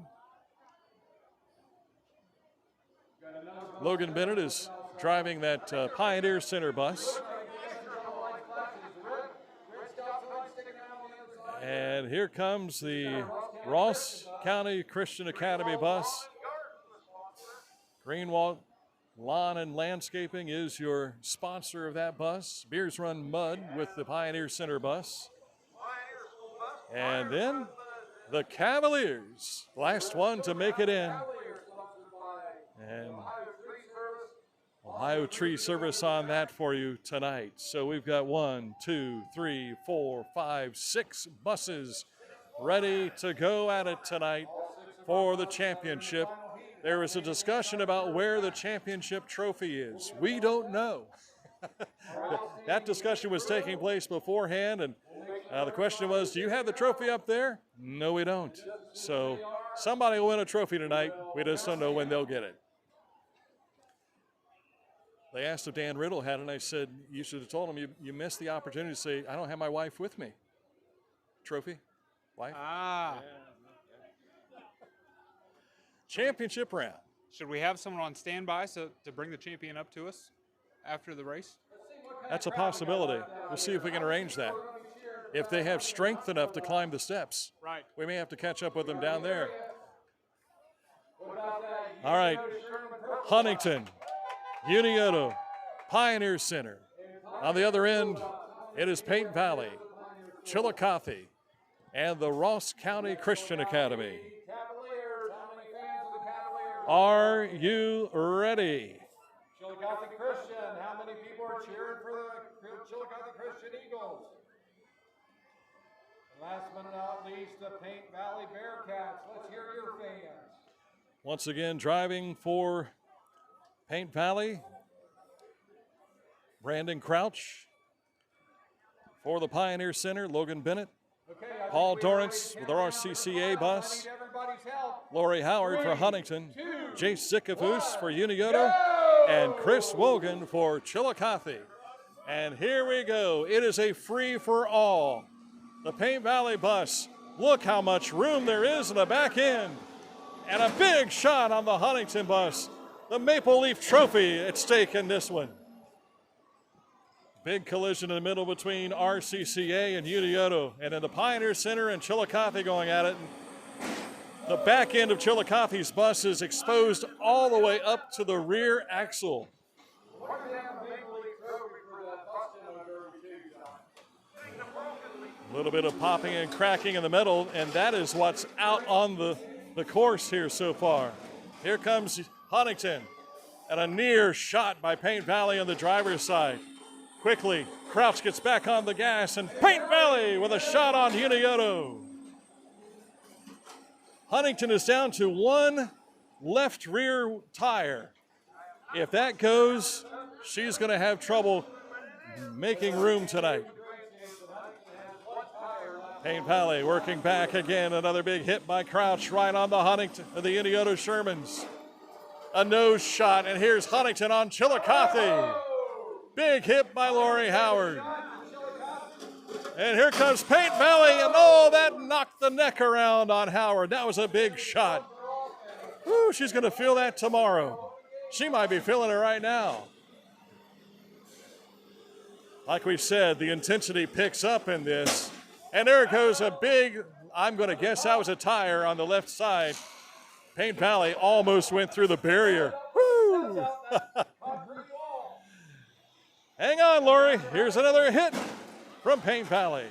Logan Bennett is driving that Pioneer Center bus. And here comes the Ross County Christian Academy bus. Greenwald Lawn and Landscaping is your sponsor of that bus. Beers Run Mud with the Pioneer Center bus. And then the Cavaliers, last one to make it in. And Ohio Tree Service on that for you tonight. So we've got 1, 2, 3, 4, 5, 6 buses ready to go at it tonight for the championship. There was a discussion about where the championship trophy is. We don't know. That discussion was taking place beforehand, and the question was, do you have the trophy up there? No, we don't. So somebody will win a trophy tonight. We just don't know when they'll get it. They asked if Dan Riddle had it, and I said, you should have told him you missed the opportunity to say, I don't have my wife with me. Trophy? Wife? Ah. Championship round. Should we have someone on standby to bring the champion up to us after the race? That's a possibility. We'll see if we can arrange that. If they have strength enough to climb the steps, right, we may have to catch up with them down there. All right, Huntington, Uniota, Pioneer Center. On the other end, it is Paint Valley, Chillicothe, and the Ross County Christian Academy. Are you ready? Chillicothe Christian, how many people are we're cheering for the Chillicothe Christian Eagles. And last but not least, the Paint Valley Bearcats. Let's hear your fans. Once again, driving for Paint Valley, Brandon Crouch. For the Pioneer Center, Logan Bennett. Paul Dorrance with our RCCA bus. Lori Howard for Huntington. Jace Zickafoos for Unioto. And Chris Wogan for Chillicothe. And here we go. It is a free-for-all. The Paint Valley bus. Look how much room there is in the back end. And a big shot on the Huntington bus. The Maple Leaf Trophy at stake in this one. Big collision in the middle between RCCA and Unioto. And in the Pioneer Center and Chillicothe going at it. The back end of Chillicothe's bus is exposed all the way up to the rear axle. A little bit of popping and cracking in the metal, and that is what's out on the course here so far. Here comes Huntington, and a near shot by Paint Valley on the driver's side. Quickly, Crouch gets back on the gas, and Paint Valley with a shot on Unioto. Huntington is down to one left rear tire. If that goes, she's going to have trouble making room tonight. Paint Valley working back again. Another big hit by Crouch right on the Huntington, the Unioto Shermans. A nose shot, and here's Huntington on Chillicothe. Big hit by Lori Howard. And here comes Paint Valley, and oh, that knocked the neck around on Howard. That was a big shot. Woo, she's going to feel that tomorrow. She might be feeling it right now. Like we said, the intensity picks up in this. And there goes a big, I'm going to guess that was a tire on the left side. Paint Valley almost went through the barrier. Woo! Hang on, Lori. Here's another hit from Paint Valley.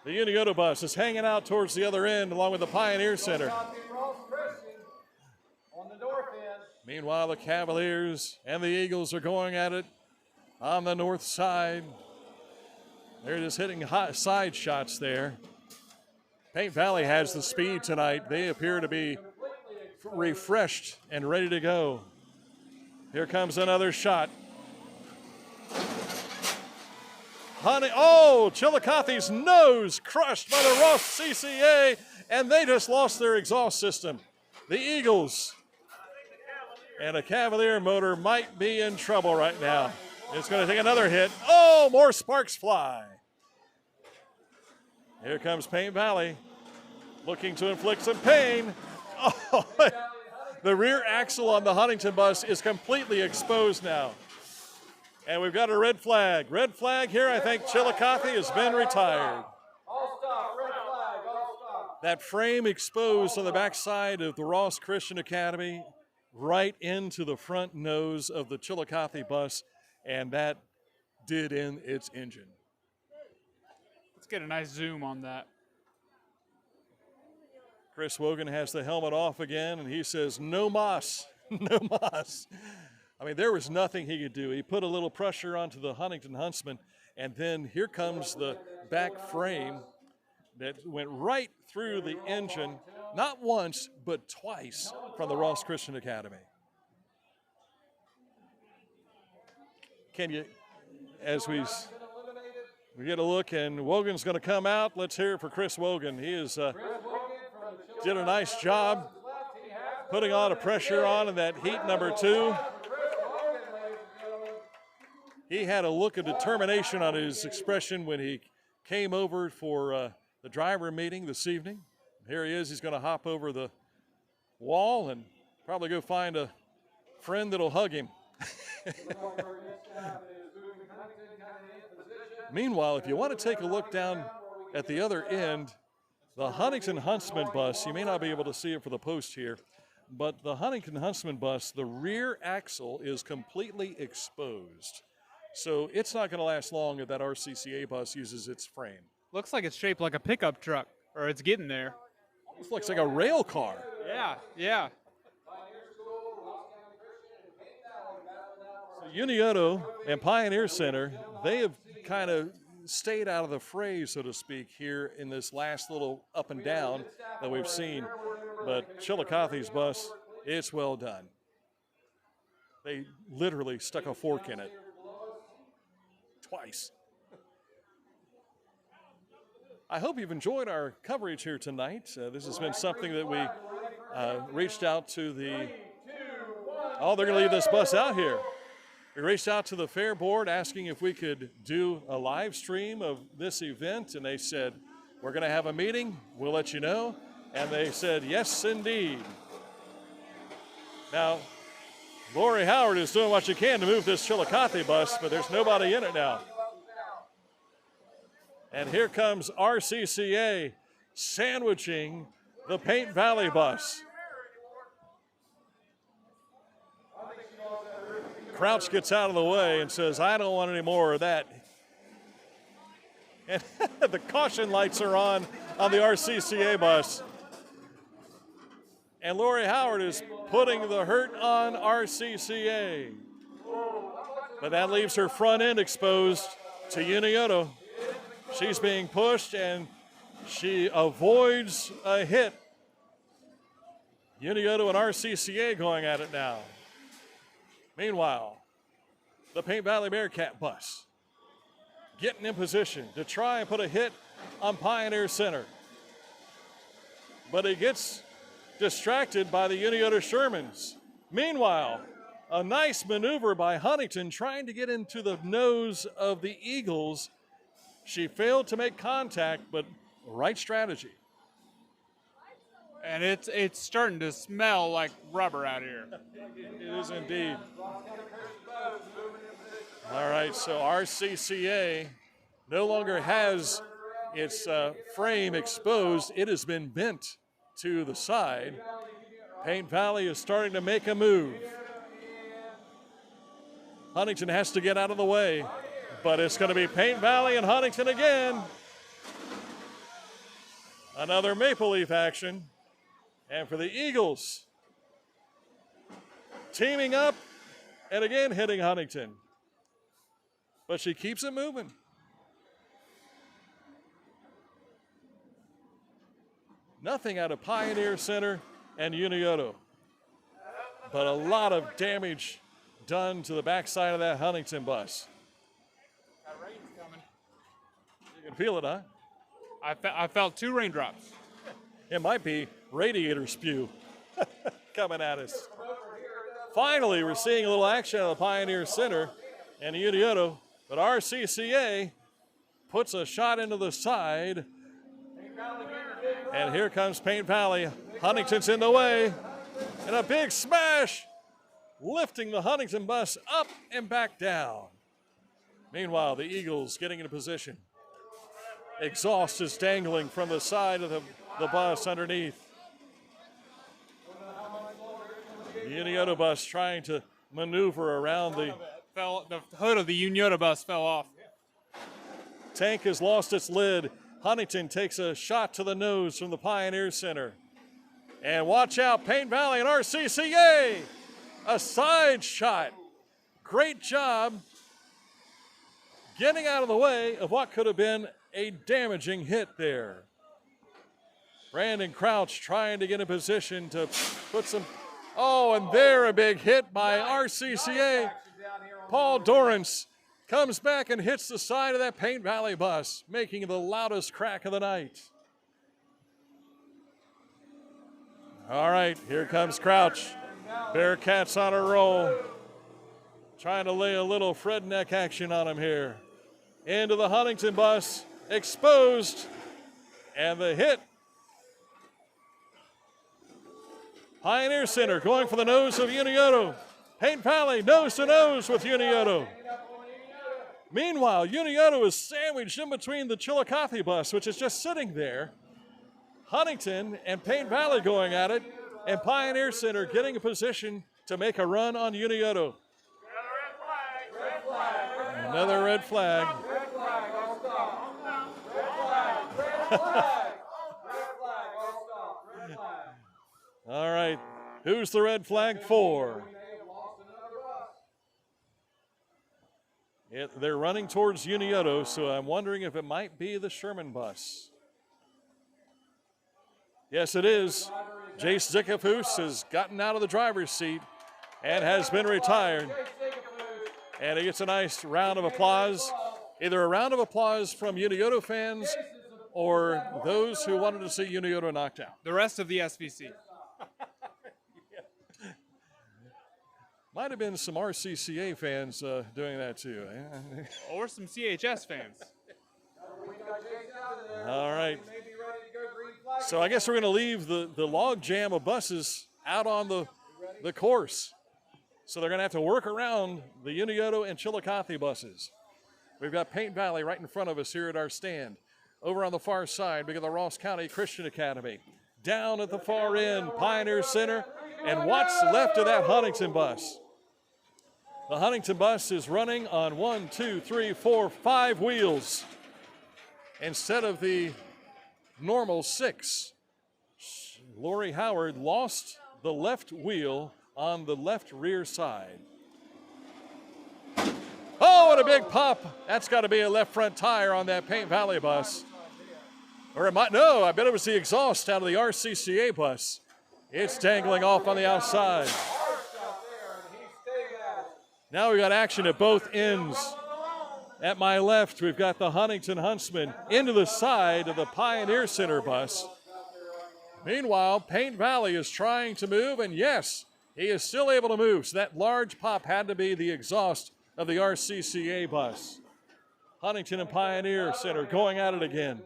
The Unioto bus is hanging out towards the other end along with the Pioneer Center. Meanwhile, the Cavaliers and the Eagles are going at it on the north side. They're just hitting hot side shots there. Paint Valley has the speed tonight. They appear to be refreshed and ready to go. Here comes another shot. Chillicothe's nose crushed by the Ross CCA, and they just lost their exhaust system. The Eagles and a Cavalier motor might be in trouble right now. It's going to take another hit. Oh, more sparks fly. Here comes Paint Valley, looking to inflict some pain. Oh, the rear axle on the Huntington bus is completely exposed now. And we've got a red flag. Red flag here. I think Chillicothe has been retired. All stop, red flag, all stop. That frame exposed on the backside of the Ross Christian Academy right into the front nose of the Chillicothe bus, and that did in its engine. Let's get a nice zoom on that. Chris Wogan has the helmet off again, and he says, no mas, no mas. I mean, there was nothing he could do. He put a little pressure onto the Huntington Huntsman, and then here comes the back frame that went right through the engine, not once, but twice from the Ross Christian Academy. Can you, as we get a look, and Wogan's going to come out. Let's hear it for Chris Wogan. He is did a nice job putting on a pressure on in that heat number 2. He had a look of determination on his expression when he came over for the driver meeting this evening. Here he is. He's going to hop over the wall and probably go find a friend that'll hug him. Meanwhile, if you want to take a look down at the other end, the Huntington Huntsman bus, you may not be able to see it for the post here, but the Huntington Huntsman bus, the rear axle is completely exposed. So it's not going to last long if that RCCA bus uses its frame. Looks like it's shaped like a pickup truck, or it's getting there. Almost looks like a rail car. Yeah, yeah. So Unioto and Pioneer Center, they have kind of stayed out of the fray, so to speak, here in this last little up and down that we've seen. But Chillicothe's bus, it's well done. They literally stuck a fork in it twice. I hope you've enjoyed our coverage here tonight. This has been something that we reached out to the, oh, they're going to leave this bus out here. We reached out to the fair board asking if we could do a live stream of this event, and they said, we're going to have a meeting, we'll let you know. And they said, yes, indeed. Now, Lori Howard is doing what she can to move this Chillicothe bus, but there's nobody in it now. And here comes RCCA sandwiching the Paint Valley bus. Crouch gets out of the way and says, I don't want any more of that. And the caution lights are on the RCCA bus. And Lori Howard is putting the hurt on RCCA. But that leaves her front end exposed to Unioto. She's being pushed and she avoids a hit. Unioto and RCCA going at it now. Meanwhile, the Paint Valley Bearcat bus getting in position to try and put a hit on Pioneer Center. But he gets distracted by the Unioto Shermans. Meanwhile, a nice maneuver by Huntington trying to get into the nose of the Eagles. She failed to make contact, but right strategy. And it's starting to smell like rubber out here. It is indeed. All right, so RCCA no longer has its frame exposed. It has been bent to the side. Paint Valley is starting to make a move. Huntington has to get out of the way, but it's going to be Paint Valley and Huntington again. Another Maple Leaf action. And for the Eagles, teaming up and again hitting Huntington. But she keeps it moving. Nothing out of Pioneer Center and Unioto. But a lot of damage done to the backside of that Huntington bus. That rain's coming. You can feel it, huh? I felt 2 raindrops. It might be radiator spew coming at us. Finally, we're seeing a little action out of the Pioneer Center and Unioto, but RCCA puts a shot into the side. And here comes Paint Valley. Huntington's in the way. And a big smash, lifting the Huntington bus up and back down. Meanwhile, the Eagles getting into position. Exhaust is dangling from the side of the bus underneath. The Unioto bus trying to maneuver around the hood of the Unioto bus fell off. Tank has lost its lid. Huntington takes a shot to the nose from the Pioneer Center. And watch out, Paint Valley and RCCA. A side shot. Great job getting out of the way of what could have been a damaging hit there. Brandon Crouch trying to get in position to put some, oh, and there a big hit by RCCA. Paul Dorrance comes back and hits the side of that Paint Valley bus, making the loudest crack of the night. All right, here comes Crouch. Bearcats on a roll. Trying to lay a little Fred neck action on him here. Into the Huntington bus, exposed, and the hit. Pioneer Center going for the nose of Unioto. Paint Valley nose to nose with Unioto. Meanwhile, Unioto is sandwiched in between the Chillicothe bus, which is just sitting there. Huntington and Paint Valley going at it, and Pioneer Center getting a position to make a run on Unioto. Another red flag. All right, who's the red flag for? They're running towards Unioto, so I'm wondering if it might be the Sherman bus. Yes, it is. Jace Zickafoos has gotten out of the driver's seat and has been retired. And he gets a nice round of applause, either a round of applause from Unioto fans or those who wanted to see Unioto knocked out. The rest of the SVC. Might have been some RCCA fans doing that too. Or some CHS fans. All right. So I guess we're going to leave the log jam of buses out on the course. So they're going to have to work around the Unioto and Chillicothe buses. We've got Paint Valley right in front of us here at our stand. Over on the far side, we got the Ross County Christian Academy. Down at the far end, Pioneer Center. And what's left of that Huntington bus? The Huntington bus is running on 1, 2, 3, 4, 5 wheels instead of the normal 6. Lori Howard lost the left wheel on the left rear side. Oh, what a big pop. That's got to be a left front tire on that Paint Valley bus. Or it might, no, I bet it was the exhaust out of the RCCA bus. It's dangling off on the outside. Now we've got action at both ends. At my left, we've got the Huntington Huntsman into the side of the Pioneer Center bus. Meanwhile, Paint Valley is trying to move, and yes, he is still able to move. So that large pop had to be the exhaust of the RCCA bus. Huntington and Pioneer Center going at it again.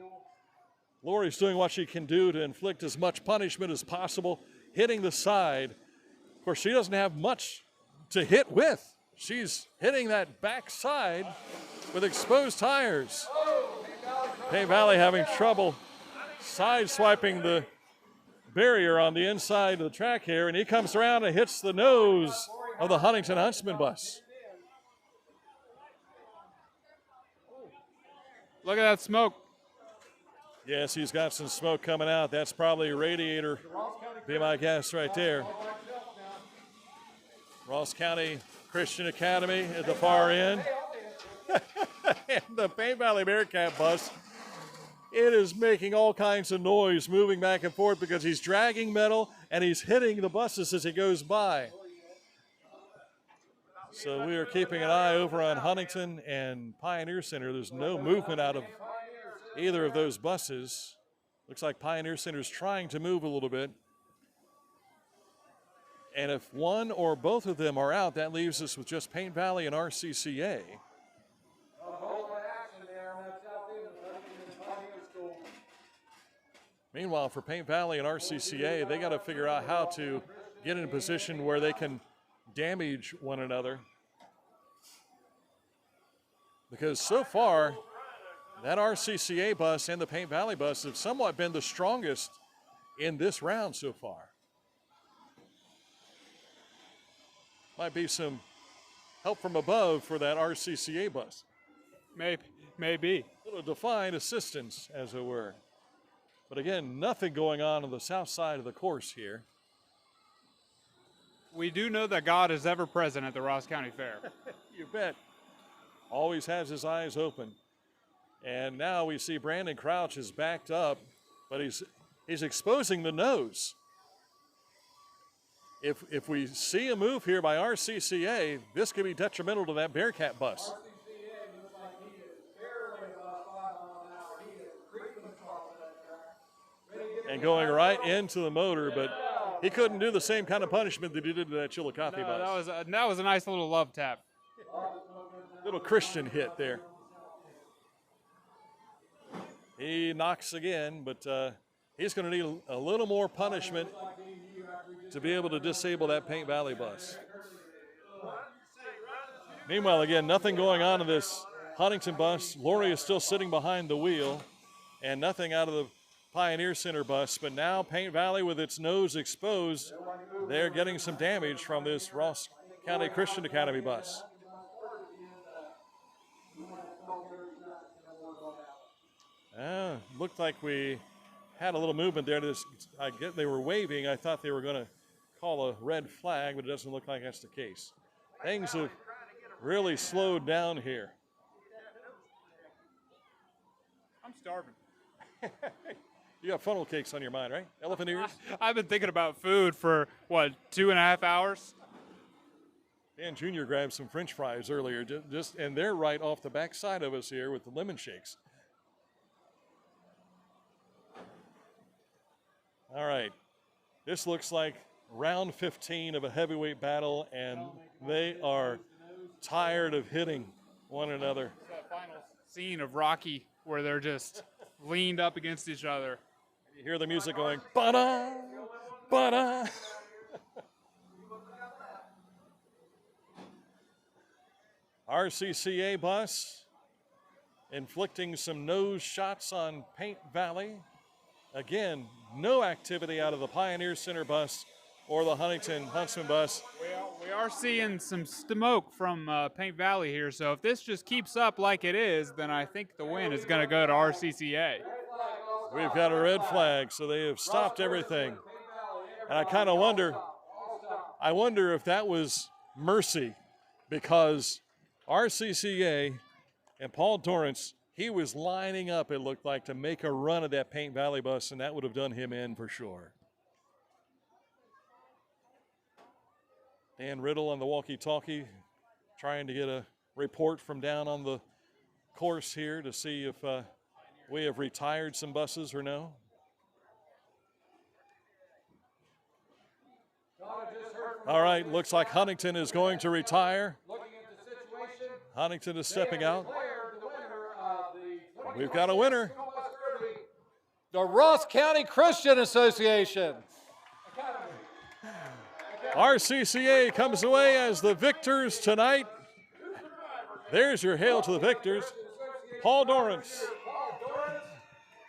Lori's doing what she can do to inflict as much punishment as possible, hitting the side. Of course, she doesn't have much to hit with. She's hitting that back side with exposed tires. Paint Valley having trouble side-swiping the barrier on the inside of the track here, and he comes around and hits the nose of the Huntington Huntsman bus. Look at that smoke. Yes, he's got some smoke coming out. That's probably a radiator, be my guess right there. Ross County Christian Academy at the far end. And the Paint Valley Bearcat bus, it is making all kinds of noise moving back and forth because he's dragging metal and he's hitting the buses as he goes by. So we are keeping an eye over on Huntington and Pioneer Center. There's no movement out of either of those buses. Looks like Pioneer Center's trying to move a little bit. And if one or both of them are out, that leaves us with just Paint Valley and RCCA. Meanwhile, for Paint Valley and RCCA, they got to figure out how to get in a position where they can damage one another. Because so far, that RCCA bus and the Paint Valley bus have somewhat been the strongest in this round so far. Might be some help from above for that RCCA bus. Maybe. A little defined assistance, as it were. But again, nothing going on the south side of the course here. We do know that God is ever present at the Ross County Fair. You bet. Always has his eyes open. And now we see Brandon Crouch is backed up, but he's exposing the nose. If we see a move here by RCCA, this could be detrimental to that Bearcat bus. And going right into the motor, but he couldn't do the same kind of punishment that he did to that Chillicothe bus. That was a nice little love tap. Little Christian hit there. He knocks again, but he's going to need a little more punishment to be able to disable that Paint Valley bus. Meanwhile, again, nothing going on in this Huntington bus. Lori is still sitting behind the wheel, and nothing out of the Pioneer Center bus. But now Paint Valley, with its nose exposed, they're getting some damage from this Ross County Christian Academy bus. Looked like we had a little movement there. I get they were waving. I thought they were going to call a red flag, but it doesn't look like that's the case. Things have really slowed down here. I'm starving. You got funnel cakes on your mind, right? Elephant ears? I've been thinking about food for, 2.5 hours? Dan Jr. grabbed some French fries earlier, and they're right off the back side of us here with the lemon shakes. All right. This looks like round 15 of a heavyweight battle, and they are tired of hitting one another. It's that final scene of Rocky where they're just leaned up against each other. You hear the music going, ba-da, ba-da. RCCA bus inflicting some nose shots on Paint Valley. Again, no activity out of the Pioneer Center bus or the Huntington Huntsman bus. We are seeing some smoke from Paint Valley here, so if this just keeps up like it is, then I think the win is going to go to RCCA. We've got a red flag, so they have stopped everything. And I kind of wonder if that was mercy, because RCCA and Paul Dorrance, he was lining up, it looked like, to make a run of that Paint Valley bus, and that would have done him in for sure. Dan Riddle on the walkie-talkie, trying to get a report from down on the course here to see if we have retired some buses or no. All right, looks like Huntington is going to retire. Huntington is stepping out. We've got a winner. The Ross County Christian Association. RCCA comes away as the victors tonight. There's your hail to the victors. Paul Dorrance.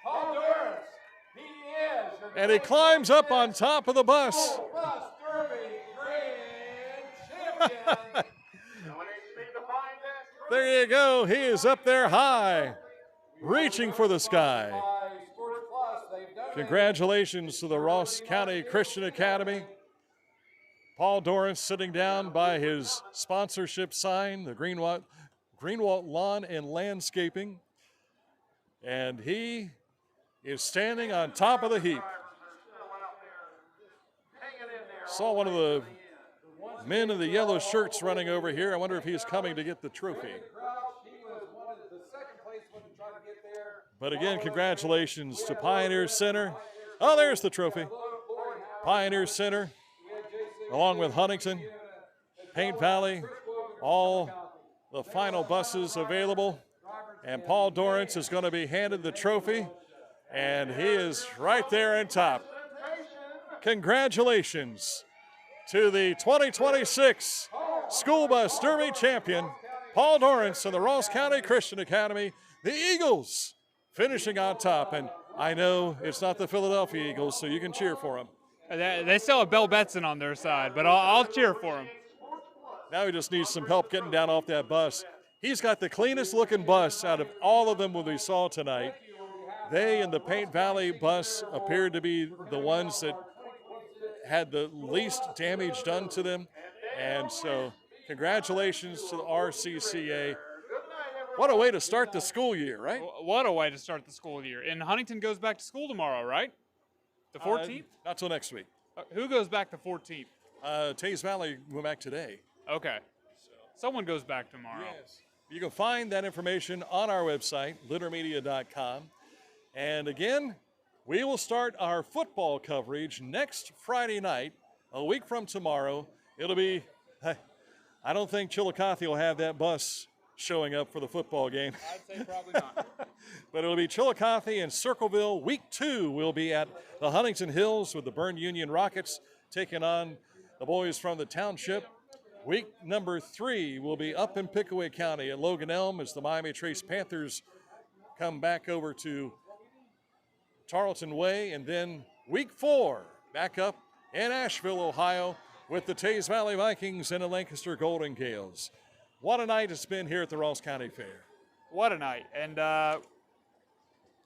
Paul Dorrance, he is your And he climbs up on top of the bus. Bus Derby Grand Champion. There you go. He is up there high, reaching for the sky. Congratulations to the Ross County Christian Academy. Paul Dorrance sitting down by his sponsorship sign, the Greenwald Lawn and Landscaping. And he is standing on top of the heap. Saw one of the men in the yellow shirts running over here. I wonder if he's coming to get the trophy. But again, congratulations to Pioneer Center. Oh, there's the trophy. Pioneer Center, along with Huntington, Paint Valley, all the final buses available. And Paul Dorrance is going to be handed the trophy, and he is right there on top. Congratulations to the 2026 School Bus Derby champion, Paul Dorrance and the Ross County Christian Academy, the Eagles, finishing on top. And I know it's not the Philadelphia Eagles, so you can cheer for them. They still have Bell Betson on their side, but I'll cheer for him. Now he just needs some help getting down off that bus. He's got the cleanest looking bus out of all of them we saw tonight. They and the Paint Valley bus appeared to be the ones that had the least damage done to them. And so congratulations to the RCCA. What a way to start the school year, right? What a way to start the school year. And Huntington goes back to school tomorrow, right? The 14th? Not till next week. Who goes back the 14th? Tays Valley went back today. Okay. Someone goes back tomorrow. Yes. You can find that information on our website, littermedia.com. And again, we will start our football coverage next Friday night, a week from tomorrow. It'll be, I don't think Chillicothe will have that bus showing up for the football game. I'd say probably not. But it'll be Chillicothe and Circleville. Week 2 will be at the Huntington Hills with the Bern Union Rockets taking on the boys from the township. Week number 3 will be up in Pickaway County at Logan Elm as the Miami Trace Panthers come back over to Tarleton Way. And then week 4 back up in Asheville, Ohio with the Tays Valley Vikings and the Lancaster Golden Gales. What a night it's been here at the Ross County Fair. What a night. And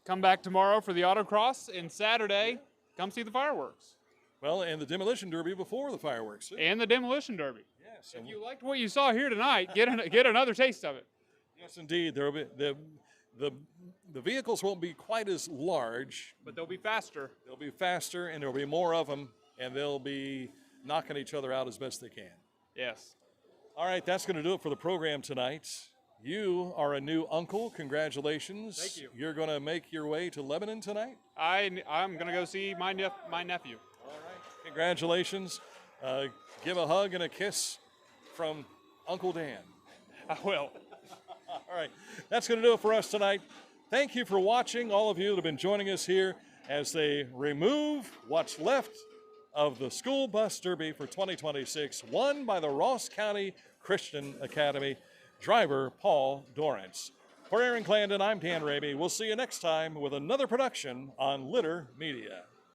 come back tomorrow for the autocross, and Saturday, come see the fireworks. Well, and the Demolition Derby before the fireworks, too. And the Demolition Derby. Yes. If you liked what you saw here tonight, get another taste of it. Yes, indeed. There will be the vehicles won't be quite as large. But they'll be faster. They'll be faster, and there'll be more of them, and they'll be knocking each other out as best they can. Yes. All right, that's going to do it for the program tonight. You are a new uncle. Congratulations. Thank you. You're going to make your way to Lebanon tonight? I'm going to go see my nephew. All right. Congratulations. Give a hug and a kiss from Uncle Dan. I will. All right. That's going to do it for us tonight. Thank you for watching, all of you that have been joining us here as they remove what's left of the School Bus Derby for 2026, won by the Ross County Christian Academy. Driver Paul Dorrance. For Aaron Clandon, I'm Dan Raby. We'll see you next time with another production on Litter Media.